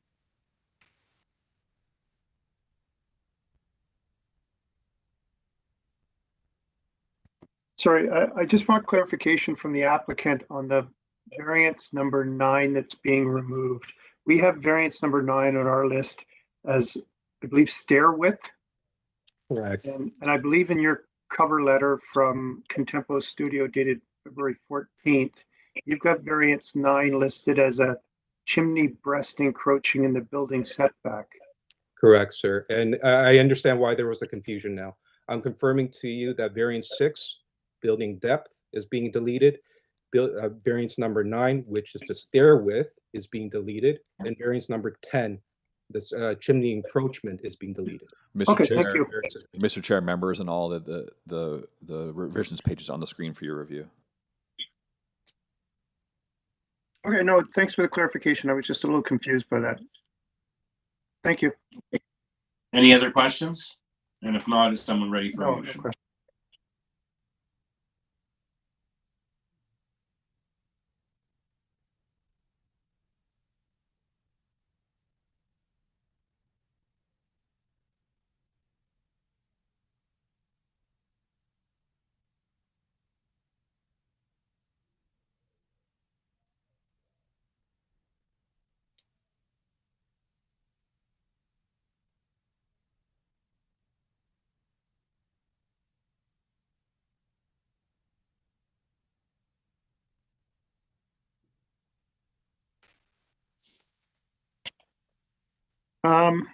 Sorry, I just want clarification from the applicant on the variance number 9 that's being removed. We have variance number 9 on our list as, I believe, stair width. Correct. And I believe in your cover letter from Contempo Studio dated February 14th, you've got variance 9 listed as a chimney breast encroaching in the building setback. Correct, sir. And I understand why there was a confusion now. I'm confirming to you that variance 6, building depth, is being deleted. Variance number 9, which is the stair width, is being deleted. And variance number 10, this chimney encroachment, is being deleted. Mr. Okay, Chair, thank you. Mr. Chair, members, and all the revisions pages on the screen for your review. Okay, no, thanks for the clarification. I was just a little confused by that. Thank you. Any other questions? And if not, is someone ready for a No motion? question. I'm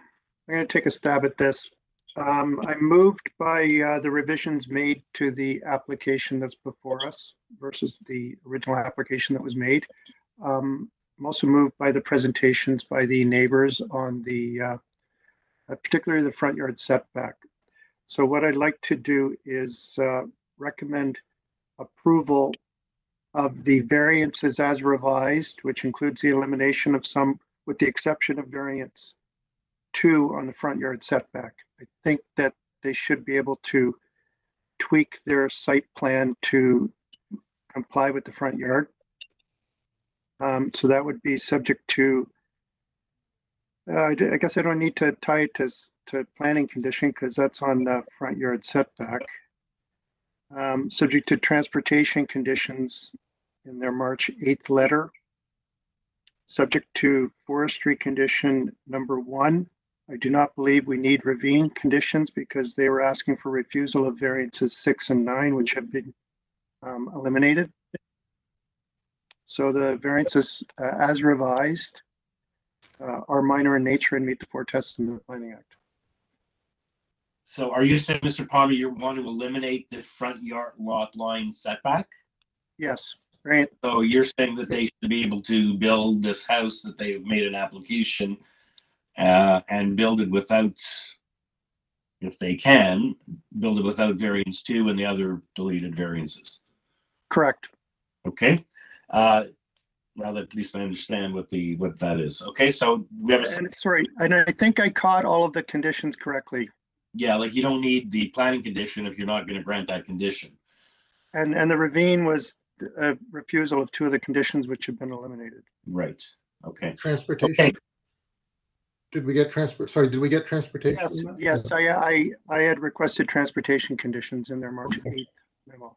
going to take a stab at this. I'm moved by the revisions made to the application that's before us versus the original application that was made. I'm also moved by the presentations by the neighbors on the, particularly the front yard setback. So what I'd like to do is recommend approval of the variances as revised, which includes the elimination of some, with the exception of variance 2 on the front yard setback. I think that they should be able to tweak their site plan to comply with the front yard. So that would be subject to, I guess I don't need to tie it to planning condition because that's on the front yard setback. Subject to transportation conditions in their March 8th letter. Subject to forestry condition number 1. I do not believe we need ravine conditions because they were asking for refusal of variances 6 and 9, which have been eliminated. So the variances as revised are minor in nature and meet the 4 tests in the Planning Act. So are you saying, Mr. Palmer, you want to eliminate the front yard lot line setback? Yes, right. So you're saying that they should be able to build this house that they've made an application and build it without, if they can, build it without variance 2 and the other deleted variances. Correct. Okay. Now that at least I understand what that is. Okay, so we have a. And sorry, and I think I caught all of the conditions correctly. Yeah, like you don't need the planning condition if you're not going to grant that condition. And the ravine was a refusal of 2 of the conditions which have been eliminated. Right. Okay. Transportation. Okay. Did we get Did we get transportation? Yes. I had requested transportation conditions in their March 8th memo.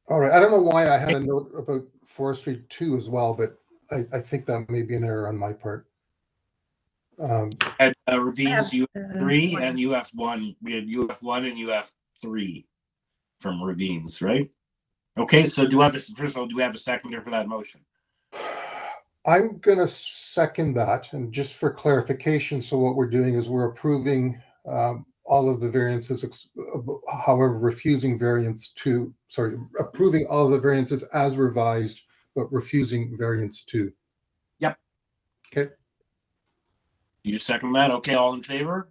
All right. I don't know why I had a note about forestry 2 as well, but I think that may be an error on my part. At ravines, UF3 and UF1. We had UF1 and UF3 from ravines, right? Okay. So do we have a seconder for that motion? I'm going to second that. And just for clarification, so what we're doing is we're approving all of the variances, however, refusing variance 2, approving all of the variances as revised, but refusing variance 2. Yep. Okay. You second that? Okay, all in favor?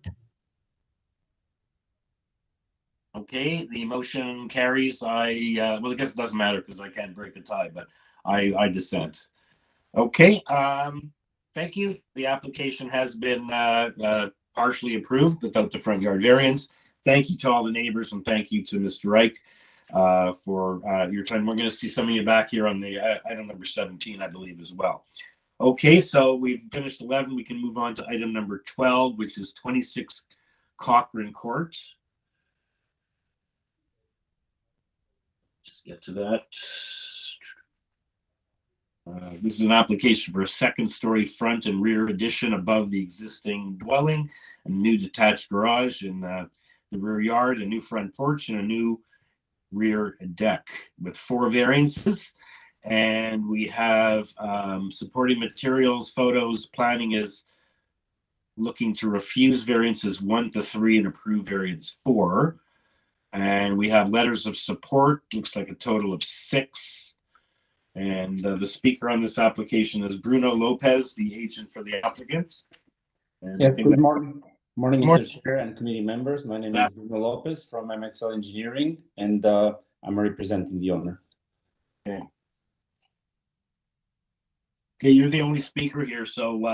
Okay, the motion carries. Well, I guess it doesn't matter because I can't break a tie, but I dissent. Okay, thank you. The application has been partially approved without the front yard variance. Thank you to all the neighbors, and thank you to Mr. Reich for your time. We're going to see some of you back here on the item number 17, I believe, as well. Okay, so we've finished 11. We can move on to item number 12, which is 26 Cochrane Court. Just get to that. This is an application for a second-story front and rear addition above the existing dwelling, a new detached garage in the rear yard, a new front porch, and a new rear deck with 4 variances. And we have supporting materials, photos. Planning is looking to refuse variances 1 to 3 and approve variance 4. And we have letters of support, looks like a total of 6. And the speaker on this application is Bruno Lopez, the agent for the applicant. And yeah, good morning. Morning, Good morning. Mr. Chair and committee members. My name is Bruno Lopez from MXL Engineering, and I'm representing the owner. Okay. Okay, you're the only speaker here, so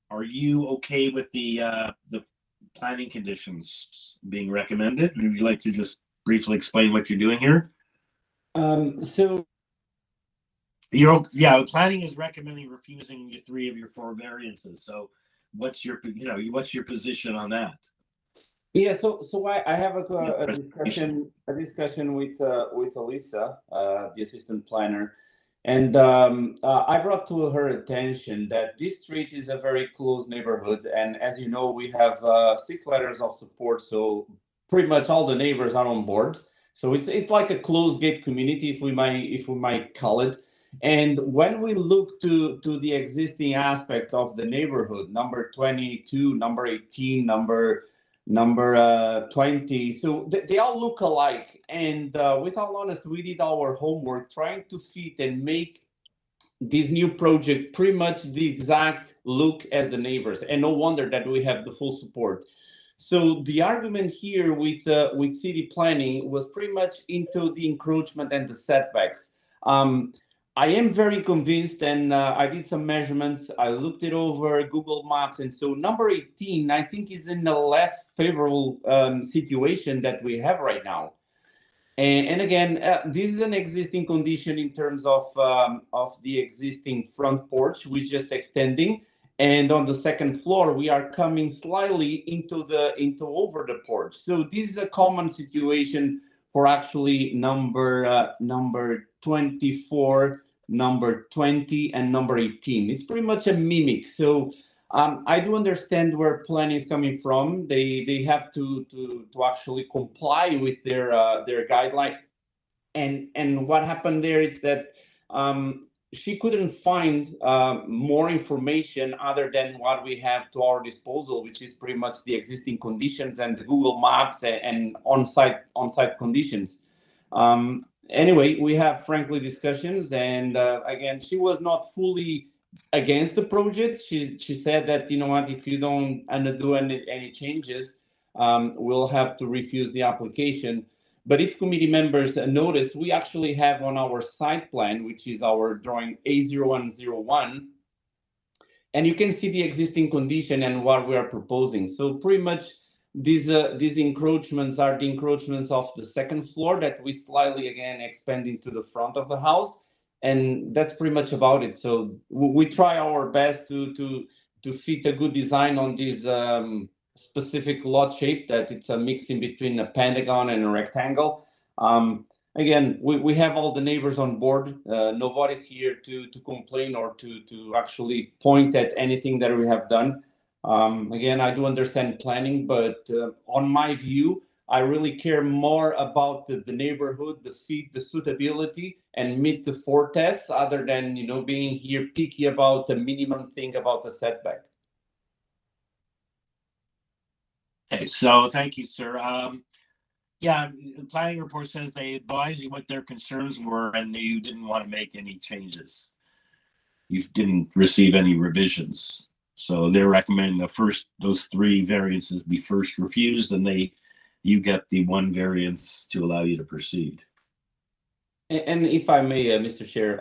are you okay with the planning conditions being recommended? Would you like to just briefly explain what you're doing here? So the planning is recommending refusing 3 of your 4 variances. So what's your position on that? yeah, so I have a discussion with Elisa, the assistant planner. And I brought to her attention that this street is a very close neighborhood. And as you know, we have 6 letters of support. So pretty much all the neighbors are on board. So it's like a closed gate community, if we might call it. And when we look to the existing aspect of the neighborhood, number 22, number 18, number 20, so they all look alike. And with all honesty, we did our homework trying to fit and make this new project pretty much the exact look as the neighbors. And no wonder that we have the full support. So the argument here with city planning was pretty much into the encroachment and the setbacks. I am very convinced, and I did some measurements. I looked it over Google Maps, and so number 18, I think, is in a less favorable situation that we have right now. And again, this is an existing condition in terms of the existing front porch, we're just extending. And on the second floor, we are coming slightly into over the porch. So this is a common situation for actually number 24, number 20, and number 18. It's pretty much a mimic. So I do understand where planning is coming from. They have to actually comply with their guideline. And what happened there is that she couldn't find more information other than what we have to our disposal, which is pretty much the existing conditions and the Google Maps and on-site conditions. Anyway, we have frankly discussions, and again, she was not fully against the project. She said that, you know what, if you don't undo any changes, we'll have to refuse the application. But if committee members notice, we actually have on our site plan, which is our drawing A0101, and you can see the existing condition and what we are proposing. So pretty much these encroachments are the encroachments of the second floor that we slightly again expand into the front of the house. And that's pretty much about it. So we try our best to fit a good design on this specific lot shape, that it's a mix in between a pentagon and a rectangle. Again, we have all the neighbors on board. Nobody's here to complain or to actually point at anything that we have done. Again, I do understand planning, but on my view, I really care more about the neighborhood, the fit, the suitability, and meet the 4 tests, other than, you know, being here picky about the minimum thing about the setback. Okay, so thank you, sir. Yeah, the planning report says they advised you what their concerns were, and you didn't want to make any changes. You didn't receive any revisions. So they're recommending those 3 variances be first refused, and you get the 1 variance to allow you to proceed. And if I may, Mr. Chair,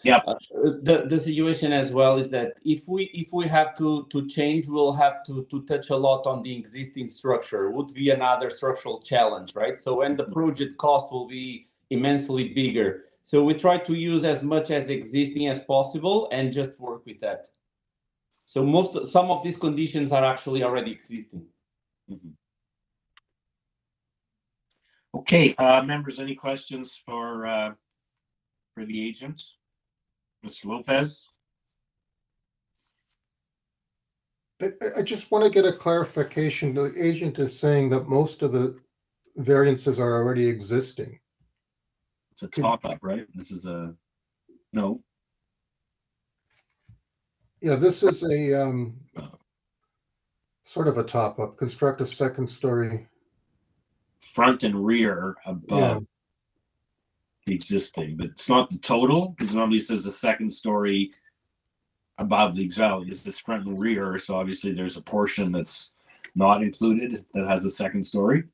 the situation as well is that if we have to change, we'll have to touch a lot on the existing structure. Would be another structural challenge, right? So and the project cost will be immensely bigger. So we try to use as much as existing as possible and just work with that. So some of these conditions are actually already existing. Okay, members, any questions for the agent? Mr. Lopez? I just want to get a clarification. The agent is saying that most of the variances are already existing. It's a top up, right? This is a, no. Yeah, this is a sort of a top up. Construct a second story. Front and rear above the existing, but it's not the total, because normally it says the second story above the valley is this front and rear. So obviously there's a portion that's not included that has a second story.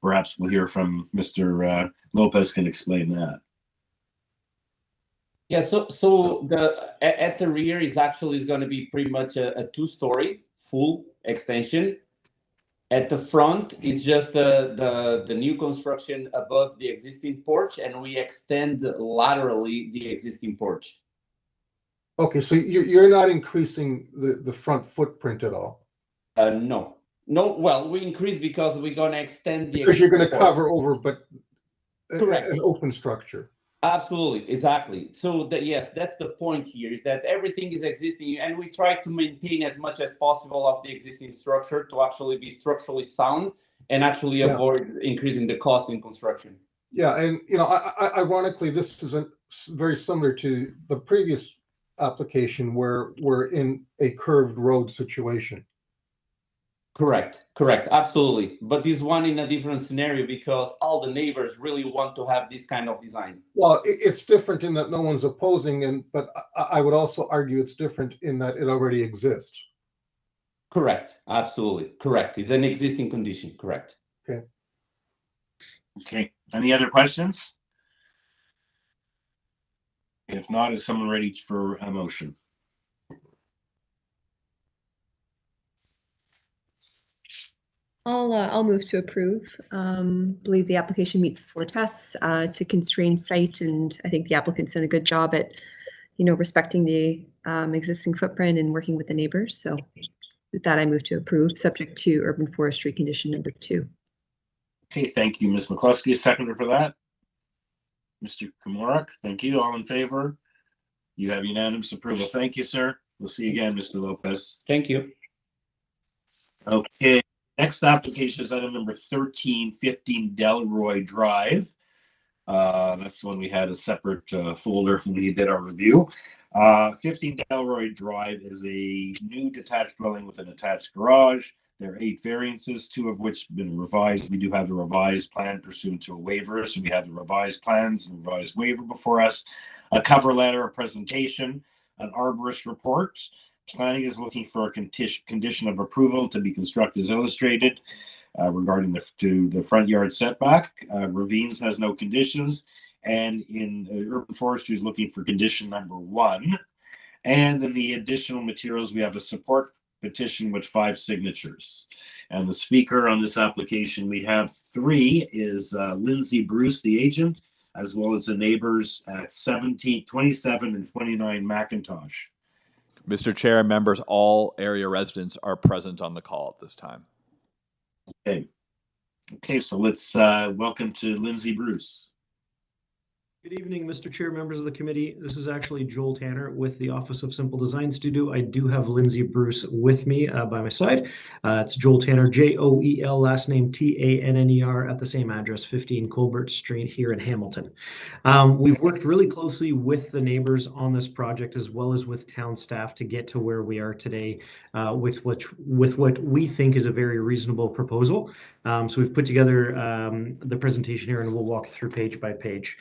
Perhaps we'll hear from Mr. Lopez can explain that. Yeah, so the at the rear is actually going to be pretty much a two-story full extension. At the front is just the new construction above the existing porch, and we extend laterally the existing porch. Okay, so you're not increasing the front footprint at all? No. Well, we increase because we're going to extend the. Because you're going to cover over, but correct, an open structure. Absolutely, exactly. So yes, that's the point here, is that everything is existing, and we try to maintain as much as possible of the existing structure to actually be structurally sound and actually avoid increasing the cost in construction. Yeah, and ironically, this isn't very similar to the previous application where we're in a curved road situation. Correct, absolutely. But this one in a different scenario because all the neighbors really want to have this kind of design. Well, it's different in that no one's opposing, but I would also argue it's different in that it already exists. Correct, absolutely, correct. It's an existing condition, correct. Okay, any other questions? If not, is someone ready for a motion? I'll move to approve. Believe the application meets the 4 tests. It's a constrained site, and I think the applicant's done a good job at, respecting the existing footprint and working with the neighbors. So with that, I move to approve, subject to urban forestry condition number 2. Okay, thank you, Ms. McCluskey. Seconder for that. Mr. Komarek, thank you. All in favor? You have unanimous approval. Thank you, sir. We'll see you again, Mr. Lopez. Thank you. Okay. Next application is item number 1315 Delroy Drive. That's the one we had a separate folder when we did our review. 15 Delroy Drive is a new detached dwelling with an attached garage. There are 8 variances, 2 of which have been revised. We do have the revised plan pursuant to a waiver. So we have the revised plans and revised waiver before us. A cover letter, a presentation, an arborist report. Planning is looking for a condition of approval to be constructed as illustrated regarding the front yard setback. Ravines has no conditions, and in urban forestry is looking for condition number 1. And in the additional materials, we have a support petition with 5 signatures. And the speaker on this application, we have 3, is Lindsay Bruce, the agent, as well as the neighbors at 27 and 29 McIntosh. Mr. Chair and members, all area residents are present on the call at this time. Okay, so let's welcome to Lindsay Bruce. Good evening, Mr. Chair, members of the committee. This is actually Joel Tanner with the Office of Simple Design Studio. I do have Lindsay Bruce with me by my side. It's Joel Tanner, Joel, last name Tanner, at the same address, 15 Colbert Street here in Hamilton. We've worked really closely with the neighbors on this project as well as with town staff to get to where we are today with what we think is a very reasonable proposal. So we've put together the presentation here and we'll walk through page by page.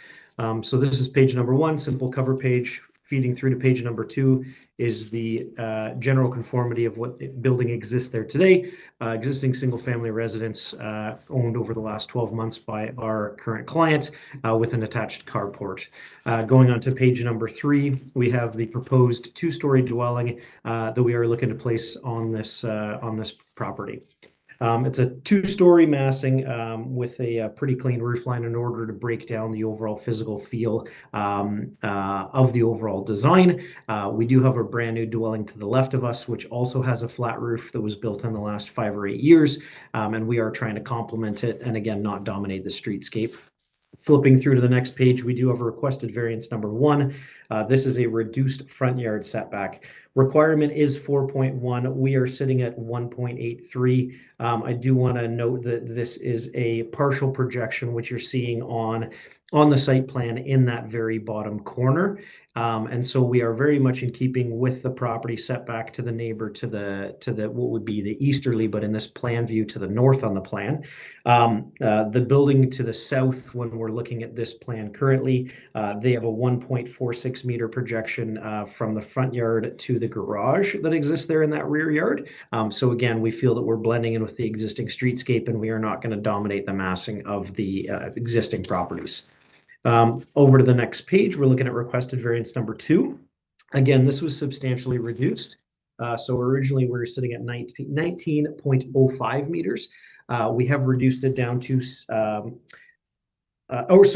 So this is page number 1, simple cover page, feeding through to page number 2 is the general conformity of what building exists there today. Existing single-family residence owned over the last 12 months by our current client with an attached carport. Going on to page number 3, we have the proposed 2-story dwelling that we are looking to place on this property. It's a 2-story massing with a pretty clean roof line in order to break down the overall physical feel of the overall design. We do have a brand new dwelling to the left of us, which also has a flat roof that was built in the last 5 or 8 years, and we are trying to complement it and again not dominate the streetscape. Flipping through to the next page, we do have a requested variance number 1. This is a reduced front yard setback. Requirement is 4.1. We are sitting at 1.83. I do want to note that this is a partial projection, which you're seeing on the site plan in that very bottom corner. And so we are very much in keeping with the property setback to the neighbor to the what would be the easterly, but in this plan view to the north on the plan. The building to the south, when we're looking at this plan currently, they have a 1.46 meter projection from the front yard to the garage that exists there in that rear yard. So again, we feel that we're blending in with the existing streetscape and we are not going to dominate the massing of the existing properties. Over to the next page, we're looking at requested variance number 2. Again, this was substantially reduced. So originally we were sitting at 19.05 meters. We have reduced it down to, I was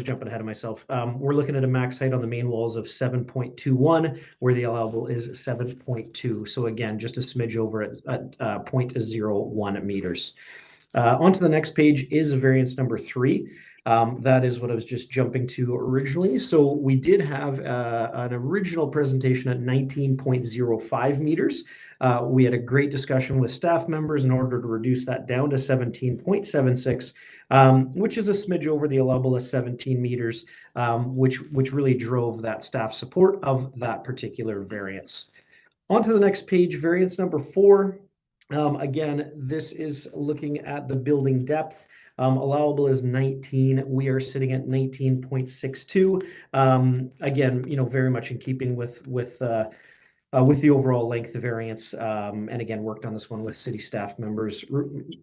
jumping ahead of myself. We're looking at a max height on the main walls of 7.21, where the allowable is 7.2. So again, just a smidge over at 0.01 meters. Onto the next page is variance number 3. That is what I was just jumping to originally. So we did have an original presentation at 19.05 meters. We had a great discussion with staff members in order to reduce that down to 17.76, which is a smidge over the allowable of 17 meters, which really drove that staff support of that particular variance. Onto the next page, variance number 4. Again, this is looking at the building depth. Allowable is 19. We are sitting at 19.62. Again, very much in keeping with the overall length of variance, and again, worked on this one with city staff members.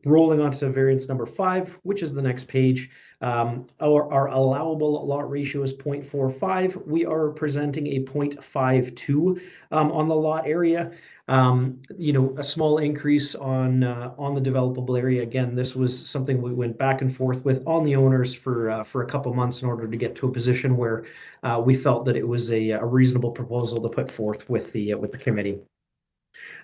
Rolling on to variance number 5, which is the next page. Our allowable lot ratio is 0.45. We are presenting a 0.52 on the lot area. A small increase on the developable area. Again, this was something we went back and forth with on the owners for a couple months in order to get to a position where we felt that it was a reasonable proposal to put forth with the committee.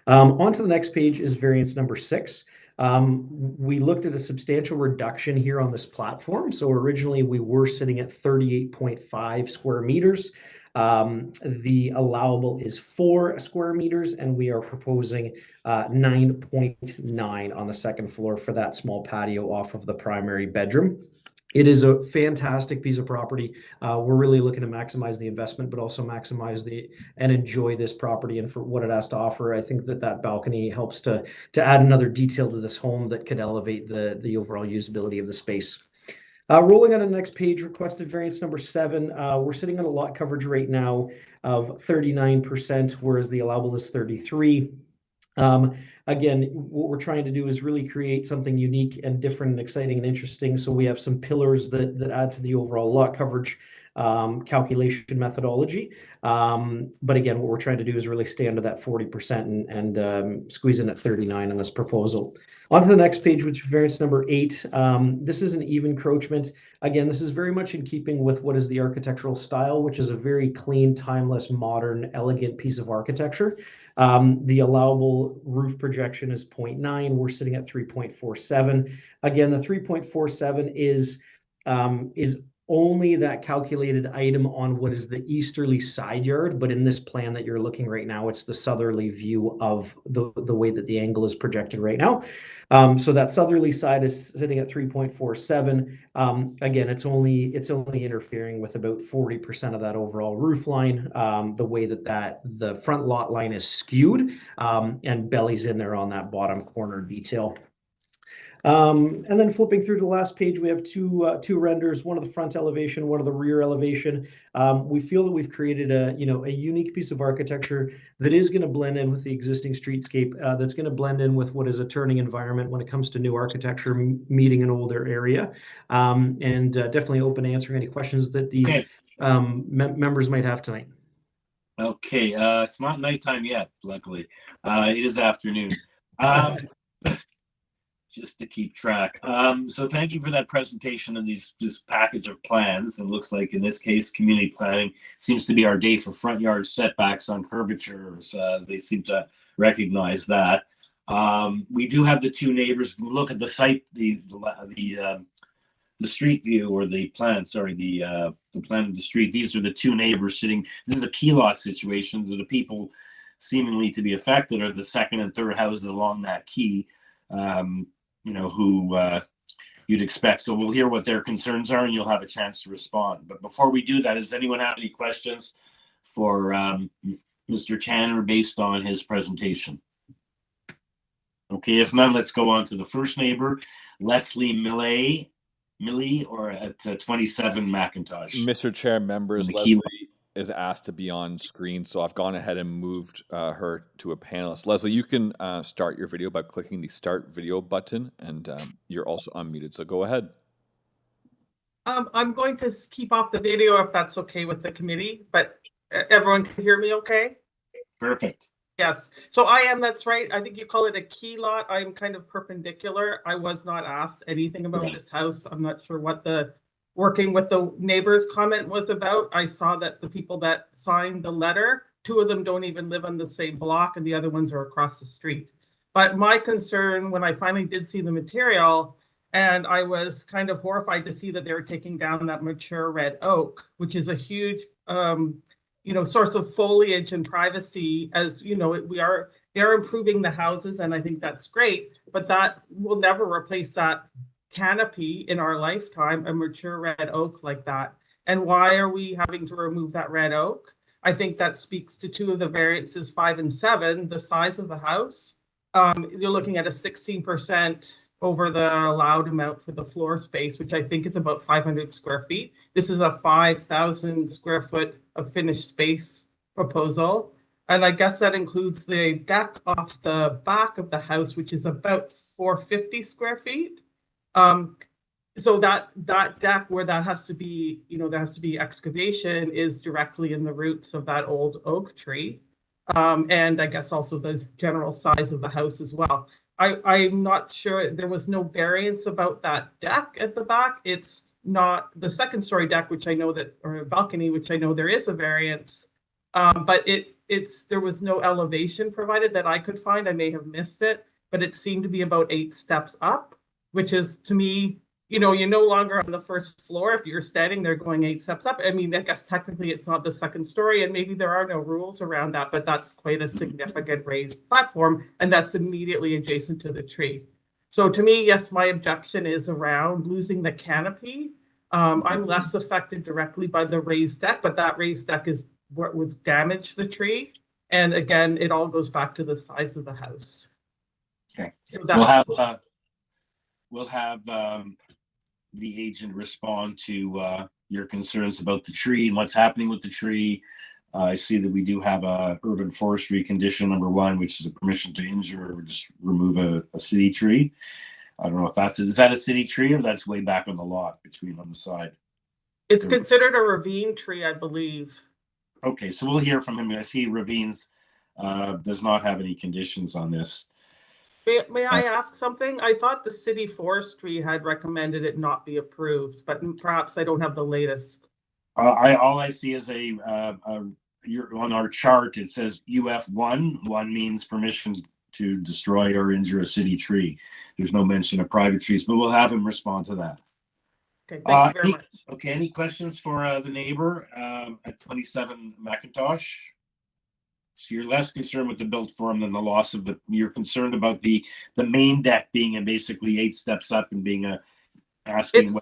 On to the next page is variance number 6. We looked at a substantial reduction here on this platform. So originally we were sitting at 38.5 square meters. The allowable is 4 square meters, and we are proposing 9.9 on the second floor for that small patio off of the primary bedroom. It is a fantastic piece of property. We're really looking to maximize the investment, but also maximize and enjoy this property and for what it has to offer. I think that balcony helps to add another detail to this home that could elevate the overall usability of the space. Rolling on to the next page, requested variance number 7. We're sitting on a lot coverage right now of 39%, whereas the allowable is 33%. Again, what we're trying to do is really create something unique and different and exciting and interesting. So we have some pillars that add to the overall lot coverage calculation methodology. But again, what we're trying to do is really stay under that 40% and squeeze in at 39 on this proposal. On to the next page, which is variance number 8. This is an even encroachment. Again, this is very much in keeping with what is the architectural style, which is a very clean, timeless, modern, elegant piece of architecture. The allowable roof projection is 0.9. We're sitting at 3.47. Again, the 3.47 is only that calculated item on what is the easterly side yard, but in this plan that you're looking right now, it's the southerly view of the way that the angle is projected right now. So that southerly side is sitting at 3.47. Again, it's only interfering with about 40% of that overall roof line, the way that the front lot line is skewed and bellies in there on that bottom corner detail. And then flipping through the last page, we have two renders, one of the front elevation, one of the rear elevation. We feel that we've created a unique piece of architecture that is going to blend in with the existing streetscape, that's going to blend in with what is a turning environment when it comes to new architecture meeting an older area. And definitely open to answering any questions that the members might have tonight. Okay, it's not nighttime yet, luckily. It is afternoon. Just to keep track. So thank you for that presentation of this package of plans. It looks like in this case, community planning seems to be our day for front yard setbacks on curvatures. They seem to recognize that. We do have the two neighbors. If we look at the site, the street view, or the plan, sorry, the plan of the street. These are the two neighbors sitting. This is the key lot situation. The people seemingly to be affected are the second and third houses along that key. Who you'd expect. So we'll hear what their concerns are and you'll have a chance to respond. But before we do that, does anyone have any questions for Mr. Tanner based on his presentation? Okay, if none, let's go on to the first neighbor, Leslie Millie, or at 27 McIntosh. Mr. Chair, members, Leslie is asked to be on screen, so I've gone ahead and moved her to a panelist. Leslie, you can start your video by clicking the Start Video button, and you're also unmuted, so go ahead. I'm going to keep off the video if that's okay with the committee, but everyone can hear me okay? Perfect. Yes, so that's right. I think you call it a key lot. I'm kind of perpendicular. I was not asked anything about this house. I'm not sure what the working with the neighbors comment was about. I saw that the people that signed the letter, two of them don't even live on the same block and the other ones are across the street. But my concern when I finally did see the material, and I was kind of horrified to see that they were taking down that mature red oak, which is a huge source of foliage and privacy. As you know, they're improving the houses, and I think that's great, but that will never replace that canopy in our lifetime, a mature red oak like that. And why are we having to remove that red oak? I think that speaks to two of the variances, 5 and 7, the size of the house. You're looking at a 16% over the allowed amount for the floor space, which I think is about 500 square feet. This is a 5,000 square foot of finished space proposal. And I guess that includes the deck off the back of the house, which is about 450 square feet. So that deck where that has to be, there has to be excavation is directly in the roots of that old oak tree. And I guess also the general size of the house as well. I'm not sure, there was no variance about that deck at the back. It's not the second story deck, which I know that, or a balcony, which I know there is a variance. But there was no elevation provided that I could find. I may have missed it, but it seemed to be about 8 steps up, which is, to me, you're no longer on the first floor if you're standing there going 8 steps up. I mean, I guess technically it's not the second story, and maybe there are no rules around that, but that's quite a significant raised platform, and that's immediately adjacent to the tree. So to me, yes, my objection is around losing the canopy. I'm less affected directly by the raised deck, but that raised deck is what was damaged the tree. And again, it all goes back to the size of the house. Okay. So that's we'll have the agent respond to your concerns about the tree and what's happening with the tree. I see that we do have a urban forestry condition number 1, which is a permission to injure or just remove a city tree. I don't know if is that a city tree or that's way back on the lot on the side? It's considered a ravine tree, I believe. Okay, so we'll hear from him. I see Ravines does not have any conditions on this. May I ask something? I thought the city forestry had recommended it not be approved, but perhaps I don't have the latest. All I see is on our chart, it says UF1. 1 means permission to destroy or injure a city tree. There's no mention of private trees, but we'll have him respond to that. Okay, thank you very much. Okay, any questions for the neighbor at 27 McIntosh? So you're less concerned with the built form than the loss of you're concerned about the main deck being basically 8 steps up and being asking.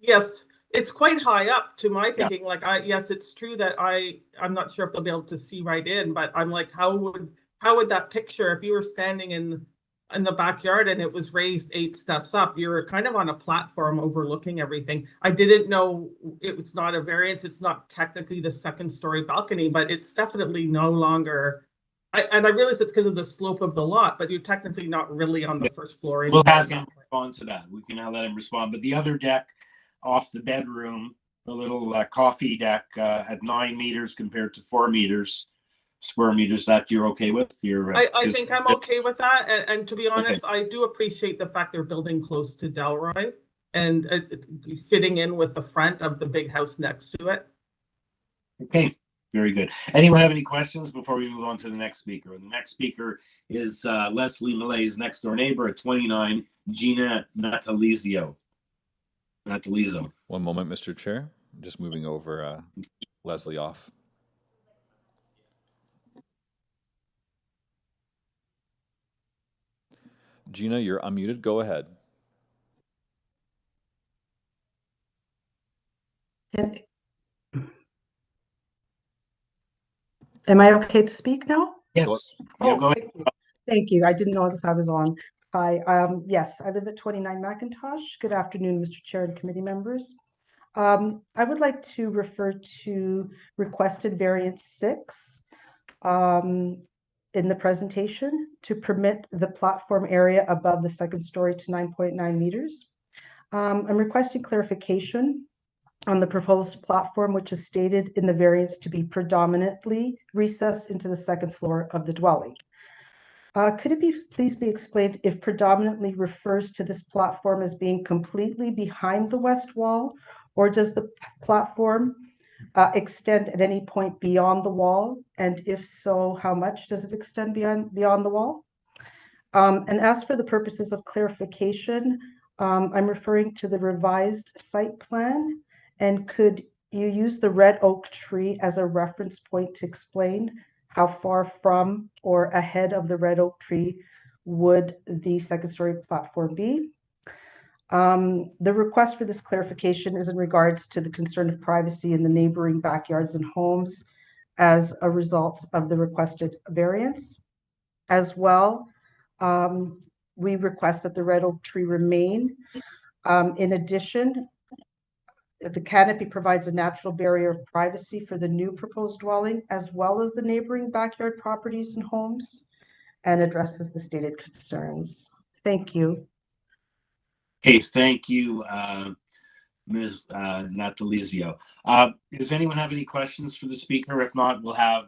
Yes, it's quite high up to my thinking. Yeah. Like yes, it's true that I'm not sure if they'll be able to see right in, but I'm like, how would that picture, if you were standing in in the backyard and it was raised 8 steps up. You're kind of on a platform overlooking everything. I didn't know it was not a variance. It's not technically the 2nd-story balcony, but it's definitely no longer. And I realize it's because of the slope of the lot, but you're technically not really on the 1st floor anymore. We'll have him respond to that. We can now let him respond. But the other deck off the bedroom, the little coffee deck at 9 meters compared to 4 meters. Square meters, that you're okay with? I think I'm okay with that. And to be honest, okay. I do appreciate the fact they're building close to Delroy and fitting in with the front of the big house next to it. Okay, very good. Anyone have any questions before we move on to the next speaker? The next speaker is Leslie Millay's next door neighbor at 29, Gina Natalizio. One moment, Mr. Chair. Just moving over Leslie off. Gina, you're unmuted. Go ahead. Am I okay to speak now? Yes. Oh, go ahead. Thank you. I didn't know if I was on. Hi. Yes, I live at 29 McIntosh. Good afternoon, Mr. Chair and committee members. I would like to refer to requested variance 6. In the presentation to permit the platform area above the 2nd story to 9.9 meters. I'm requesting clarification on the proposed platform, which is stated in the variance to be predominantly recessed into the 2nd floor of the dwelling. Could it please be explained if predominantly refers to this platform as being completely behind the west wall, or does the platform extend at any point beyond the wall? And if so, how much does it extend beyond the wall? And as for the purposes of clarification, I'm referring to the revised site plan. And could you use the red oak tree as a reference point to explain how far from or ahead of the red oak tree would the 2nd-story platform be? The request for this clarification is in regards to the concern of privacy in the neighboring backyards and homes as a result of the requested variance. As well, we request that the red oak tree remain. In addition, the canopy provides a natural barrier of privacy for the new proposed dwelling, as well as the neighboring backyard properties and homes, and addresses the stated concerns. Thank you. Okay, thank you, Ms. Natalizio. Does anyone have any questions for the speaker? If not, we'll have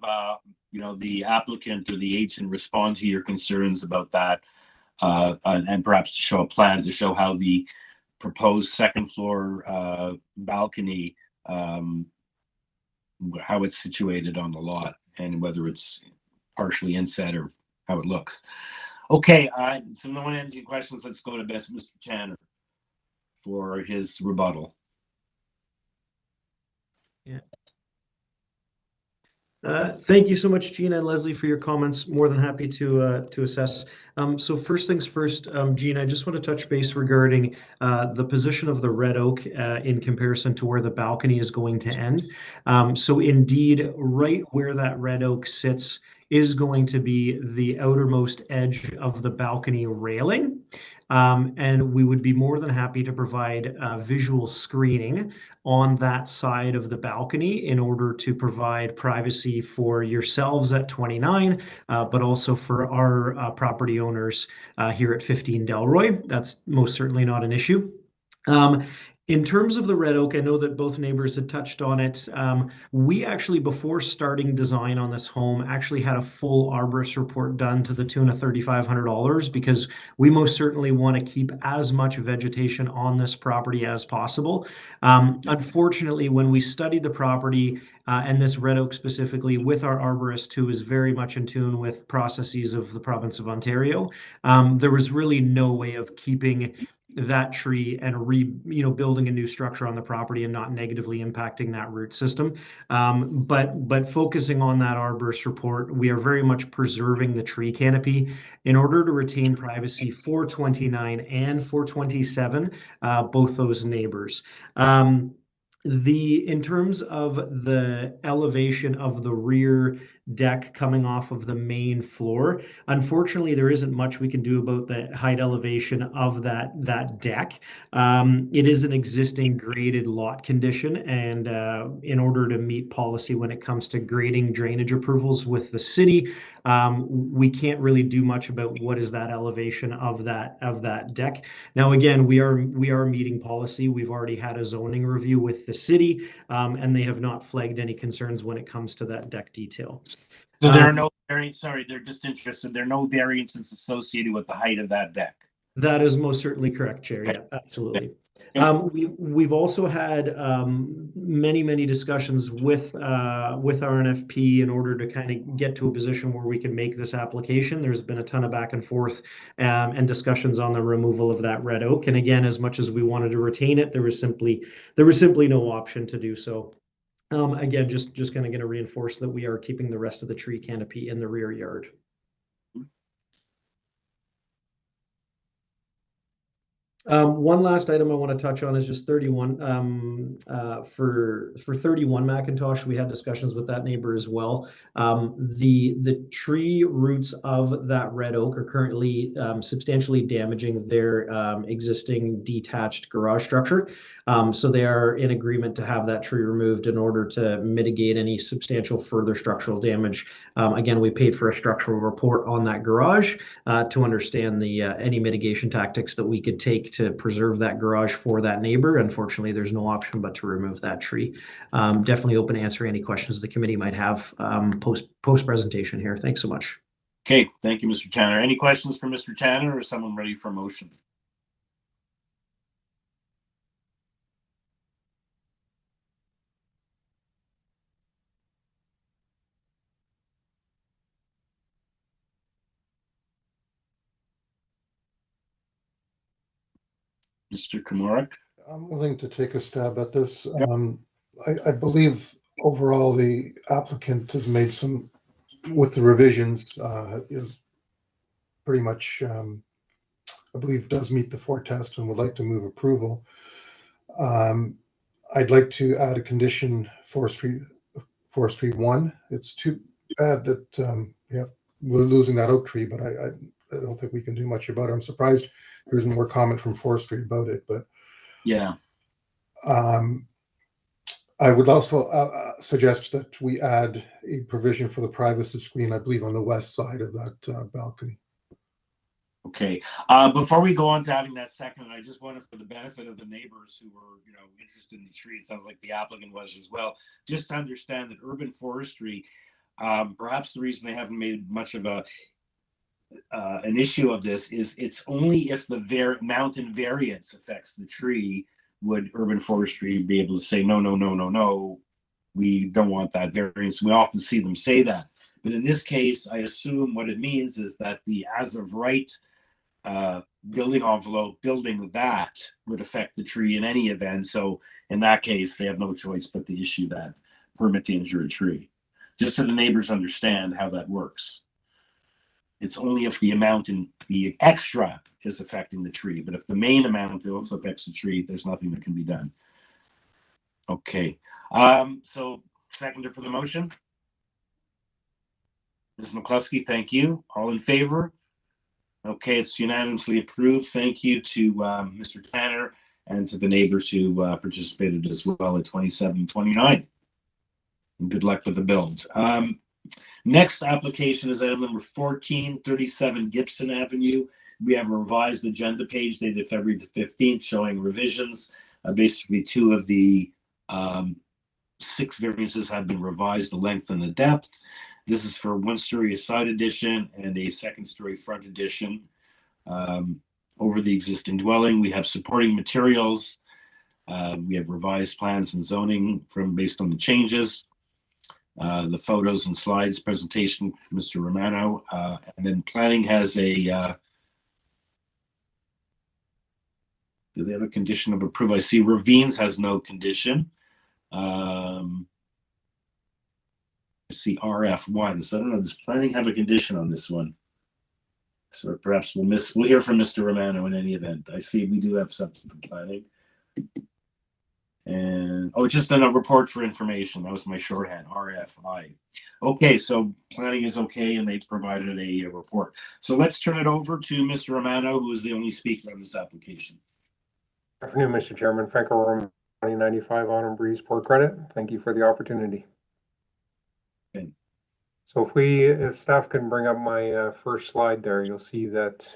the applicant or the agent respond to your concerns about that, and perhaps to show a plan to show how the proposed 2nd floor balcony, how it's situated on the lot, and whether it's partially inset or how it looks. Okay, so no one has any questions. Let's go to Mr. Tanner for his rebuttal. Yeah. Thank you so much, Gina and Leslie, for your comments. More than happy to assess. So first things first, Gina, I just want to touch base regarding the position of the red oak in comparison to where the balcony is going to end. So indeed, right where that red oak sits is going to be the outermost edge of the balcony railing. And we would be more than happy to provide visual screening on that side of the balcony in order to provide privacy for yourselves at 29, but also for our property owners here at 15 Delroy. That's most certainly not an issue. In terms of the red oak, I know that both neighbors had touched on it. We actually, before starting design on this home, actually had a full arborist report done to the tune of $3,500 because we most certainly want to keep as much vegetation on this property as possible. Unfortunately, when we studied the property and this red oak specifically with our arborist, who is very much in tune with processes of the province of Ontario, there was really no way of keeping that tree and building a new structure on the property and not negatively impacting that root system. But focusing on that arborist report, we are very much preserving the tree canopy in order to retain privacy for 29 and for 27, both those neighbors. In terms of the elevation of the rear deck coming off of the main floor. Unfortunately, there isn't much we can do about the height elevation of that deck. It is an existing graded lot condition, and in order to meet policy when it comes to grading drainage approvals with the city, we can't really do much about what is that elevation of that deck. Now, again, we are meeting policy. We've already had a zoning review with the city, and they have not flagged any concerns when it comes to that deck detail. So there are no variants. Sorry, they're just interested. There are no variances associated with the height of that deck. That is most certainly correct, Chair. Yeah, absolutely. We've also had many discussions with RNFP in order to kind of get to a position where we can make this application. There's been a ton of back and forth and discussions on the removal of that red oak. And again, as much as we wanted to retain it, there was simply no option to do so. Again, just kind of going to reinforce that we are keeping the rest of the tree canopy in the rear yard. One last item I want to touch on is just 31. For 31 Macintosh, we had discussions with that neighbor as well. The tree roots of that red oak are currently substantially damaging their existing detached garage structure. So they are in agreement to have that tree removed in order to mitigate any substantial further structural damage. Again, we paid for a structural report on that garage to understand the any mitigation tactics that we could take to preserve that garage for that neighbor. Unfortunately, there's no option but to remove that tree. Definitely open to answer any questions the committee might have post presentation here. Thanks so much. Okay, thank you, Mr. Tanner. Any questions for Mr. Tanner, or is someone ready for a motion? Mr. Komarek? I'm willing to take a stab at this. I believe overall the applicant has made some, with the revisions, is pretty much, I believe, does meet the 4 test and would like to move approval. I'd like to add a condition, forestry 1. It's too bad that we're losing that oak tree, but I don't think we can do much about it. I'm surprised there isn't more comment from forestry about it, but yeah. I would also suggest that we add a provision for the privacy screen, I believe, on the west side of that balcony. Okay. Before we go on to having that second, I just wanted, for the benefit of the neighbors who were, interested in the tree, it sounds like the applicant was as well, just to understand that urban forestry, perhaps the reason they haven't made much of an issue of this is it's only if the mountain variance affects the tree would urban forestry be able to say, no, we don't want that variance. We often see them say that. But in this case, I assume what it means is that the as of right building envelope, building that would affect the tree in any event. So in that case, they have no choice but to issue that permit to injure a tree. Just so the neighbors understand how that works. It's only if the amount in the extra is affecting the tree, but if the main amount also affects the tree, there's nothing that can be done. Okay, so seconder for the motion. Ms. McCluskey, thank you. All in favor? Okay, it's unanimously approved. Thank you to Mr. Tanner and to the neighbors who participated as well at 2729. And good luck with the build. Next application is item number 1437 Gibson Avenue. We have a revised agenda page dated February the 15th showing revisions. Basically, 2 of the 6 variances have been revised, the length and the depth. This is for 1-story side addition and a 2nd-story front addition. Over the existing dwelling, we have supporting materials. We have revised plans and zoning based on the changes. The photos and slides presentation, Mr. Romano, and then planning has a, do they have a condition of approval? I see Ravines has no condition. I see RF1, so I don't know, does planning have a condition on this one? So perhaps we'll hear from Mr. Romano in any event. I see we do have something from planning. And oh, just a report for information. That was my shorthand, RFI. Okay, so planning is okay, and they've provided a report. So let's turn it over to Mr. Romano, who is the only speaker on this application. Good afternoon, Mr. Chairman. Frank O'Rourke, 2095 Autumn Breeze Port Credit. Thank you for the opportunity. Okay. So if staff can bring up my first slide there, you'll see that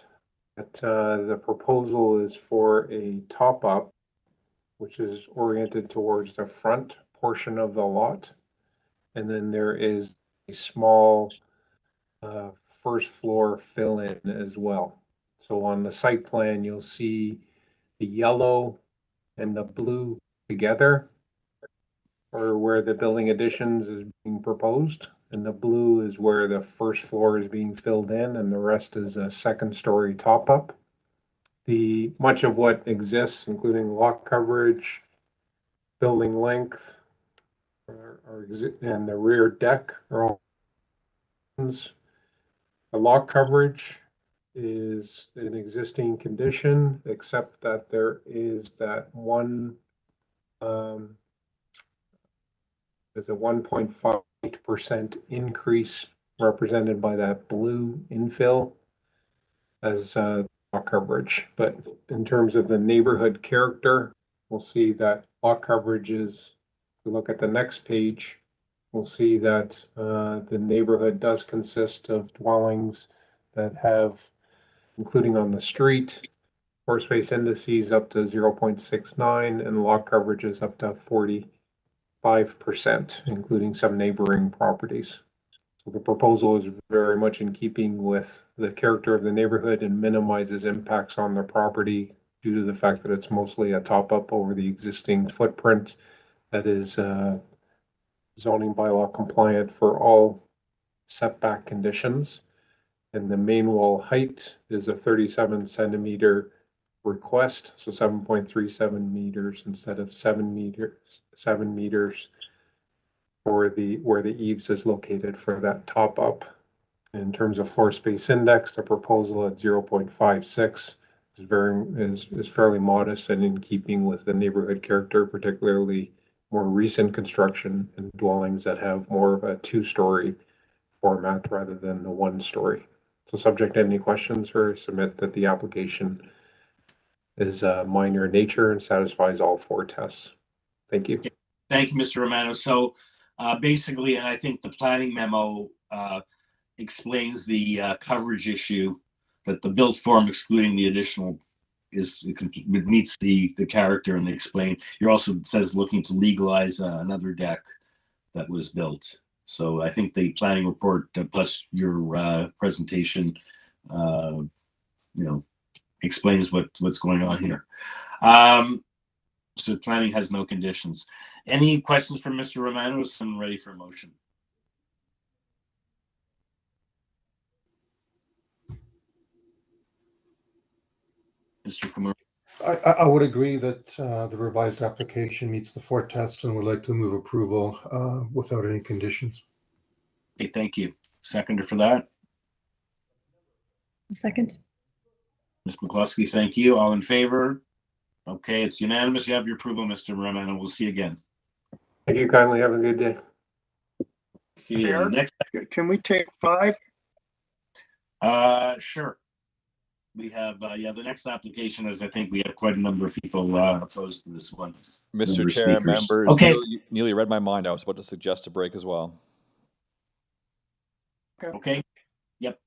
the proposal is for a top-up, which is oriented towards the front portion of the lot. And then there is a small first floor fill-in as well. So on the site plan, you'll see the yellow and the blue together, or where the building additions is being proposed. And the blue is where the first floor is being filled in, and the rest is a second story top-up. Much of what exists, including lot coverage, building length, and the rear deck are all. The lot coverage is an existing condition, except that there is that one, there's a 1.5% increase represented by that blue infill as lot coverage. But in terms of the neighborhood character, we'll see that lot coverage is, if we look at the next page, we'll see that the neighborhood does consist of dwellings that have, including on the street, floor space indices up to 0.69 and lot coverage is up to 45%, including some neighboring properties. So the proposal is very much in keeping with the character of the neighborhood and minimizes impacts on the property due to the fact that it's mostly a top-up over the existing footprint that is zoning bylaw compliant for all setback conditions. And the main wall height is a 37 centimeter request, so 7.37 meters instead of 7 meters for where the eaves is located for that top up. In terms of floor space index, the proposal at 0.56 is fairly modest and in keeping with the neighborhood character, particularly more recent construction and dwellings that have more of a two-story format rather than the one-story. So subject to any questions, or submit that the application is minor in nature and satisfies all four tests. Thank you. Thank you, Mr. Romano. So basically, and I think the planning memo explains the coverage issue, that the built form excluding the additional it meets the character, and they explain. You're also says looking to legalize another deck that was built. So I think the planning report plus your presentation, explains what's going on here. So planning has no conditions. Any questions from Mr. Romano? I'm ready for a motion. Mr. Kumar. I would agree that the revised application meets the four tests and would like to move approval without any conditions. Okay, thank you. Seconder for that? Second. Ms. McCluskey, thank you. All in favor? Okay, it's unanimous. You have your approval, Mr. Romano. We'll see you again. Thank you kindly. Have a good day. Okay, Chair, next. Can we take 5? Sure. We have, the next application is, I think we have quite a number of people opposed to this one. Mr. Chair, members, Okay. Neely read my mind. I was about to suggest a break as well. Okay. Yep.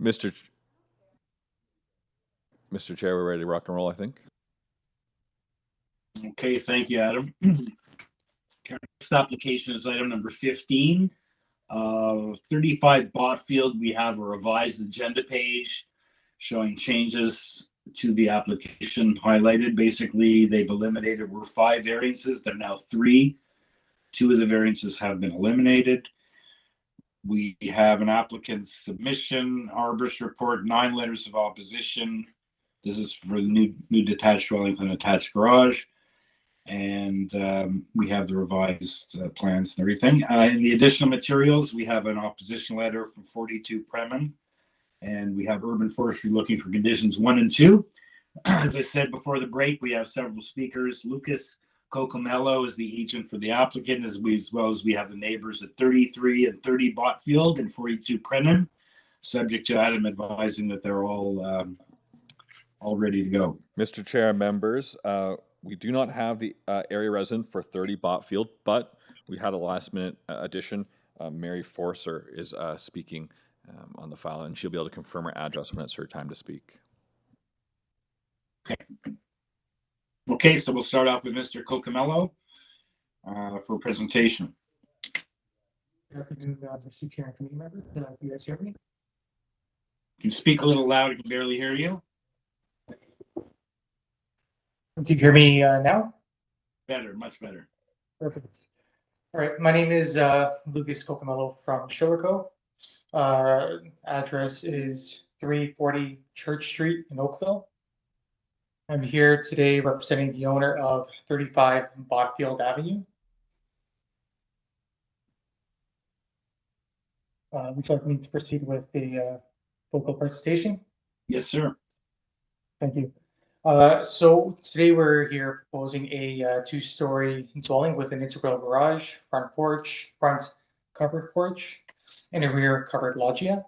Mr. Chair, we're ready to rock and roll, I think. Okay, thank you, Adam. Next application is item number 15. 35 Botfield, we have a revised agenda page showing changes to the application highlighted. Basically, they've eliminated, were 5 variances, they're now 3. 2 of the variances have been eliminated. We have an applicant's submission, arborist report, 9 letters of opposition. This is for the new detached dwelling with an attached garage. And we have the revised plans and everything. In the additional materials, we have an opposition letter from 42 Premen, and we have Urban Forestry looking for conditions 1 and 2. As I said before the break, we have several speakers. Lucas Cocomello is the agent for the applicant, as well as we have the neighbors at 33 and 30 Botfield and 42 Premen, subject to Adam advising that they're all ready to go. Mr. Chair, members, we do not have the area resident for 30 Botfield, but we had a last-minute addition. Mary Forcer is speaking on the file, and she'll be able to confirm her address when it's her time to speak. Okay, so we'll start off with Mr. Cocomello for presentation. Good afternoon, Mr. Chair and committee members. Can you guys hear me? Can you speak a little loud? I can barely hear you. Can you hear me now? Better, much better. Perfect. All right, my name is Lucas Cocomello from Chillico. Address is 340 Church Street in Oakville. I'm here today representing the owner of 35 Botfield Avenue. Would you like me to proceed with the vocal presentation? Yes, sir. Thank you. So today we're here proposing a 2-story dwelling with an integral garage, front covered porch, and a rear covered loggia.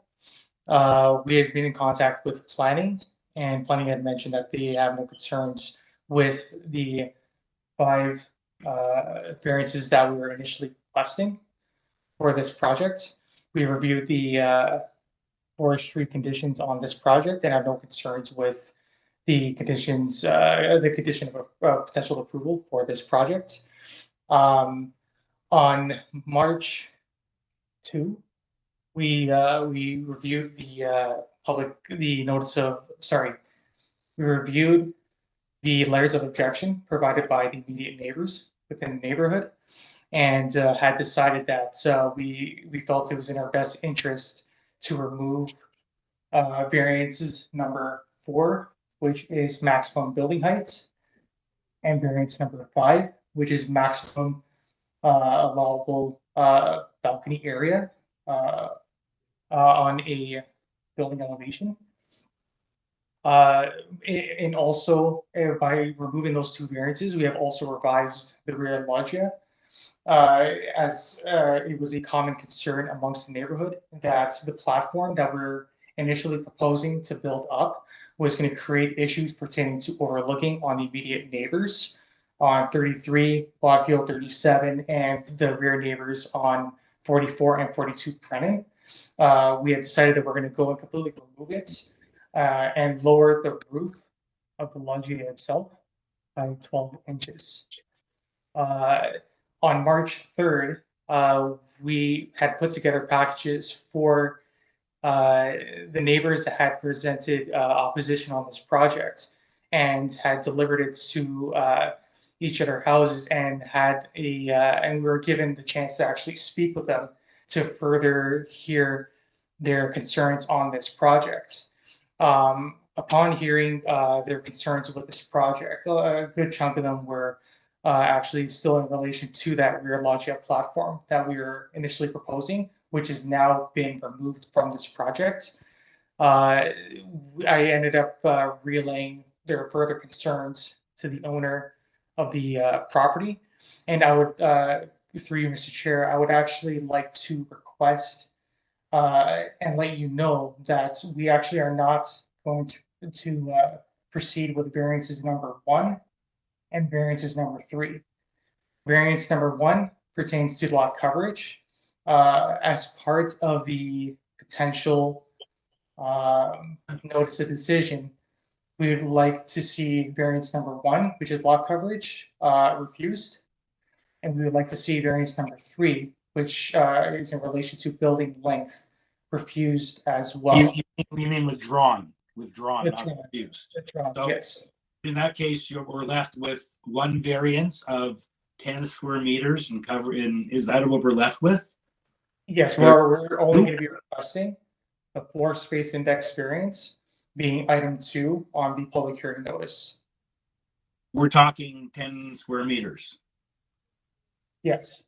We had been in contact with planning, and planning had mentioned that they have no concerns with the 5 variances that we were initially requesting for this project. We reviewed the forestry conditions on this project and have no concerns with the conditions, the condition of potential approval for this project. On March 2, we reviewed we reviewed the letters of objection provided by the immediate neighbors within the neighborhood, and had decided that we felt it was in our best interest to remove variances number 4, which is maximum building height, and variance number 5, which is maximum allowable balcony area on a building elevation. And also, by removing those 2 variances, we have also revised the rear loggia, as it was a common concern amongst the neighborhood that the platform that we're initially proposing to build up was going to create issues pertaining to overlooking on the immediate neighbors on 33, Botfield 37, and the rear neighbors on 44 and 42 Prennen. We had decided that we're going to go and completely remove it and lower the roof of the loggia itself by 12 inches. On March 3rd, we had put together packages for the neighbors that had presented opposition on this project and had delivered it to each of their houses, and and we were given the chance to actually speak with them to further hear their concerns on this project. Upon hearing their concerns with this project, a good chunk of them were actually still in relation to that rear loggia platform that we were initially proposing, which is now being removed from this project. I ended up relaying their further concerns to the owner of the property, and I would, through you, Mr. Chair, I would actually like to request and let you know that we actually are not going to proceed with variances number 1 and variances number 3. Variance number 1 pertains to lot coverage. As part of the potential notice of decision, we would like to see variance number 1, which is lot coverage, refused. And we would like to see variance number 3, which is in relation to building length, refused as well. You mean withdrawn, not refused. So yes. In that case, we're left with one variance of 10 square meters and is that what we're left with? Yes, we're only going to be requesting the floor space index variance being item 2 on the public hearing notice. We're talking 10 square meters. Yes.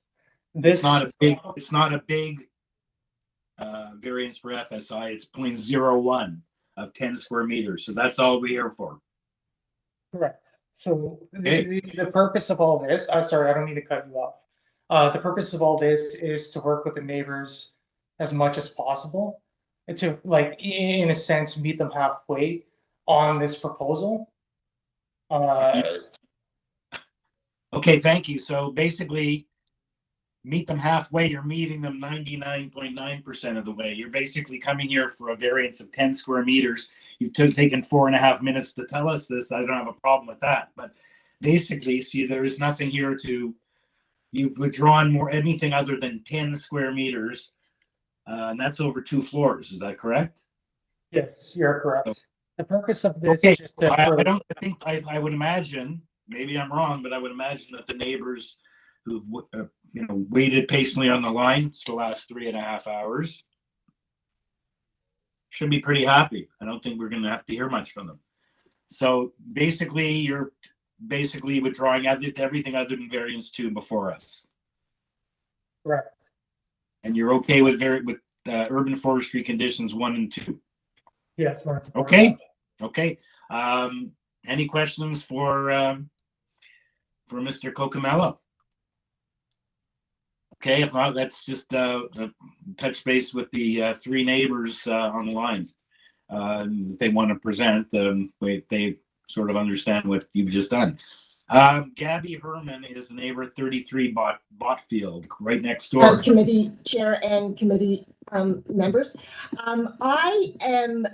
It's not a big variance for FSI. It's 0.01 of 10 square meters. So that's all we're here for. Correct. So the purpose of all this, I'm sorry, I don't mean to cut you off. The purpose of all this is to work with the neighbors as much as possible and to, like, in a sense, meet them halfway on this proposal. Okay, thank you. So basically, meet them halfway. You're meeting them 99.9% of the way. You're basically coming here for a variance of 10 square meters. You've taken 4.5 minutes to tell us this. I don't have a problem with that. But basically, see, there is nothing here you've withdrawn anything other than 10 square meters. And that's over 2 floors. Is that correct? Yes, you're correct. The purpose of this is just to I would imagine, maybe I'm wrong, but I would imagine that the neighbors who've waited patiently on the line for the last 3.5 hours should be pretty happy. I don't think we're going to have to hear much from them. So basically, you're withdrawing everything other than variance 2 before us. Correct. And you're okay with urban forestry conditions 1 and 2. Yes. Okay. Okay. Any questions for Mr. Cocomello? Okay, if not, let's just touch base with the 3 neighbors on the line. If they want to present, they sort of understand what you've just done. Gabby Herman is the neighbor at 33 Botfield, right next door. Committee chair and committee members. I am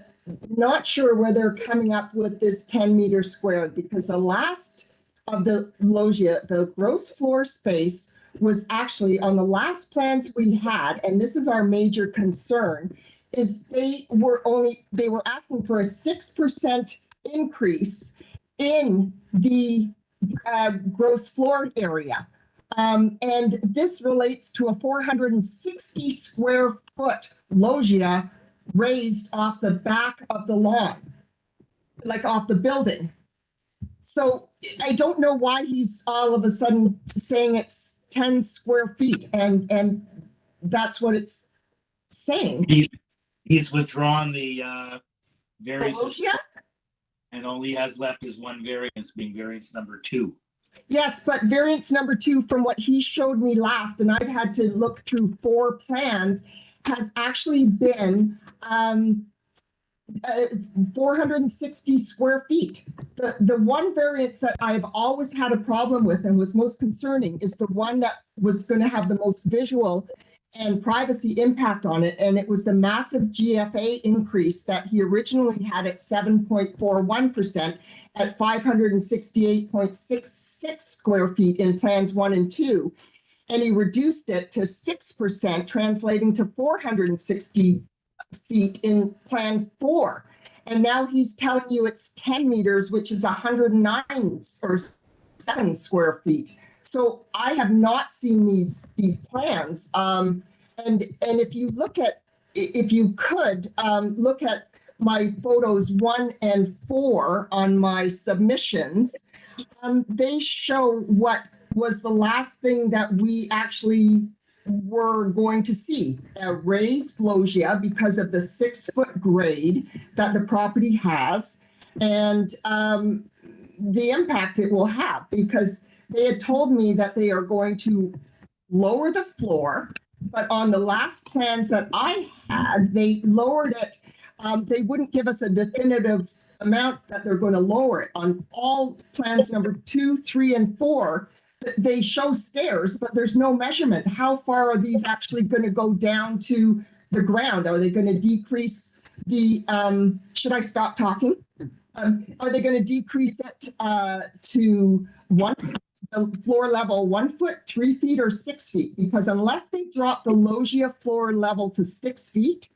not sure where they're coming up with this 10 meters squared, because the last of the loggia, the gross floor space, was actually on the last plans we had, and this is our major concern, is they were asking for a 6% increase in the gross floor area. And this relates to a 460 square foot loggia raised off the back of the lawn, like off the building. So I don't know why he's all of a sudden saying it's 10 square feet, and that's what it's saying. He's withdrawn the variance, and all he has left is one variance, being variance number 2. Yes, but variance number 2, from what he showed me last, and I've had to look through 4 plans, has actually been 460 square feet. The one variance that I've always had a problem with and was most concerning is the one that was going to have the most visual and privacy impact on it, and it was the massive GFA increase that he originally had at 7.41% at 568.66 square feet in plans 1 and 2, and he reduced it to 6%, translating to 460 feet in plan 4, and now he's telling you it's 10 meters, which is 109 or 7 square feet. So I have not seen these plans, and if you could look at my photos 1 and 4 on my submissions, they show what was the last thing that we actually were going to see: a raised loggia because of the 6-foot grade that the property has, and the impact it will have, because they had told me that they are going to lower the floor, but on the last plans that I had, they lowered it. They wouldn't give us a definitive amount that they're going to lower it. On all plans number 2, 3, and 4, they show stairs, but there's no measurement. How far are these actually going to go down to the ground? Are they going to decrease should I stop talking? Are they going to decrease it to the floor level 1 foot, 3 feet, or 6 feet? Because unless they drop the loggia floor level to 6 feet,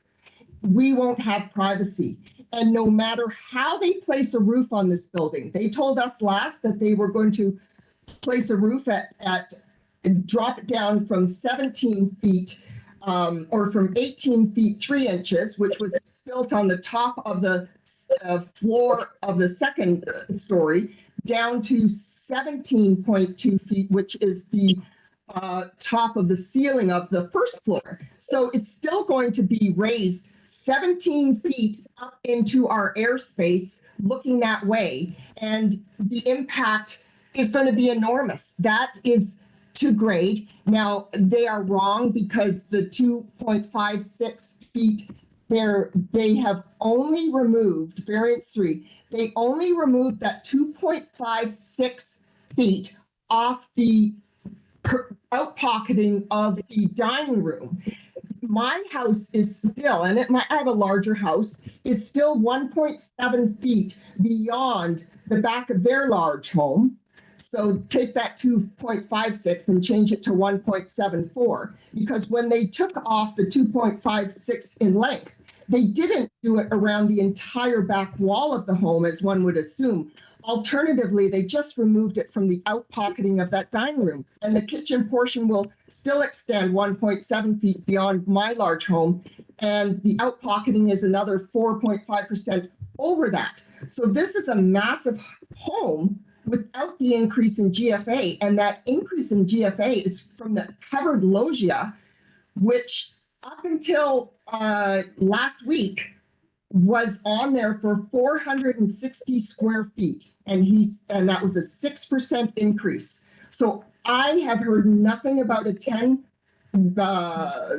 we won't have privacy. And no matter how they place a roof on this building, they told us last that they were going to place a roof drop it down from 17 feet or from 18 feet 3 inches, which was built on the top of the floor of the second story, down to 17.2 feet, which is the top of the ceiling of the first floor. So it's still going to be raised 17 feet up into our airspace looking that way. And the impact is going to be enormous. That is to grade. Now, they are wrong because the 2.56 feet they have only removed, variance 3, they only removed that 2.56 feet off the out-pocketing of the dining room. My house is still, and I have a larger house, is still 1.7 feet beyond the back of their large home. So take that 2.56 and change it to 1.74, because when they took off the 2.56 in length, they didn't do it around the entire back wall of the home, as one would assume. Alternatively, they just removed it from the out-pocketing of that dining room, and the kitchen portion will still extend 1.7 feet beyond my large home, and the out-pocketing is another 4.5% over that. So this is a massive home without the increase in GFA, and that increase in GFA is from the covered loggia, which up until last week was on there for 460 square feet, and that was a 6% increase. So I have heard nothing about a 10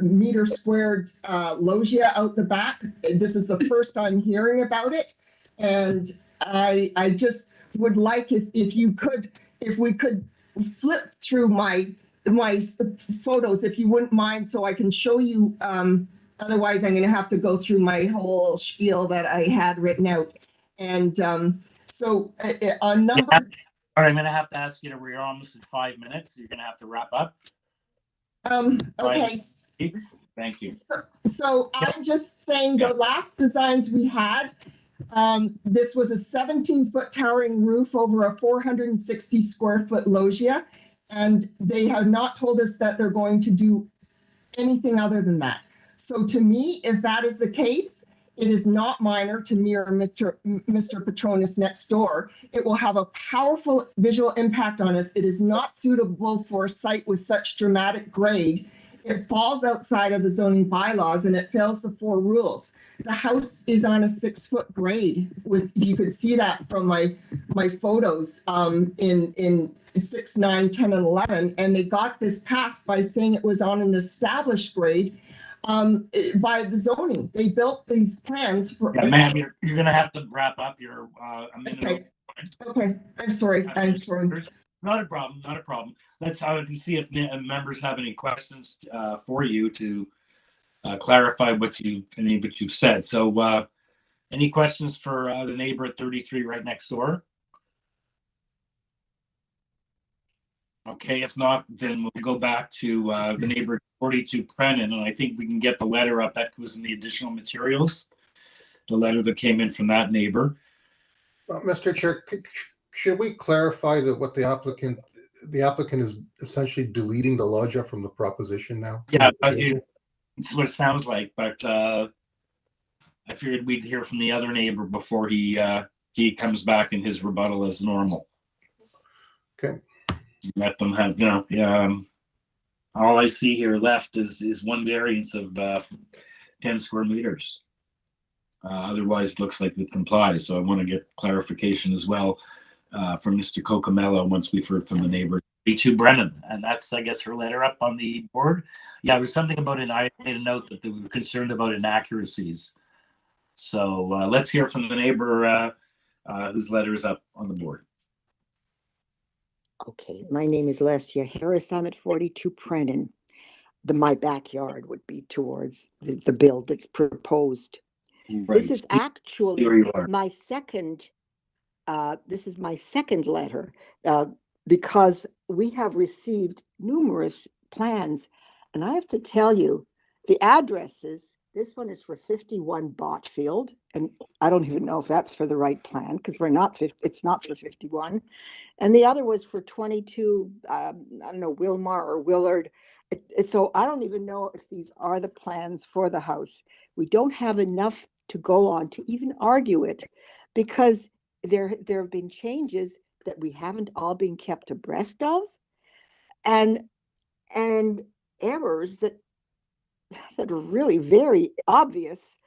meter squared loggia out the back. This is the first I'm hearing about it, and I just would like if we could flip through my photos, if you wouldn't mind, so I can show you. Otherwise, I'm going to have to go through my whole spiel that I had written out. And so on number. Yeah. All right, I'm going to have to ask you to. We're almost at 5 minutes. So you're going to have to wrap up. Okay. Thank you. So I'm just saying the last designs we had. This was a 17-foot towering roof over a 460 square foot loggia, and they have not told us that they're going to do anything other than that. So to me, if that is the case, it is not minor to mirror Mr. Petronas next door. It will have a powerful visual impact on us. It is not suitable for a site with such dramatic grade. It falls outside of the zoning bylaws and it fails the 4 rules. The house is on a 6-foot grade. You could see that from my photos in 6, 9, 10, and 11. And they got this passed by saying it was on an established grade by the zoning. They built these plans for. Yeah, ma'am, you're going to have to wrap up. You're a minute. Okay. I'm sorry. Not a problem. Not a problem. Let's see if members have any questions for you to clarify any of what you've said. So, any questions for the neighbor at 33 right next door? Okay, if not, then we'll go back to the neighbor at 42 Brennan, and I think we can get the letter up. That was in the additional materials. The letter that came in from that neighbor. Mr. Chair, should we clarify that what the applicant is essentially deleting the loggia from the proposition now? Yeah, it's what it sounds like, but I figured we'd hear from the other neighbor before he comes back in his rebuttal as normal. Okay. Let them have, all I see here left is one variance of 10 square meters. Otherwise, it looks like it complies. So I want to get clarification as well from Mr. Cocomello once we've heard from the neighbor, B2 Brennan. And that's, I guess, her letter up on the board. Yeah, there was something about it. I made a note that they were concerned about inaccuracies. So let's hear from the neighbor whose letter is up on the board. Okay, my name is Lesia Harris. I'm at 42 Brennan. My backyard would be towards the build that's proposed. This is actually Here you are. my second, this is my second letter, because we have received numerous plans. And I have to tell you, the addresses, this one is for 51 BOTFIELD, and I don't even know if that's for the right plan, because it's not for 51. And the other was for 22, I don't know, Wilmar or Willard. So I don't even know if these are the plans for the house. We don't have enough to go on to even argue it, because there have been changes that we haven't all been kept abreast of, and errors that are really very obvious.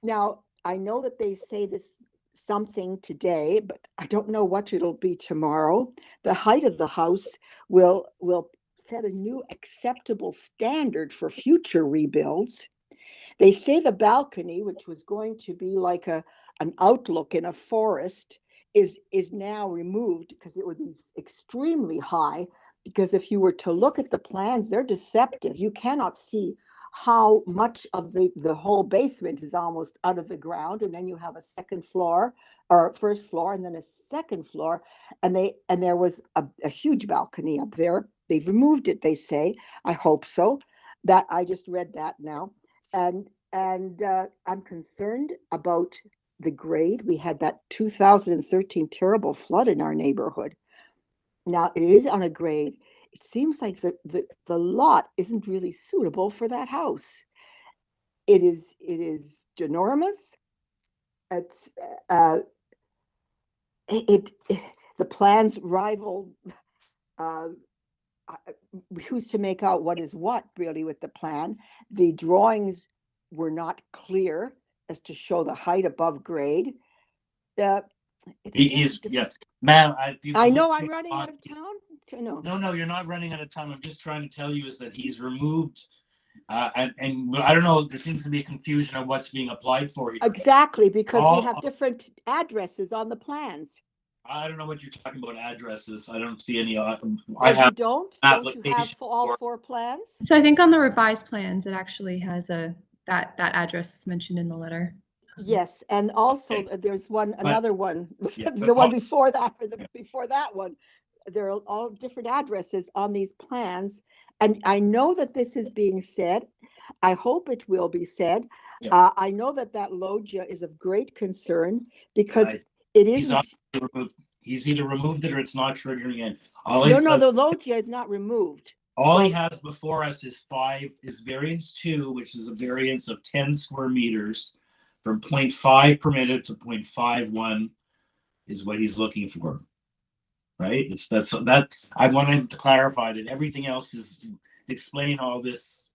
Now, I know that they say this something today, but I don't know what it'll be tomorrow. The height of the house will set a new acceptable standard for future rebuilds. They say the balcony, which was going to be like an outlook in a forest, is now removed because it would be extremely high. Because if you were to look at the plans, they're deceptive. You cannot see how much of the whole basement is almost out of the ground, and then you have a second floor or first floor and then a second floor, and there was a huge balcony up there. They've removed it, they say. I hope so. That I just read that now. And I'm concerned about the grade. We had that 2013 terrible flood in our neighborhood. Now it is on a grade. It seems like the lot isn't really suitable for that house. It is ginormous. It's the plans rival. Who's to make out what is what really with the plan? The drawings were not clear as to show the height above grade. Yes, ma'am. I know I'm running out of town. No, you're not running out of time. I'm just trying to tell you is that he's removed, and I don't know. There seems to be a confusion of what's being applied for here. Exactly, because we have different addresses on the plans. I don't know what you're talking about addresses. I don't see any. I have. have you don't you have all four plans? So I think on the revised plans, it actually has that address mentioned in the letter. Yes, and also there's another one, the one before that, or before that one. There are all different addresses on these plans, and I know that this is being said. I hope it will be said. Yeah. I know that loggia is of great concern because it isn't. He's either removed it or it's not triggering in. The loggia is not removed. All he has before us is variance 2, which is a variance of 10 square meters from 0.5 permitted to 0.51 is what he's looking for. Right? I want him to clarify that everything else is explain all this,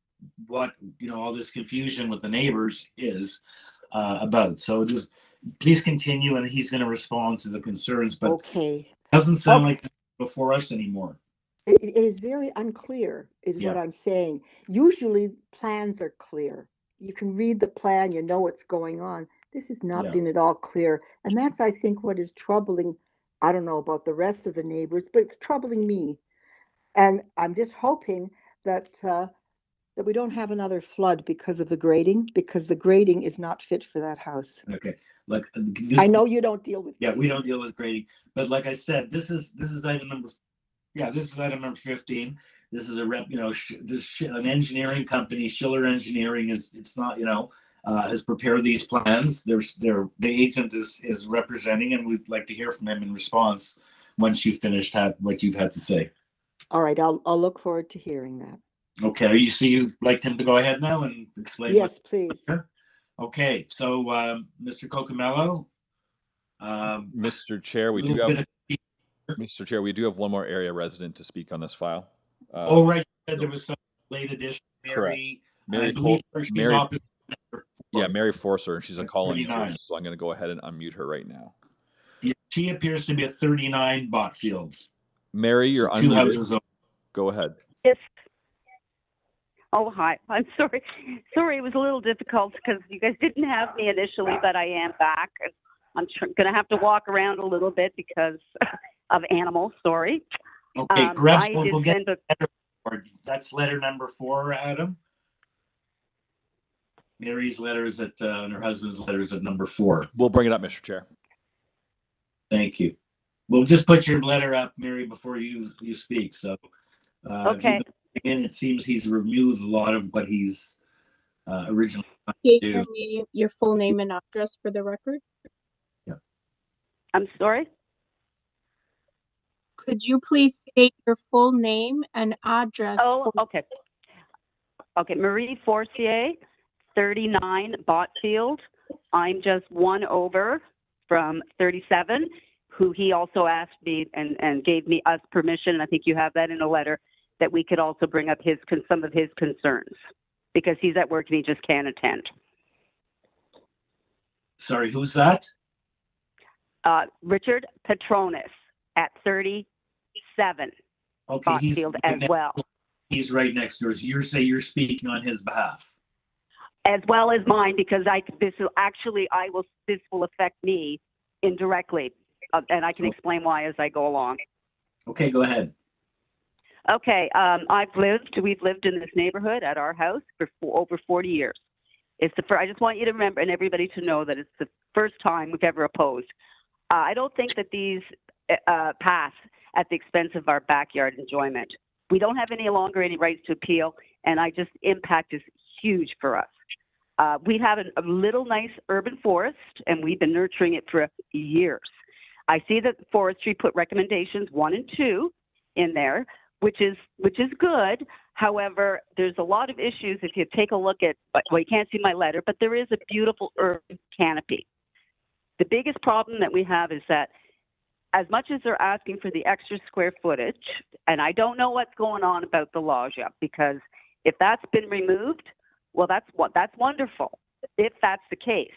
all this confusion with the neighbors is about. So just please continue, and he's going to respond to the concerns. But it doesn't sound like before us anymore. It is very unclear, what I'm saying. Usually plans are clear. You can read the plan, you know what's going on. This has not been at all clear. And that's, I think, what is troubling. I don't know about the rest of the neighbors, but it's troubling me. And I'm just hoping that we don't have another flood because of the grading, because the grading is not fit for that house. Okay. I know you don't deal with grading. We don't deal with grading. But like I said, this is item number. This is item number 15. This is an engineering company. Schiller Engineering has prepared these plans. The agent is representing, and we'd like to hear from him in response once you've finished what you've had to say. All right, I'll look forward to hearing that. Okay, you'd like him to go ahead now and explain? Yes, please. Okay, so Mr. Cocomello. Mr. Chair, we do have one more area resident to speak on this file. Right. There was some late addition. Mary Forcer, and she's a call-in user, so I'm going to go ahead and unmute her right now. Yeah, she appears to be a 39 BOTFIELD. Mary, you're unmuted. 2 houses. Go ahead. Yes. Oh, hi. I'm sorry. Sorry, it was a little difficult because you guys didn't have me initially, but I am back. I'm going to have to walk around a little bit because of animals. Sorry. Okay, perhaps we'll get that's letter number 4, Adam. Mary's letter is at, and her husband's letter is at number 4. We'll bring it up, Mr. Chair. Thank you. We'll just put your letter up, Mary, before you speak. So, Okay. Again, it seems he's removed a lot of what he's originally State do. your full name and address for the record. I'm sorry? Could you please state your full name and address? Oh, okay. Okay, Marie Forcier, 39 BOTFIELD. I'm just one over from 37, who he also asked me and gave me us permission, and I think you have that in a letter, that we could also bring up some of his concerns because he's at work and he just can't attend. Sorry, who's that? Richard Petronis at 37. Okay, BOTFIELD as well. He's right next door. So you're speaking on his behalf. As well as mine, because this will affect me indirectly, and I can explain why as I go along. Okay, go ahead. Okay, we've lived in this neighborhood at our house for over 40 years. I just want you to remember and everybody to know that it's the first time we've ever opposed. I don't think that these pass at the expense of our backyard enjoyment. We don't have any longer any rights to appeal, and impact is huge for us. We have a little nice urban forest, and we've been nurturing it for years. I see that forestry put recommendations 1 and 2 in there, which is good. However, there's a lot of issues if you take a look at, well, you can't see my letter, but there is a beautiful urban canopy. The biggest problem that we have is that as much as they're asking for the extra square footage, and I don't know what's going on about the loggia, because if that's been removed, well, that's wonderful, if that's the case.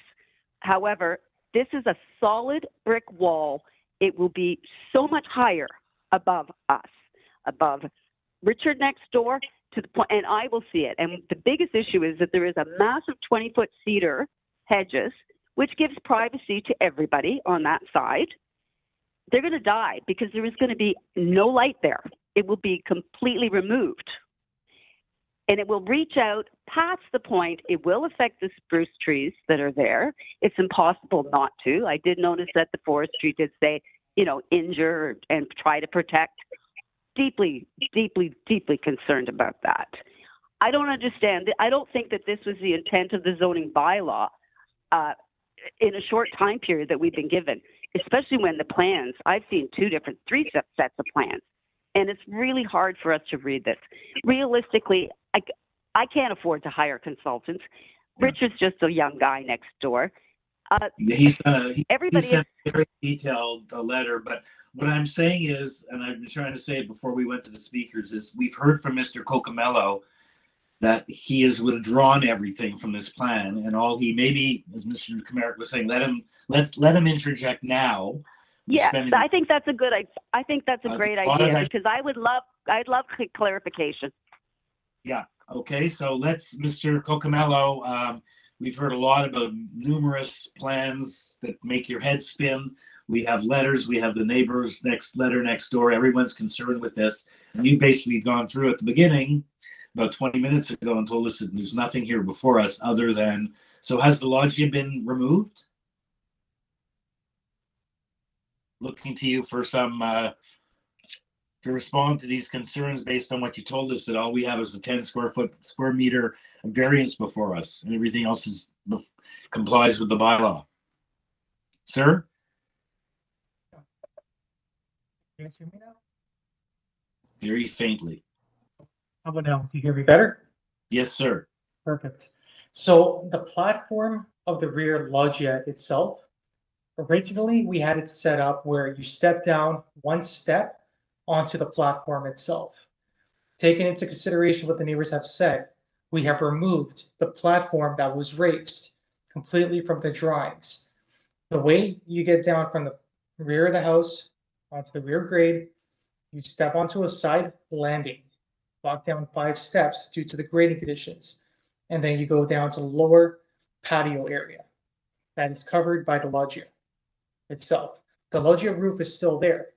However, this is a solid brick wall. It will be so much higher above us, above Richard next door to the point, and I will see it. And the biggest issue is that there is a massive 20-foot cedar hedges, which gives privacy to everybody on that side. They're going to die because there is going to be no light there. It will be completely removed. And it will reach out past the point. It will affect the spruce trees that are there. It's impossible not to. I did notice that the forestry did say, injure and try to protect. Deeply, deeply, deeply concerned about that. I don't understand. I don't think that this was the intent of the zoning bylaw in a short time period that we've been given, especially when the plans, I've seen 3 sets of plans, and it's really hard for us to read this. Realistically, I can't afford to hire consultants. Richard's just a young guy next door. He sent a very detailed letter, but what I'm saying is, and I've been trying to say it before we went to the speakers, is we've heard from Mr. Cocomello that he has withdrawn everything from this plan, and all he maybe, as Mr. Comeric was saying, let him interject now. Yeah, I think that's a good. I think that's a great idea because I'd love clarification. Yeah. Okay. So Mr. Cocomello. We've heard a lot about numerous plans that make your head spin. We have letters. We have the neighbor's letter next door. Everyone's concerned with this. And you basically gone through at the beginning about 20 minutes ago and told us that there's nothing here before us other than, so has the loggia been removed? Looking to you for some, to respond to these concerns based on what you told us, that all we have is a 10 square meter variance before us and everything else complies with the bylaw. Sir? Can you hear me now? Very faintly. How about now? Do you hear me better? Yes, sir. Perfect. So the platform of the rear loggia itself, originally we had it set up where you step down 1 step onto the platform itself. Taking into consideration what the neighbors have said, we have removed the platform that was raised completely from the drawings. The way you get down from the rear of the house onto the rear grade, you step onto a side landing, walk down 5 steps due to the grading conditions, and then you go down to the lower patio area that is covered by the loggia itself. The loggia roof is still there.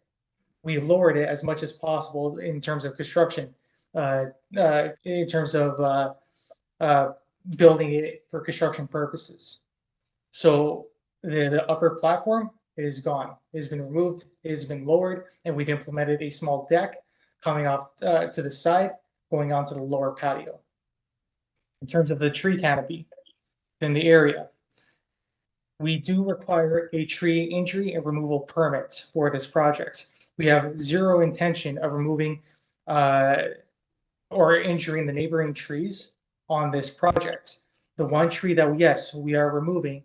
We lowered it as much as possible in terms of construction, in terms of building it for construction purposes. So the upper platform is gone. It has been removed. It has been lowered, and we've implemented a small deck coming off to the side, going onto the lower patio. In terms of the tree canopy in the area, we do require a tree injury and removal permit for this project. We have zero intention of removing or injuring the neighboring trees on this project. The one tree that, yes, we are removing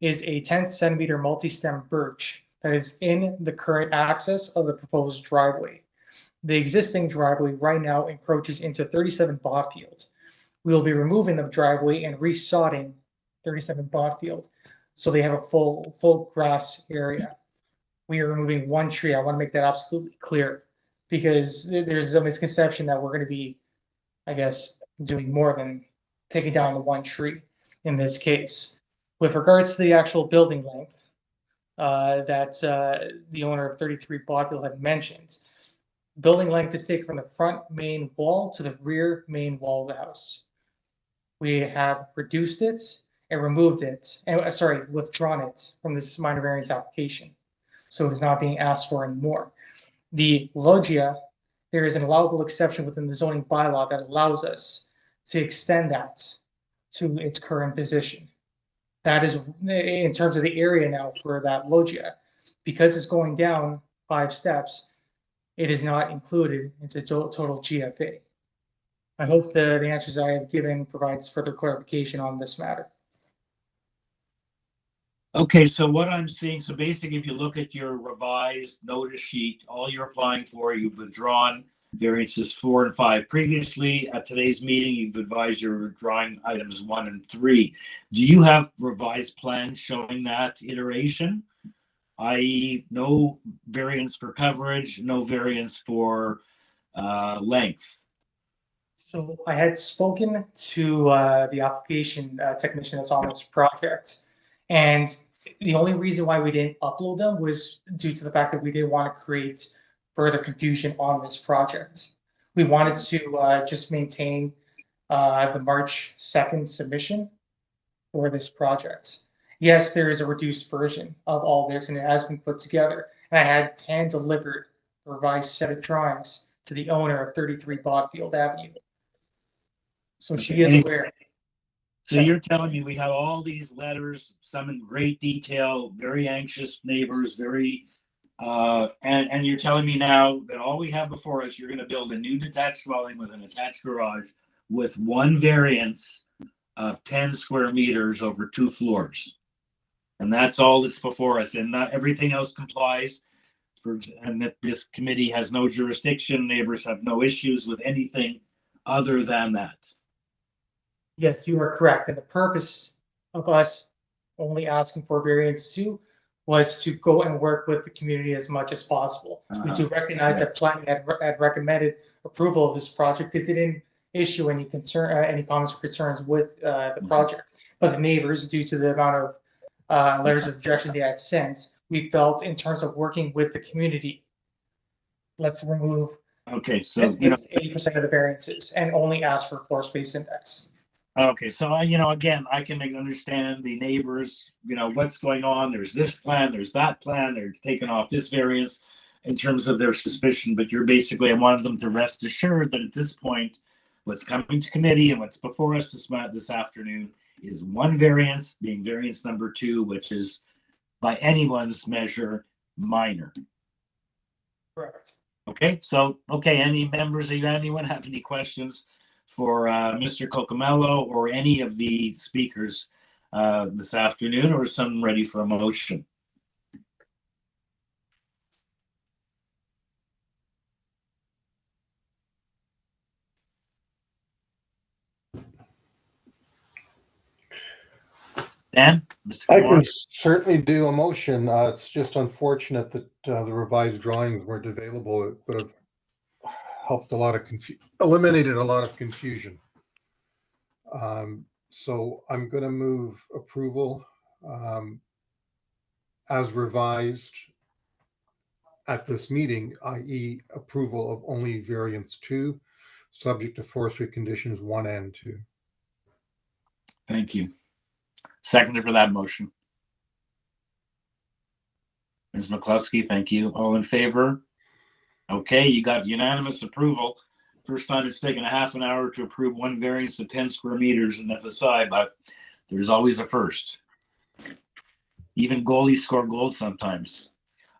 is a 10-centimeter multi-stem birch that is in the current access of the proposed driveway. The existing driveway right now encroaches into 37 BOTFIELD. We will be removing the driveway and resodding 37 BOTFIELD so they have a full grass area. We are removing one tree. I want to make that absolutely clear because there's a misconception that we're going to be, I guess, doing more than taking down the one tree in this case. With regards to the actual building length that the owner of 33 BOTFIELD had mentioned, building length is taken from the front main wall to the rear main wall of the house. We have reduced it and removed it, and withdrawn it from this minor variance application. So it is not being asked for anymore. The loggia, there is an allowable exception within the zoning bylaw that allows us to extend that to its current position. That is in terms of the area now for that loggia. Because it's going down 5 steps, it is not included into total GFA. I hope the answers I have given provides further clarification on this matter. Okay, so what I'm seeing, so basically if you look at your revised notice sheet, all you're applying for, you've withdrawn variances 4 and 5. Previously, at today's meeting, you've advised you're withdrawing items 1 and 3. Do you have revised plans showing that iteration? I.e. no variance for coverage, no variance for length? So I had spoken to the application technician that's on this project. And the only reason why we didn't upload them was due to the fact that we didn't want to create further confusion on this project. We wanted to just maintain the March 2nd submission for this project. Yes, there is a reduced version of all this and it has been put together. And I had hand delivered a revised set of drawings to the owner of 33 BOTFIELD Avenue. So she is aware. So you're telling me we have all these letters, some in great detail, very anxious neighbors, very, and you're telling me now that all we have before us, you're going to build a new detached dwelling with an attached garage with one variance of 10 square meters over 2 floors. And that's all that's before us, and not everything else complies. And that this committee has no jurisdiction, neighbors have no issues with anything other than that. Yes, you are correct. And the purpose of us only asking for variance 2 was to go and work with the community as much as possible. We do recognize that planning had recommended approval of this project because they didn't issue any comments or concerns with the project. But the neighbors, due to the amount of letters of objection they had sent, we felt in terms of working with the community, let's remove 80% of the variances and only ask for floor space index. Okay, so again, I can understand the neighbors, what's going on. There's this plan, there's that plan, they're taking off this variance in terms of their suspicion, but you're basically, I wanted them to rest assured that at this point, what's coming to committee and what's before us this afternoon is one variance, being variance number 2, which is by anyone's measure, minor. Correct. Okay, so, any members, anyone have any questions for Mr. Cocomello or any of the speakers this afternoon, or some ready for a motion? Dan? Mr. I Kumar? can certainly do a motion. It's just unfortunate that the revised drawings weren't available. It would have helped eliminated a lot of confusion. So I'm going to move approval as revised at this meeting, i.e. approval of only variance 2, subject to forestry conditions 1 and 2. Thank you. Seconder for that motion. Ms. McCluskey, thank you. All in favor? Okay, you got unanimous approval. First time it's taken a half an hour to approve one variance of 10 square meters in FSI, but there's always a first. Even goalies score goals sometimes.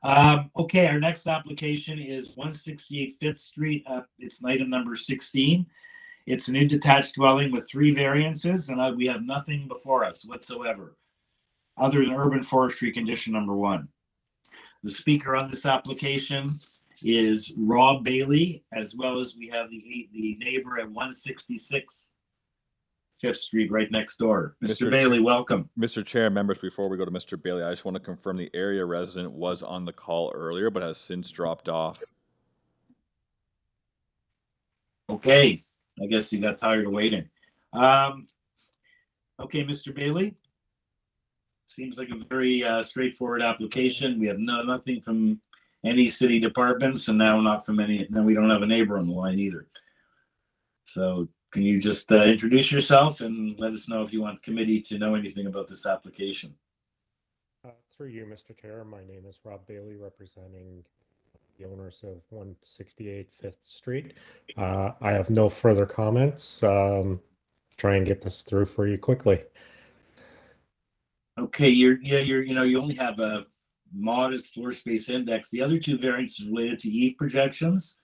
Okay, our next application is 168 5th Street. It's item number 16. It's a new detached dwelling with 3 variances, and we have nothing before us whatsoever, other than urban forestry condition number 1. The speaker on this application is Rob Bailey, as well as we have the neighbor at 166 5th Street right next door. Mr. Bailey, welcome. Mr. Chair, members, before we go to Mr. Bailey, I just want to confirm the area resident was on the call earlier, but has since dropped off. Okay, I guess he got tired of waiting. Okay, Mr. Bailey. Seems like a very straightforward application. We have nothing from any city departments, and now not from any. Now we don't have a neighbor on the line either. So can you just introduce yourself and let us know if you want committee to know anything about this application? Through you, Mr. Chair, my name is Rob Bailey, representing the owners of 168 5th Street. I have no further comments. Try and get this through for you quickly. Okay, you only have a modest floor space index. The other 2 variants related to eave projections.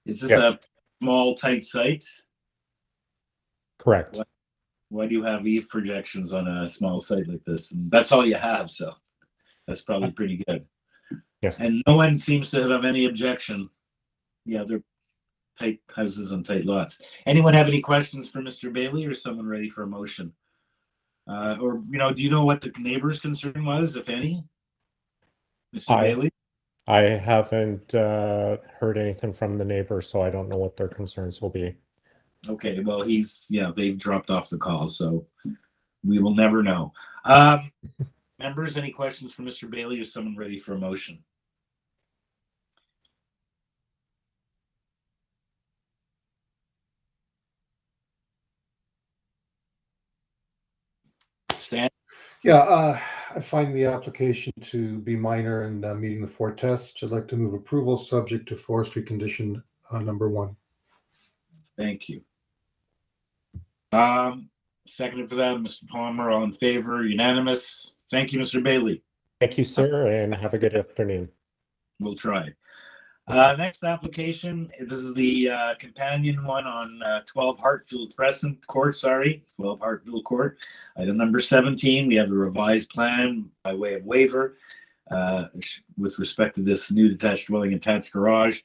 Is this a small, tight site? Correct. Why do you have eave projections on a small site like this? And that's all you have, so that's probably pretty good. Yes. And no one seems to have any objection. Yeah, they're tight houses on tight lots. Anyone have any questions for Mr. Bailey, or someone ready for a motion? Or, do you know what the neighbor's concern was, if any? Mr. Bailey? I haven't heard anything from the neighbor, so I don't know what their concerns will be. Okay, well, they've dropped off the call, so we will never know. Members, any questions for Mr. Bailey, or someone ready for a motion? Stan? Yeah, I find the application to be minor and meeting the 4 tests. I'd like to move approval subject to forestry condition number 1. Thank you. Seconded for that, Mr. Palmer. All in favor? Unanimous. Thank you, Mr. Bailey. Thank you, sir, and have a good afternoon. We'll try. Next application. This is the companion one on 12 Hartfield Crescent Court. 12 Hartfield Court. Item number 17. We have a revised plan by way of waiver with respect to this new detached dwelling attached garage.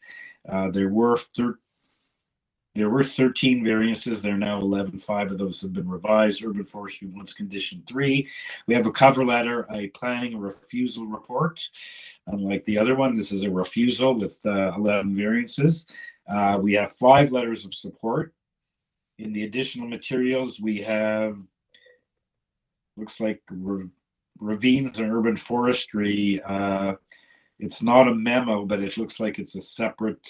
There were 13 variances. There are now 11. 5 of those have been revised. Urban forestry wants condition 3. We have a cover letter, a planning refusal report. Unlike the other one, this is a refusal with 11 variances. We have 5 letters of support. In the additional materials, we have, looks like ravines and urban forestry. It's not a memo, but it looks like it's a separate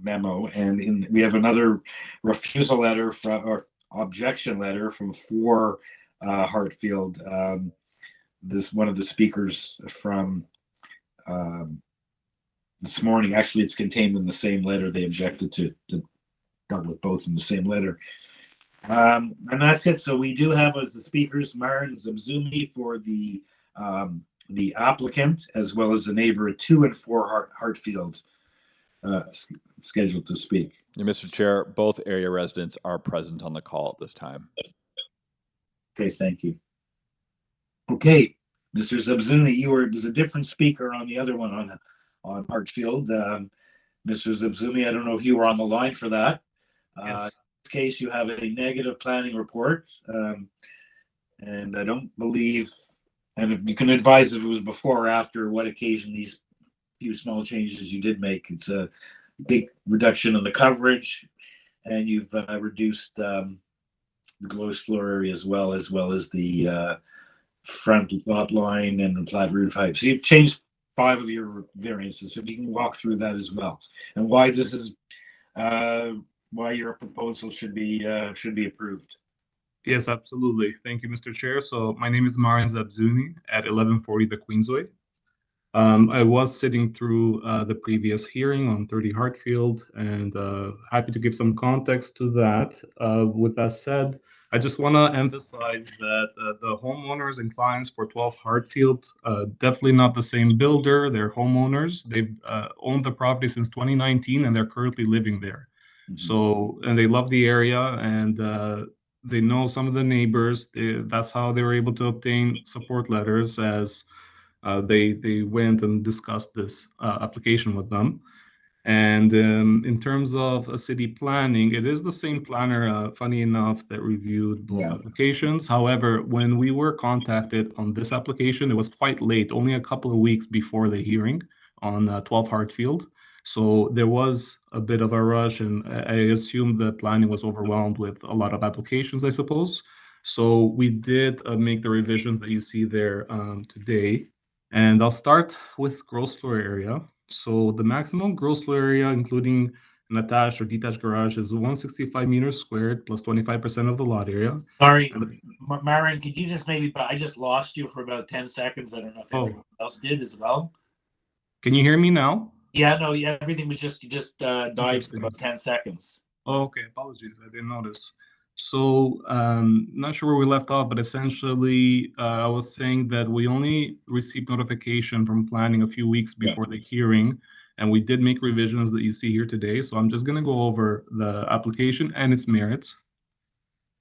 memo, and we have another refusal letter or objection letter from 4 Hartfield. This one of the speakers from this morning. Actually, it's contained in the same letter they objected to. Dealt with both in the same letter, and that's it. So we do have as the speakers Marin Zabzumi for the applicant, as well as the neighbor at 2 and 4 Hartfield. Scheduled to speak. Mr. Chair, both area residents are present on the call at this time. Okay, thank you. Okay, Mr. Zabzumi, there's a different speaker on the other one on Hartfield. Mr. Zabzumi, I don't know if you were on the line for that. Yes. In this case, you have a negative planning report, and I don't believe, and if you can advise if it was before or after, what occasion these few small changes you did make. It's a big reduction in the coverage, and you've reduced the gross floor area as well as the front lot line and the flat roof height. So you've changed 5 of your variances. So if you can walk through that as well, and why this is why your proposal should be approved. Yes, absolutely. Thank you, Mr. Chair. So my name is Marin Zabzuni at 1140 the Queensway. I was sitting through the previous hearing on 30 Hartfield, and happy to give some context to that. With that said, I just want to emphasize that the homeowners and clients for 12 Hartfield, definitely not the same builder. They're homeowners. They've owned the property since 2019, and they're currently living there. So, and they love the area, and they know some of the neighbors. That's how they were able to obtain support letters, as they went and discussed this application with them. And in terms of city planning, it is the same planner, funny enough, that reviewed both applications. However, when we were contacted on this application, it was quite late, only a couple of weeks before the hearing on 12 Hartfield. So there was a bit of a rush, and I assume the planning was overwhelmed with a lot of applications, I suppose. So we did make the revisions that you see there today. And I'll start with gross floor area. So the maximum gross floor area, including an attached or detached garage, is 165 meters squared plus 25% of the lot area. Sorry, Marin, could you just maybe, I just lost you for about 10 seconds. I don't know if everyone else did as well. Can you hear me now? Yeah, no, yeah, everything was just, you just died for about 10 seconds. Oh, okay, apologies, I didn't notice. So, not sure where we left off, but essentially, I was saying that we only received notification from planning a few weeks before the hearing, and we did make revisions that you see here today. So I'm just going to go over the application and its merits.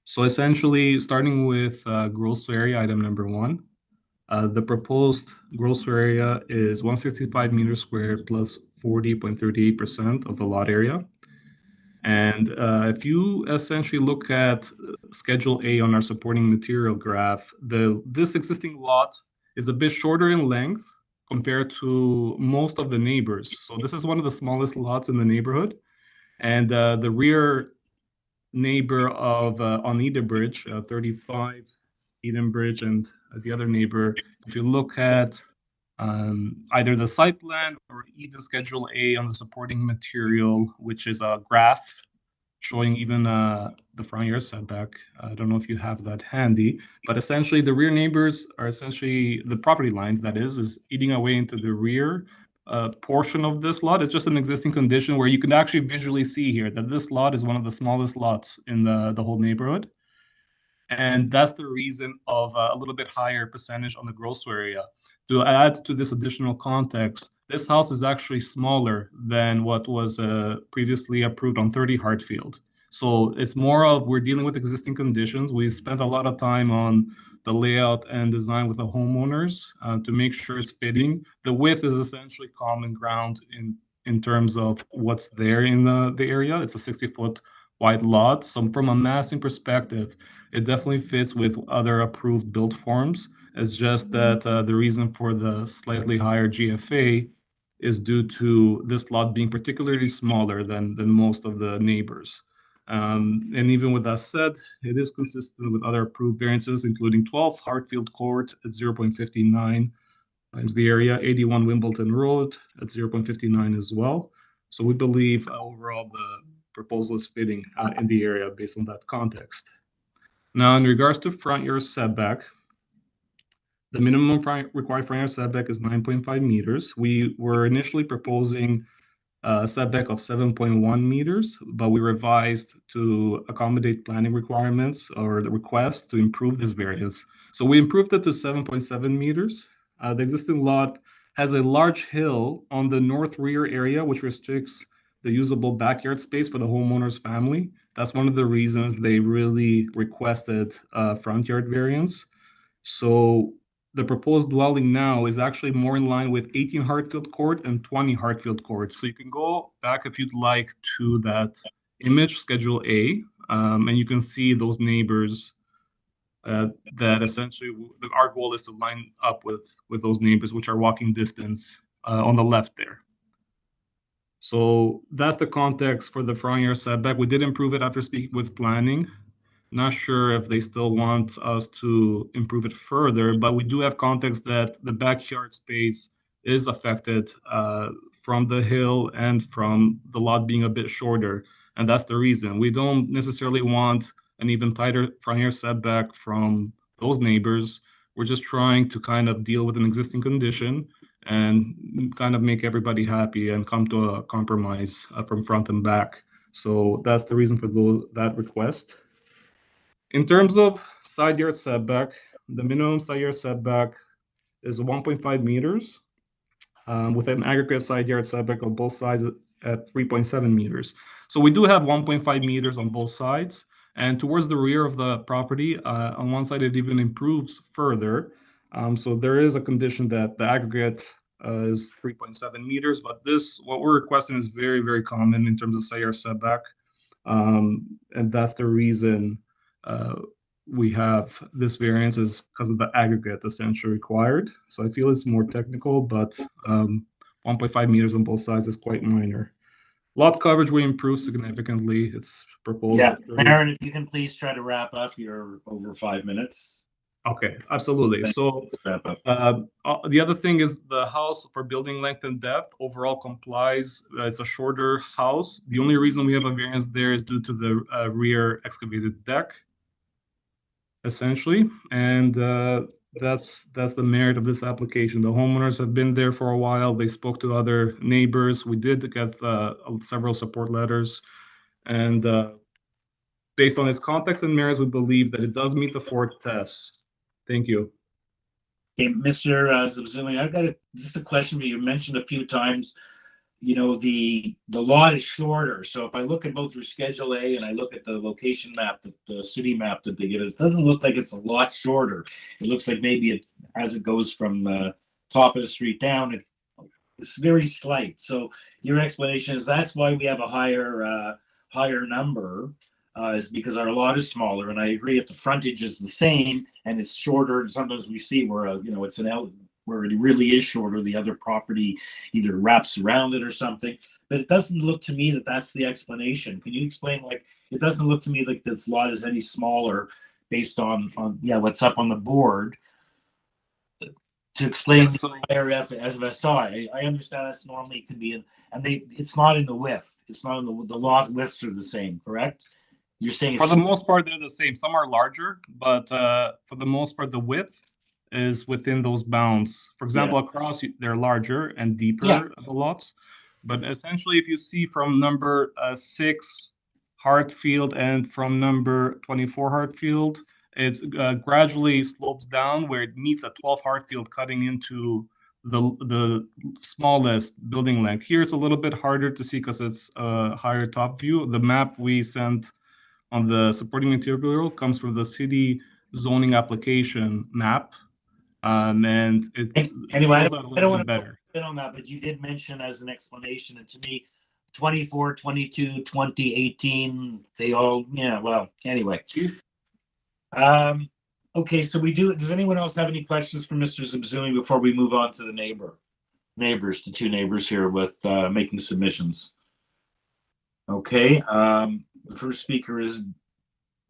So essentially, starting with gross floor area, item number 1, the proposed gross floor area is 165 meters squared plus 40.38% of the lot area. And if you essentially look at Schedule A on our supporting material graph, this existing lot is a bit shorter in length compared to most of the neighbors. So this is one of the smallest lots in the neighborhood. And the rear neighbor of on Edenbridge, 35 Edenbridge, and the other neighbor, if you look at either the site plan or even Schedule A on the supporting material, which is a graph showing even the front yard setback. I don't know if you have that handy, but essentially the rear neighbors are essentially the property lines, that is eating away into the rear portion of this lot. It's just an existing condition where you can actually visually see here that this lot is one of the smallest lots in the whole neighborhood. And that's the reason of a little bit higher percentage on the gross floor area. To add to this additional context, this house is actually smaller than what was previously approved on 30 Hartfield. So it's more of we're dealing with existing conditions. We spent a lot of time on the layout and design with the homeowners to make sure it's fitting. The width is essentially common ground in terms of what's there in the area. It's a 60-foot wide lot. So from a massing perspective, it definitely fits with other approved build forms. It's just that the reason for the slightly higher GFA is due to this lot being particularly smaller than most of the neighbors. And even with that said, it is consistent with other approved variances, including 12 Hartfield Court at 0.59 times the area, 81 Wimbledon Road at 0.59 as well. So we believe overall the proposal is fitting in the area based on that context. Now, in regards to front yard setback, the minimum required front yard setback is 9.5 meters. We were initially proposing a setback of 7.1 meters, but we revised to accommodate planning requirements or the request to improve this variance. So we improved it to 7.7 meters. The existing lot has a large hill on the north rear area, which restricts the usable backyard space for the homeowner's family. That's one of the reasons they really requested front yard variance. So the proposed dwelling now is actually more in line with 18 Hartfield Court and 20 Hartfield Court. So you can go back if you'd like to that image, Schedule A, and you can see those neighbors that essentially our goal is to line up with those neighbors, which are walking distance on the left there. So that's the context for the front yard setback. We did improve it after speaking with planning. Not sure if they still want us to improve it further, but we do have context that the backyard space is affected from the hill and from the lot being a bit shorter. And that's the reason. We don't necessarily want an even tighter front yard setback from those neighbors. We're just trying to kind of deal with an existing condition and kind of make everybody happy and come to a compromise from front and back. So that's the reason for that request. In terms of side yard setback, the minimum side yard setback is 1.5 meters with an aggregate side yard setback on both sides at 3.7 meters. So we do have 1.5 meters on both sides. And towards the rear of the property, on one side, it even improves further. So there is a condition that the aggregate is 3.7 meters, but what we're requesting is very, very common in terms of side yard setback. And that's the reason we have this variance is because of the aggregate essentially required. So I feel it's more technical, but 1.5 meters on both sides is quite minor. Lot coverage will improve significantly. It's proposed. Yeah, Aaron, if you can please try to wrap up. You're over 5 minutes. Okay, absolutely. Thanks. So Wrap up. the other thing is the house for building length and depth overall complies. It's a shorter house. The only reason we have a variance there is due to the rear excavated deck, essentially, and that's the merit of this application. The homeowners have been there for a while. They spoke to other neighbors. We did get several support letters, and based on its context and merits, we believe that it does meet the 4 tests. Thank you. Okay, Mr. Zabzumi, I've got just a question for you. You mentioned a few times, you know, the lot is shorter. So if I look at both your Schedule A and I look at the location map, the city map that they give it doesn't look like it's a lot shorter. It looks like maybe as it goes from top of the street down, it's very slight. So your explanation is that's why we have a higher number. Is because our lot is smaller, and I agree. If the frontage is the same and it's shorter, sometimes we see where it's where it really is shorter. The other property either wraps around it or something, but it doesn't look to me that that's the explanation. Can you explain? Like, it doesn't look to me like this lot is any smaller based on what's up on the board. To explain the higher FSI, I understand that's normally can be it's not in the width. It's not in the lot widths are the same, correct? You're saying for the most part they're the same. Some are larger, but for the most part the width is within those bounds. For example, across they're larger and deeper, the lots. But essentially, if you see from number 6 Hartfield and from number 24 Hartfield, it gradually slopes down where it meets at 12 Hartfield, cutting into the smallest building length. Here it's a little bit harder to see because it's a higher top view. The map we sent on the supporting material comes from the city zoning application map, and it anyway, I shows don't that a little want bit to better. fit on that, but you did mention as an explanation, and to me, 24, 22, 20, 18, they all, well, anyway. Okay, so does anyone else have any questions for Mr. Zabzumi before we move on to the the 2 neighbors here with making submissions? Okay, the first speaker is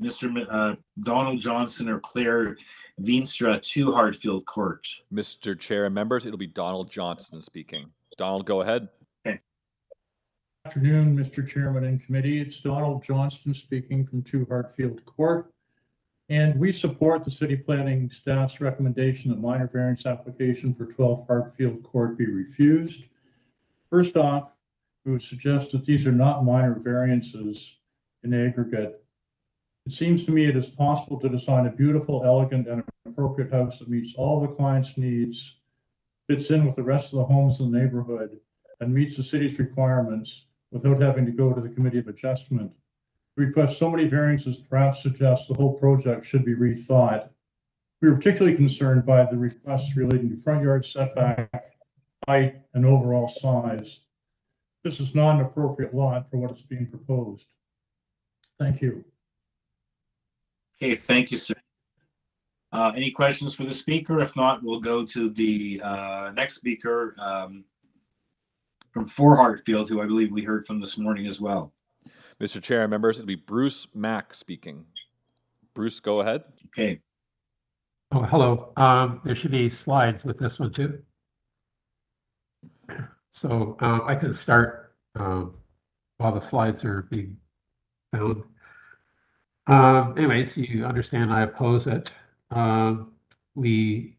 Mr. Donald Johnson or Claire Veenstra, 2 Hartfield Court. Mr. Chair and members, it'll be Donald Johnson speaking. Donald, go ahead. Okay. Good afternoon, Mr. Chairman and committee. It's Donald Johnston speaking from 2 Hartfield Court. And we support the city planning staff's recommendation that minor variance application for 12 Hartfield Court be refused. First off, we would suggest that these are not minor variances in aggregate. It seems to me it is possible to design a beautiful, elegant, and appropriate house that meets all the client's needs, fits in with the rest of the homes in the neighborhood, and meets the city's requirements without having to go to the Committee of Adjustment. The request so many variances perhaps suggests the whole project should be rethought. We are particularly concerned by the requests relating to front yard setback, height, and overall size. This is not an appropriate lot for what is being proposed. Thank you. Okay, thank you, sir. Any questions for the speaker? If not, we'll go to the next speaker from 4 Hartfield, who I believe we heard from this morning as well. Mr. Chair and members, it'll be Bruce Mack speaking. Bruce, go ahead. Okay. Oh, hello. There should be slides with this one too. So I can start while the slides are being found. Anyways, you understand I oppose it. We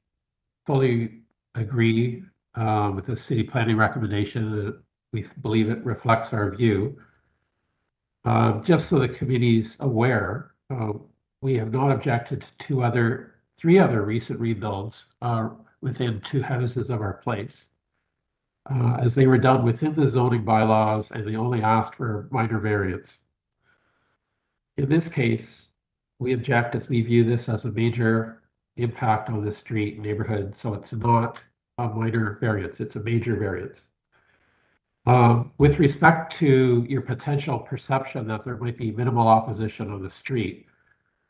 fully agree with the city planning recommendation. We believe it reflects our view. Just so the committee's aware, we have not objected to three other recent rebuilds within 2 houses of our place, as they were done within the zoning bylaws and they only asked for minor variance. In this case, we object as we view this as a major impact on the street neighborhood, so it's not a minor variance, it's a major variance. With respect to your potential perception that there might be minimal opposition on the street,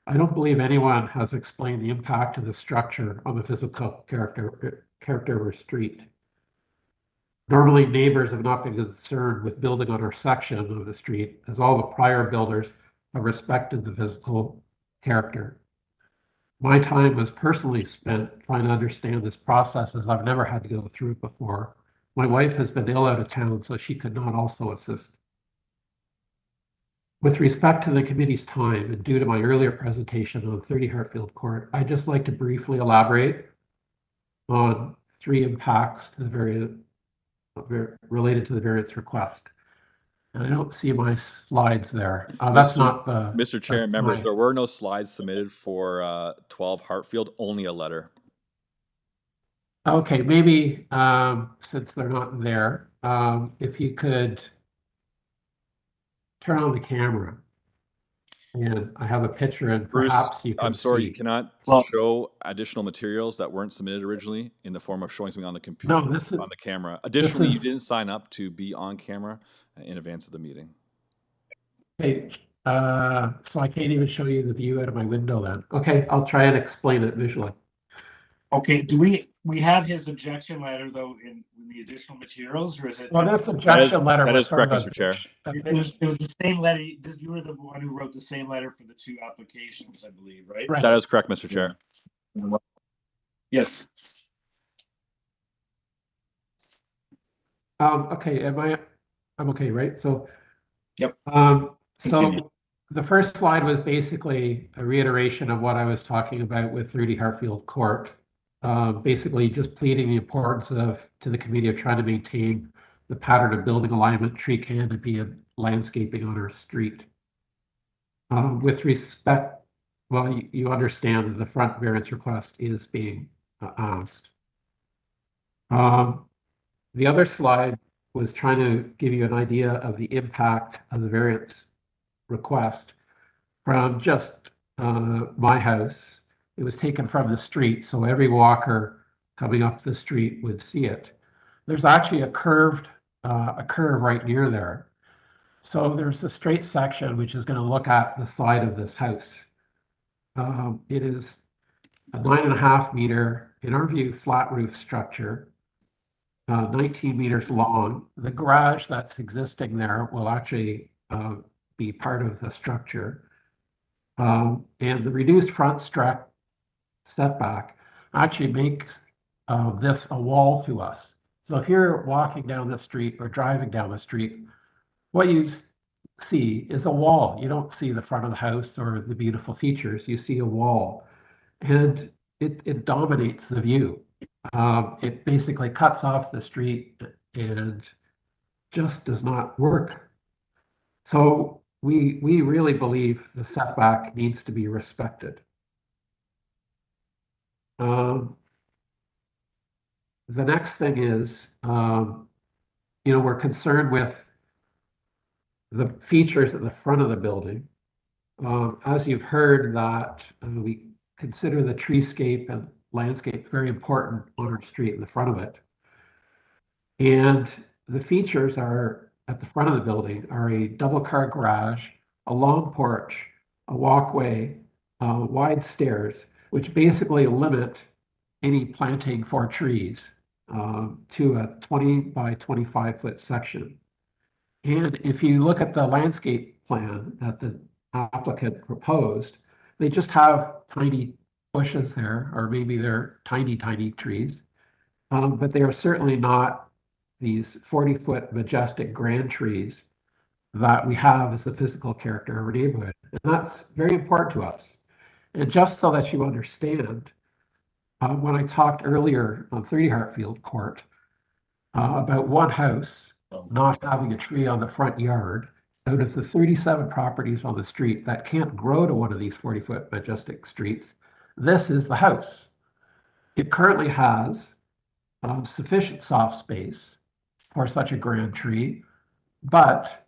I don't believe anyone has explained the impact of the structure on the physical character of our street. Normally, neighbors have not been concerned with building on our section of the street, as all the prior builders have respected the physical character. My time was personally spent trying to understand this process, as I've never had to go through it before. My wife has been ill out of town, so she could not also assist. With respect to the committee's time, and due to my earlier presentation on 30 Hartfield Court, I'd just like to briefly elaborate on 3 impacts to the related to the variance request. And I don't see my slides there. That's not the... Mr. Chair and members, there were no slides submitted for 12 Hartfield, only a letter. Okay, maybe since they're not there, if you could turn on the camera. And I have a picture, and perhaps Bruce, you can I'm sorry, see. you cannot show additional materials that weren't submitted originally in the form of showing something on the computer, on the camera. Additionally, you didn't sign up to be on camera in advance of the meeting. Okay, so I can't even show you the view out of my window then. Okay, I'll try and explain it visually. Okay, do we have his objection letter though in the additional materials, or is it? Well, this objection letter that is correct, Mr. Chair. It was the same letter. You were the one who wrote the same letter for the 2 applications, I believe, right? That is correct, Mr. Chair. Yes. Okay, I'm okay, right? So, yep. So the first slide was basically a reiteration of what I was talking about with 30 Hartfield Court. Basically just pleading the importance to the committee of trying to maintain the pattern of building alignment, tree canopy, and landscaping on our street. With respect, well, you understand that the front variance request is being asked. The other slide was trying to give you an idea of the impact of the variance request from just my house. It was taken from the street, so every walker coming up the street would see it. There's actually a curve right near there. So there's a straight section which is going to look at the side of this house. It is a 9.5 meter, in our view, flat roof structure, 19 meters long. The garage that's existing there will actually be part of the structure. And the reduced front setback actually makes this a wall to us. So if you're walking down the street or driving down the street, what you see is a wall. You don't see the front of the house or the beautiful features. You see a wall, and it dominates the view. It basically cuts off the street and just does not work. So we really believe the setback needs to be respected. The next thing is, we're concerned with the features at the front of the building. As you've heard, that we consider the treescape and landscape very important on our street in the front of it. And the features are at the front of the building are a double-car garage, a long porch, a walkway, wide stairs, which basically limit any planting for trees to a 20 by 25 foot section. And if you look at the landscape plan that the applicant proposed, they just have tiny bushes there, or maybe they're tiny, tiny trees, but they are certainly not these 40-foot majestic grand trees that we have as the physical character of our neighborhood. And that's very important to us. And just so that you understand, when I talked earlier on 30 Hartfield Court about one house not having a tree on the front yard, out of the 37 properties on the street that can't grow to one of these 40-foot majestic streets, this is the house. It currently has sufficient soft space for such a grand tree, but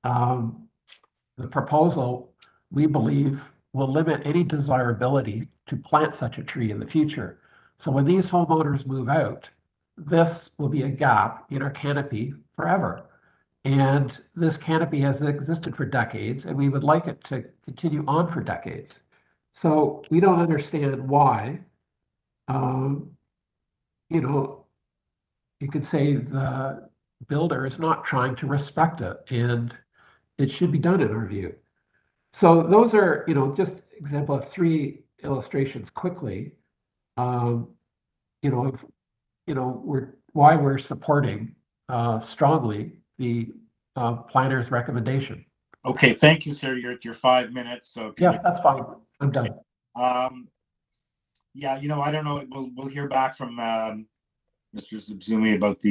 the proposal, we believe, will limit any desirability to plant such a tree in the future. So when these homeowners move out, this will be a gap in our canopy forever. And this canopy has existed for decades, and we would like it to continue on for decades. So we don't understand why, you know, you could say the builder is not trying to respect it, and it should be done in our view. So those are, you know, just example of 3 illustrations quickly, you know, why we're supporting strongly the planner's recommendation. Okay, thank you, sir. You're at your 5 minutes. So yes, that's fine. I'm done. Yeah, you know, I don't know. We'll hear back from Mr. Zubzumi about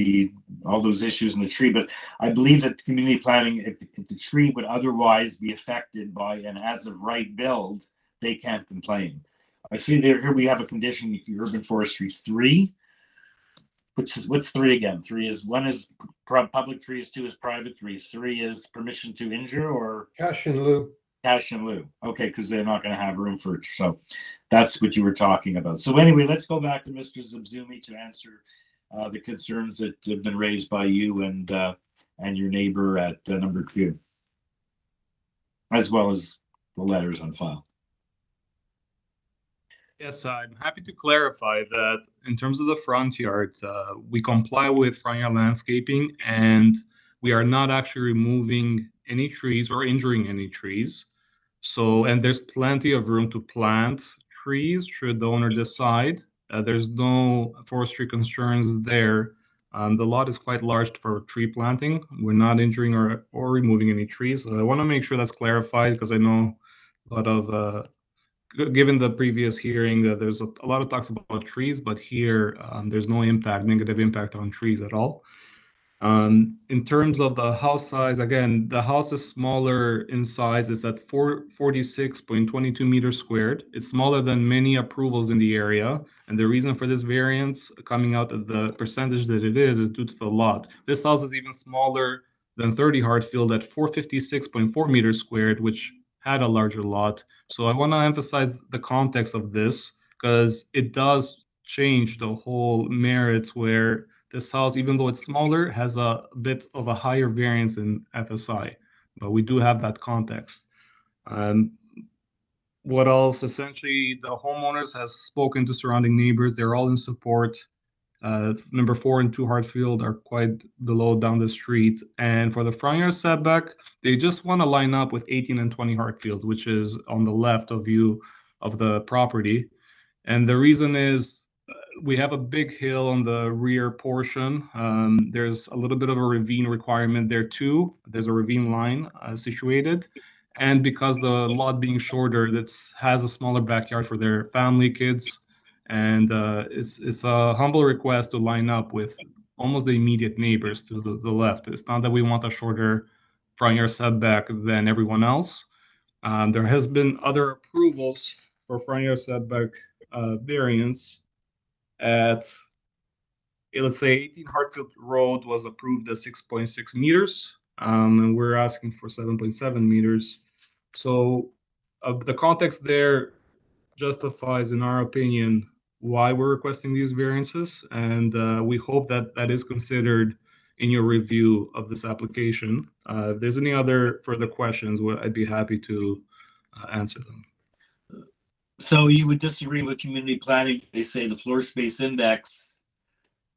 all those issues in the tree, but I believe that community planning, if the tree would otherwise be affected by an as of right build, they can't complain. I see here we have a condition for urban forestry 3. What's 3 again? 3 is 1 is public trees, 2 is private trees, 3 is permission to injure or cash in lieu. Cash in lieu. Okay, because they're not going to have room for it. So that's what you were talking about. So anyway, let's go back to Mr. Zubzumi to answer the concerns that have been raised by you and your neighbor at number 2, as well as the letters on file. Yes, I'm happy to clarify that in terms of the front yard, we comply with front yard landscaping, and we are not actually removing any trees or injuring any trees. So, and there's plenty of room to plant trees should the owner decide. There's no forestry concerns there. The lot is quite large for tree planting. We're not injuring or removing any trees. So I want to make sure that's clarified because I know a lot of given the previous hearing, there's a lot of talks about trees, but here there's no negative impact on trees at all. In terms of the house size, again, the house is smaller in size. It's at 46.22 meters squared. It's smaller than many approvals in the area. And the reason for this variance coming out of the percentage that it is due to the lot. This house is even smaller than 30 Hartfield at 456.4 meters squared, which had a larger lot. So I want to emphasize the context of this because it does change the whole merits where this house, even though it's smaller, has a bit of a higher variance in FSI, but we do have that context. What else? Essentially, the homeowners has spoken to surrounding neighbors. They're all in support. Number 4 and 2 Hartfield are quite below down the street. And for the front yard setback, they just want to line up with 18 and 20 Hartfield, which is on the left of view of the property. And the reason is we have a big hill on the rear portion. There's a little bit of a ravine requirement there too. There's a ravine line situated. And because the lot being shorter, that has a smaller backyard for their family, kids. And it's a humble request to line up with almost the immediate neighbors to the left. It's not that we want a shorter front yard setback than everyone else. There has been other approvals for front yard setback variance at, let's say, 18 Hartfield Road was approved at 6.6 meters, and we're asking for 7.7 meters. So the context there justifies, in our opinion, why we're requesting these variances, and we hope that that is considered in your review of this application. If there's any other further questions, I'd be happy to answer them. So you would disagree with community planning? They say the floor space index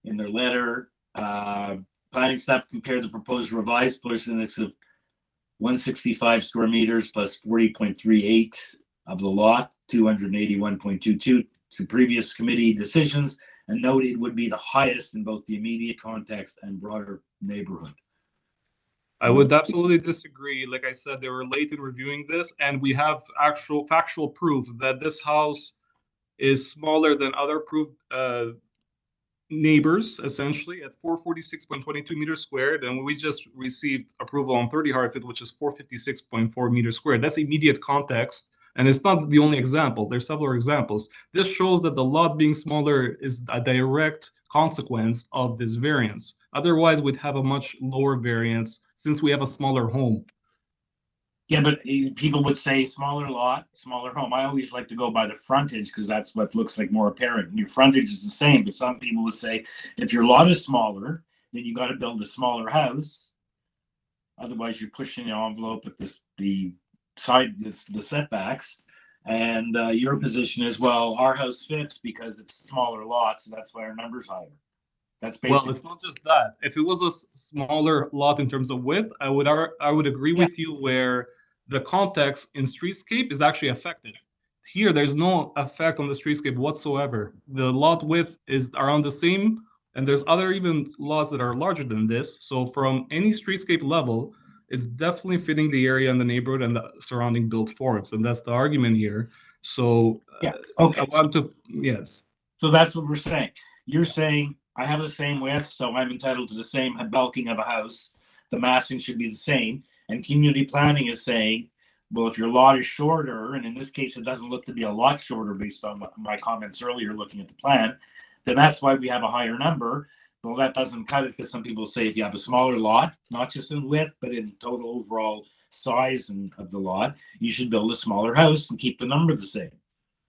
in their letter, planning staff compared the proposed revised floor space index of 165 square meters plus 40.38 of the lot, 281.22 to previous committee decisions, and noted it would be the highest in both the immediate context and broader neighborhood. I would absolutely disagree. Like I said, they were late in reviewing this, and we have actual factual proof that this house is smaller than other approved neighbors, essentially at 446.22 meters squared, and we just received approval on 30 Hartfield, which is 456.4 meters squared. That's immediate context, and it's not the only example. There's several examples. This shows that the lot being smaller is a direct consequence of this variance. Otherwise, we'd have a much lower variance since we have a smaller home. Yeah, but people would say smaller lot, smaller home. I always like to go by the frontage because that's what looks like more apparent. Your frontage is the same, but some people would say if your lot is smaller, then you got to build a smaller house. Otherwise, you're pushing the envelope at the setbacks. And your position is, well, our house fits because it's a smaller lot, so that's why our number's higher. That's basically. Well, it's not just that. If it was a smaller lot in terms of width, I would agree with you where the context in streetscape is actually affected. Here, there's no effect on the streetscape whatsoever. The lot width is around the same, and there's other even lots that are larger than this. So from any streetscape level, it's definitely fitting the area and the neighborhood and the surrounding built forms, and that's the argument here. So yeah, okay. I want to, yes. So that's what we're saying. You're saying I have the same width, so I'm entitled to the same bulking of a house. The massing should be the same. And community planning is saying, well, if your lot is shorter, and in this case, it doesn't look to be a lot shorter based on my comments earlier looking at the plan, then that's why we have a higher number. Well, that doesn't cut it because some people say if you have a smaller lot, not just in width, but in total overall size of the lot, you should build a smaller house and keep the number the same.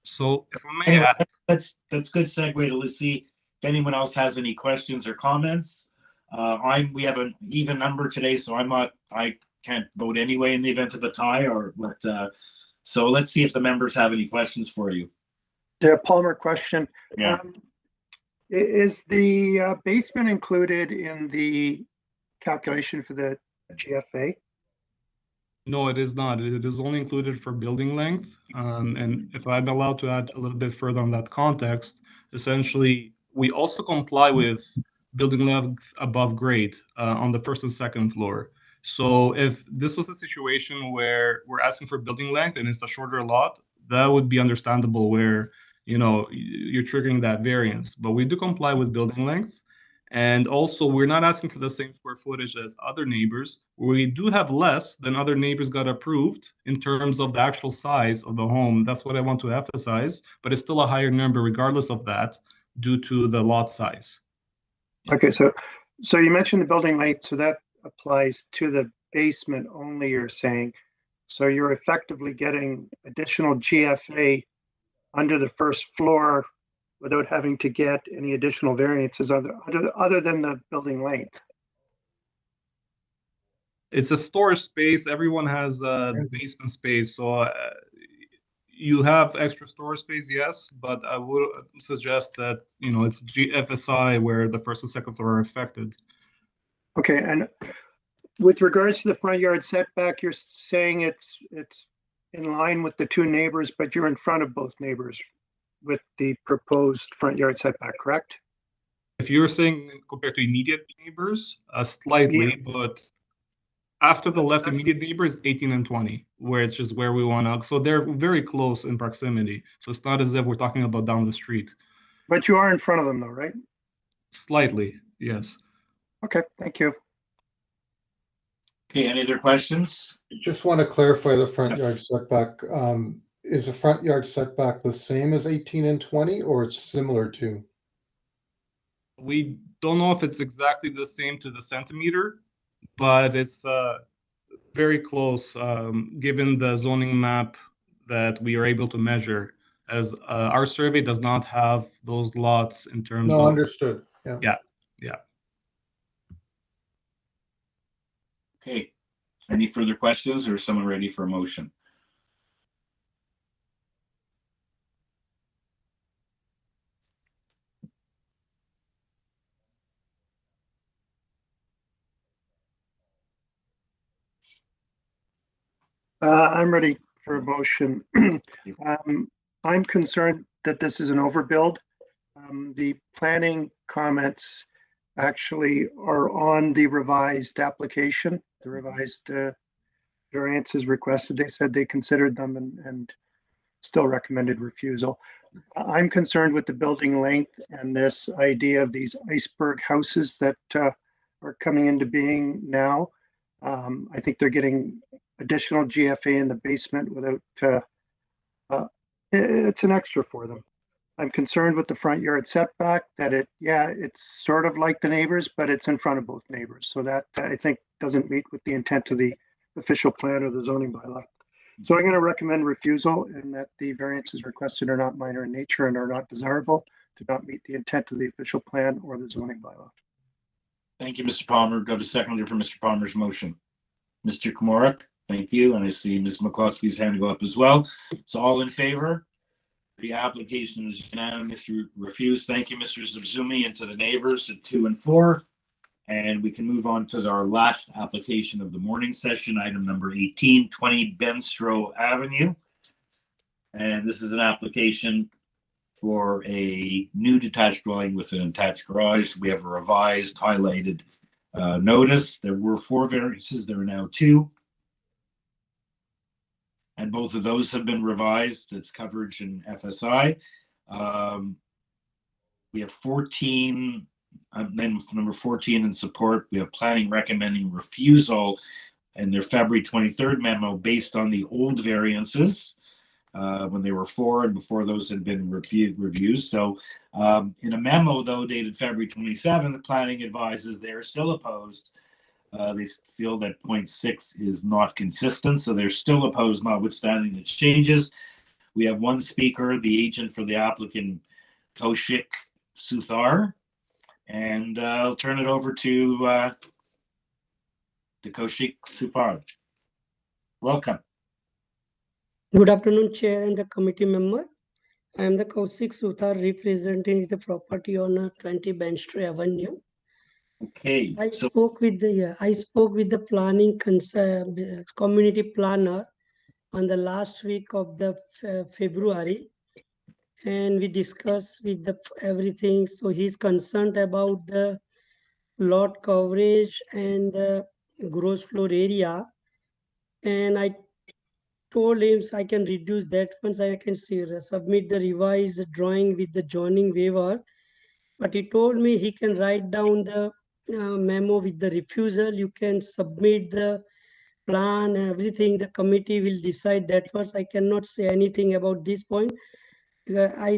So if I may anyway, add, that's good segue to let's see if anyone else has any questions or comments. We have an even number today, so I can't vote anyway in the event of a tie so let's see if the members have any questions for you. Yeah, Palmer question. Yeah. Is the basement included in the calculation for the GFA? No, it is not. It is only included for building length. And if I'm allowed to add a little bit further on that context, essentially, we also comply with building length above grade on the first and second floor. So if this was a situation where we're asking for building length and it's a shorter lot, that would be understandable where, you're triggering that variance. But we do comply with building length. And also, we're not asking for the same square footage as other neighbors. We do have less than other neighbors got approved in terms of the actual size of the home. That's what I want to emphasize. But it's still a higher number regardless of that due to the lot size. Okay, so you mentioned the building length, so that applies to the basement only, you're saying. So you're effectively getting additional GFA under the first floor without having to get any additional variances other than the building length. It's a storage space. Everyone has a basement space, so you have extra storage space, yes, but I would suggest that it's GFSI where the first and second floor are affected. Okay, and with regards to the front yard setback, you're saying it's in line with the two neighbors, but you're in front of both neighbors with the proposed front yard setback, correct? If you're saying compared to immediate neighbors, slightly, but after the left immediate neighbor is 18 and 20, which is where we want to. So they're very close in proximity. So it's not as if we're talking about down the street. But you are in front of them though, right? Slightly, yes. Okay, thank you. Okay, any other questions? Just want to clarify the front yard setback. Is the front yard setback the same as 18 and 20 or it's similar to? We don't know if it's exactly the same to the centimeter, but it's very close given the zoning map that we are able to measure, as our survey does not have those lots in terms of. No, understood. Yeah. Okay. Any further questions or is someone ready for a motion? I'm ready for a motion. I'm concerned that this is an overbuild. The planning comments actually are on the revised application the revised variances requested. They said they considered them and still recommended refusal. I'm concerned with the building length and this idea of these iceberg houses that are coming into being now. I think they're getting additional GFA in the basement without, it's an extra for them. I'm concerned with the front yard setback that it's sort of like the neighbors, but it's in front of both neighbors. So that I think doesn't meet with the intent of the official plan or the zoning bylaw. So I'm going to recommend refusal and that the variances requested are not minor in nature and are not desirable, do not meet the intent of the official plan or the zoning bylaw. Thank you, Mr. Palmer. Go to seconder for Mr. Palmer's motion. Mr. Komorak, thank you. And I see Ms. McCloskey's hand go up as well. So all in favor? The application is unanimously refused. Thank you, Mr. Zuzumi, and to the neighbors at 2 and 4. And we can move on to our last application of the morning session, item number 18, 20 BENSTROW Avenue. And this is an application for a new detached dwelling with an attached garage. We have a revised highlighted notice. There were 4 variances. There are now 2. And both of those have been revised. It's coverage in FSI. We have 14, then number 14 in support. We have planning recommending refusal in their February 23rd memo based on the old variances when they were 4 and before those had been reviewed. So in a memo, though, dated February 27th, the planning advises they are still opposed. They feel that 0.6 is not consistent, so they're still opposed, notwithstanding the changes. We have one speaker, the agent for the applicant, Kaushik Suthar, and I'll turn it over to Kaushik Suthar. Welcome. Good afternoon, Chair and the committee member. I am the Kaushik Suthar representing the property owner 20 BENSTROW Avenue. Okay. I spoke with the planning community planner on the last week of the February, and we discussed with the everything. So he's concerned about the lot coverage and the gross floor area, and I told him I can reduce that once I can submit the revised drawing with the joining waiver, but he told me he can write down the memo with the refusal. You can submit the plan, everything. The committee will decide that first. I cannot say anything about this point. I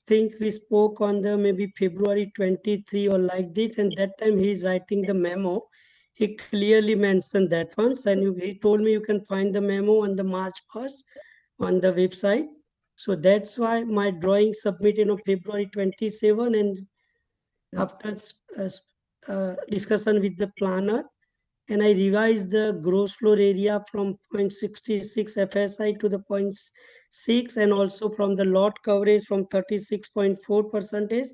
think we spoke on the maybe February 23 or like this, and that time he's writing the memo. He clearly mentioned that once, and he told me you can find the memo on the March 1st on the website. So that's why my drawing submitted on February 27, and after discussion with the planner, and I revised the gross floor area from 0.66 FSI to the 0.6, and also from the lot coverage from 36.4%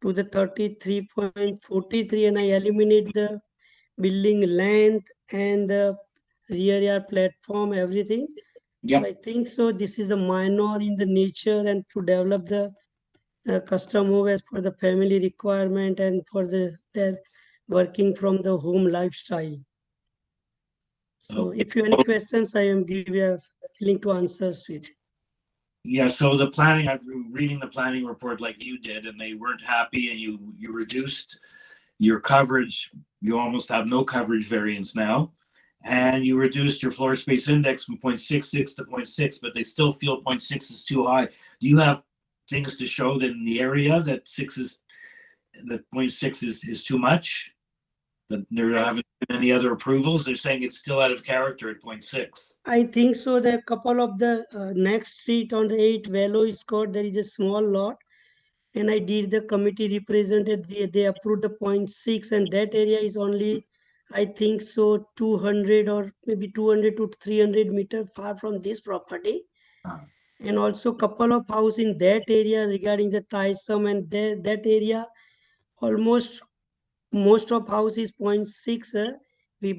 to the 33.43, and I eliminate the building length and the rear yard platform, everything. Yep. So I think so this is a minor in the nature and to develop the custom home as for the family requirement and for their working from the home lifestyle. So if you have any questions, I am willing to answer to it. Yeah, so the planning, I'm reading the planning report like you did, and they weren't happy, and you reduced your coverage. You almost have no coverage variance now, and you reduced your floor space index from 0.66 to 0.6, but they still feel 0.6 is too high. Do you have things to show that in the area that 0.6 is too much? That there haven't been any other approvals? They're saying it's still out of character at 0.6. I think so. The couple of the next street on the 8 Velo Court, there is a small lot, and I did the committee represented. They approved the 0.6, and that area is only, I think so, 200 or maybe 200 to 300 meters far from this property. And also couple of houses in that area regarding the Tysum, and that area almost most of house is 0.6,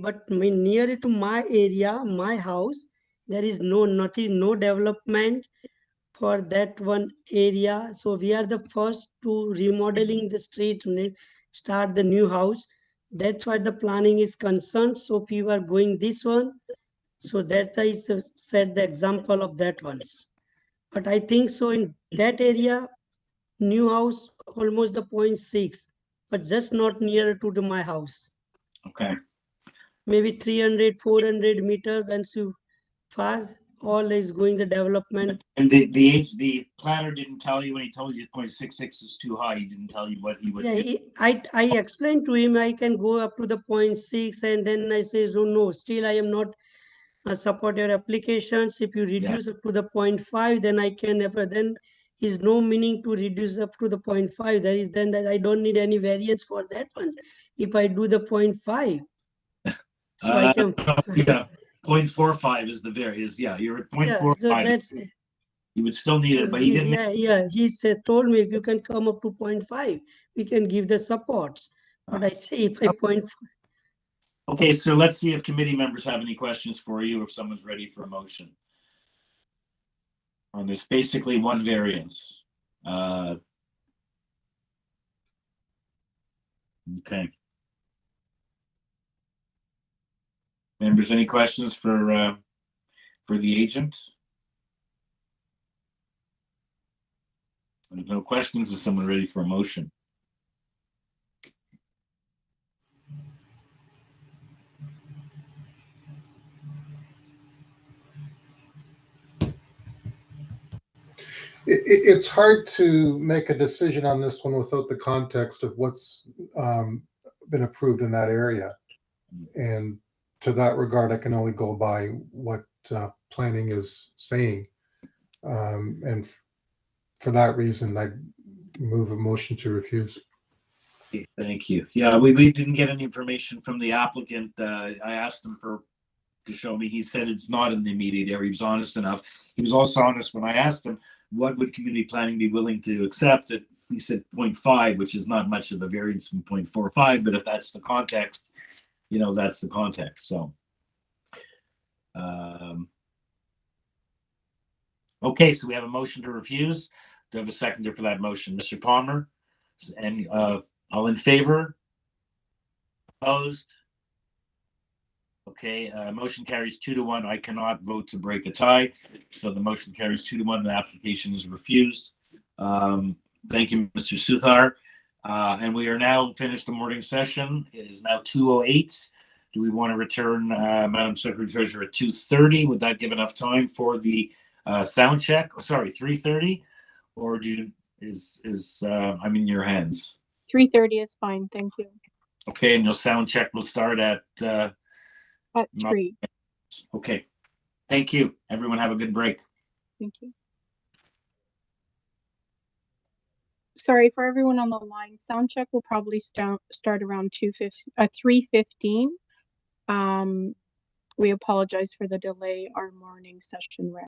but near to my area, my house, there is no development for that one area. So we are the first to remodeling the street, start the new house. That's why the planning is concerned. So people are going this one. So that I set the example of that ones. But I think so in that area, new house almost the 0.6, but just not nearer to my house. Okay. Maybe 300, 400 meter when you far, all is going the development. And the planner didn't tell you when he told you 0.66 is too high. He didn't tell you what he would. Yeah, I explained to him I can go up to the 0.6, and then I say, no, still I am not support your applications. If you reduce up to the 0.5, then I can, then is no meaning to reduce up to the 0.5. There is then that I don't need any variance for that one. If I do the 0.5, so I can. Yeah, 0.45 is the variance. Yeah, you're at 0.45. Yeah, so that's. You would still need it, but he didn't. He said, told me if you can come up to 0.5, we can give the supports. But I say if I 0.5. Okay, so let's see if committee members have any questions for you, if someone's ready for a motion on this. Basically, one variance. Okay. Members, any questions for the agent? There's no questions. Is someone ready for a motion? It's hard to make a decision on this one without the context of what's been approved in that area. And to that regard, I can only go by what planning is saying. And for that reason, I move a motion to refuse. Okay, thank you. Yeah, we didn't get any information from the applicant. I asked him to show me. He said it's not in the immediate area. He was honest enough. He was also honest when I asked him, what would community planning be willing to accept? He said 0.5, which is not much of a variance from 0.45, but if that's the context, that's the context. So, okay, so we have a motion to refuse. Do I have a seconder for that motion? Mr. Palmer? And all in favor? Opposed? Okay, motion carries 2-1. I cannot vote to break a tie, so the motion carries 2-1. The application is refused. Thank you, Mr. Suthar. And we are now finished the morning session. It is now 2:08. Do we want to return, Madam Secretary Treasurer, at 2:30? Would that give enough time for the sound check? Oh, sorry, 3:30, or I'm in your hands. 3:30 is fine, thank you. Okay, and your sound check will start at 3. Okay. Thank you. Everyone have a good break. Thank you. Sorry for everyone on the line. Sound check will probably start around 3:15. We apologize for the delay. Our morning session ran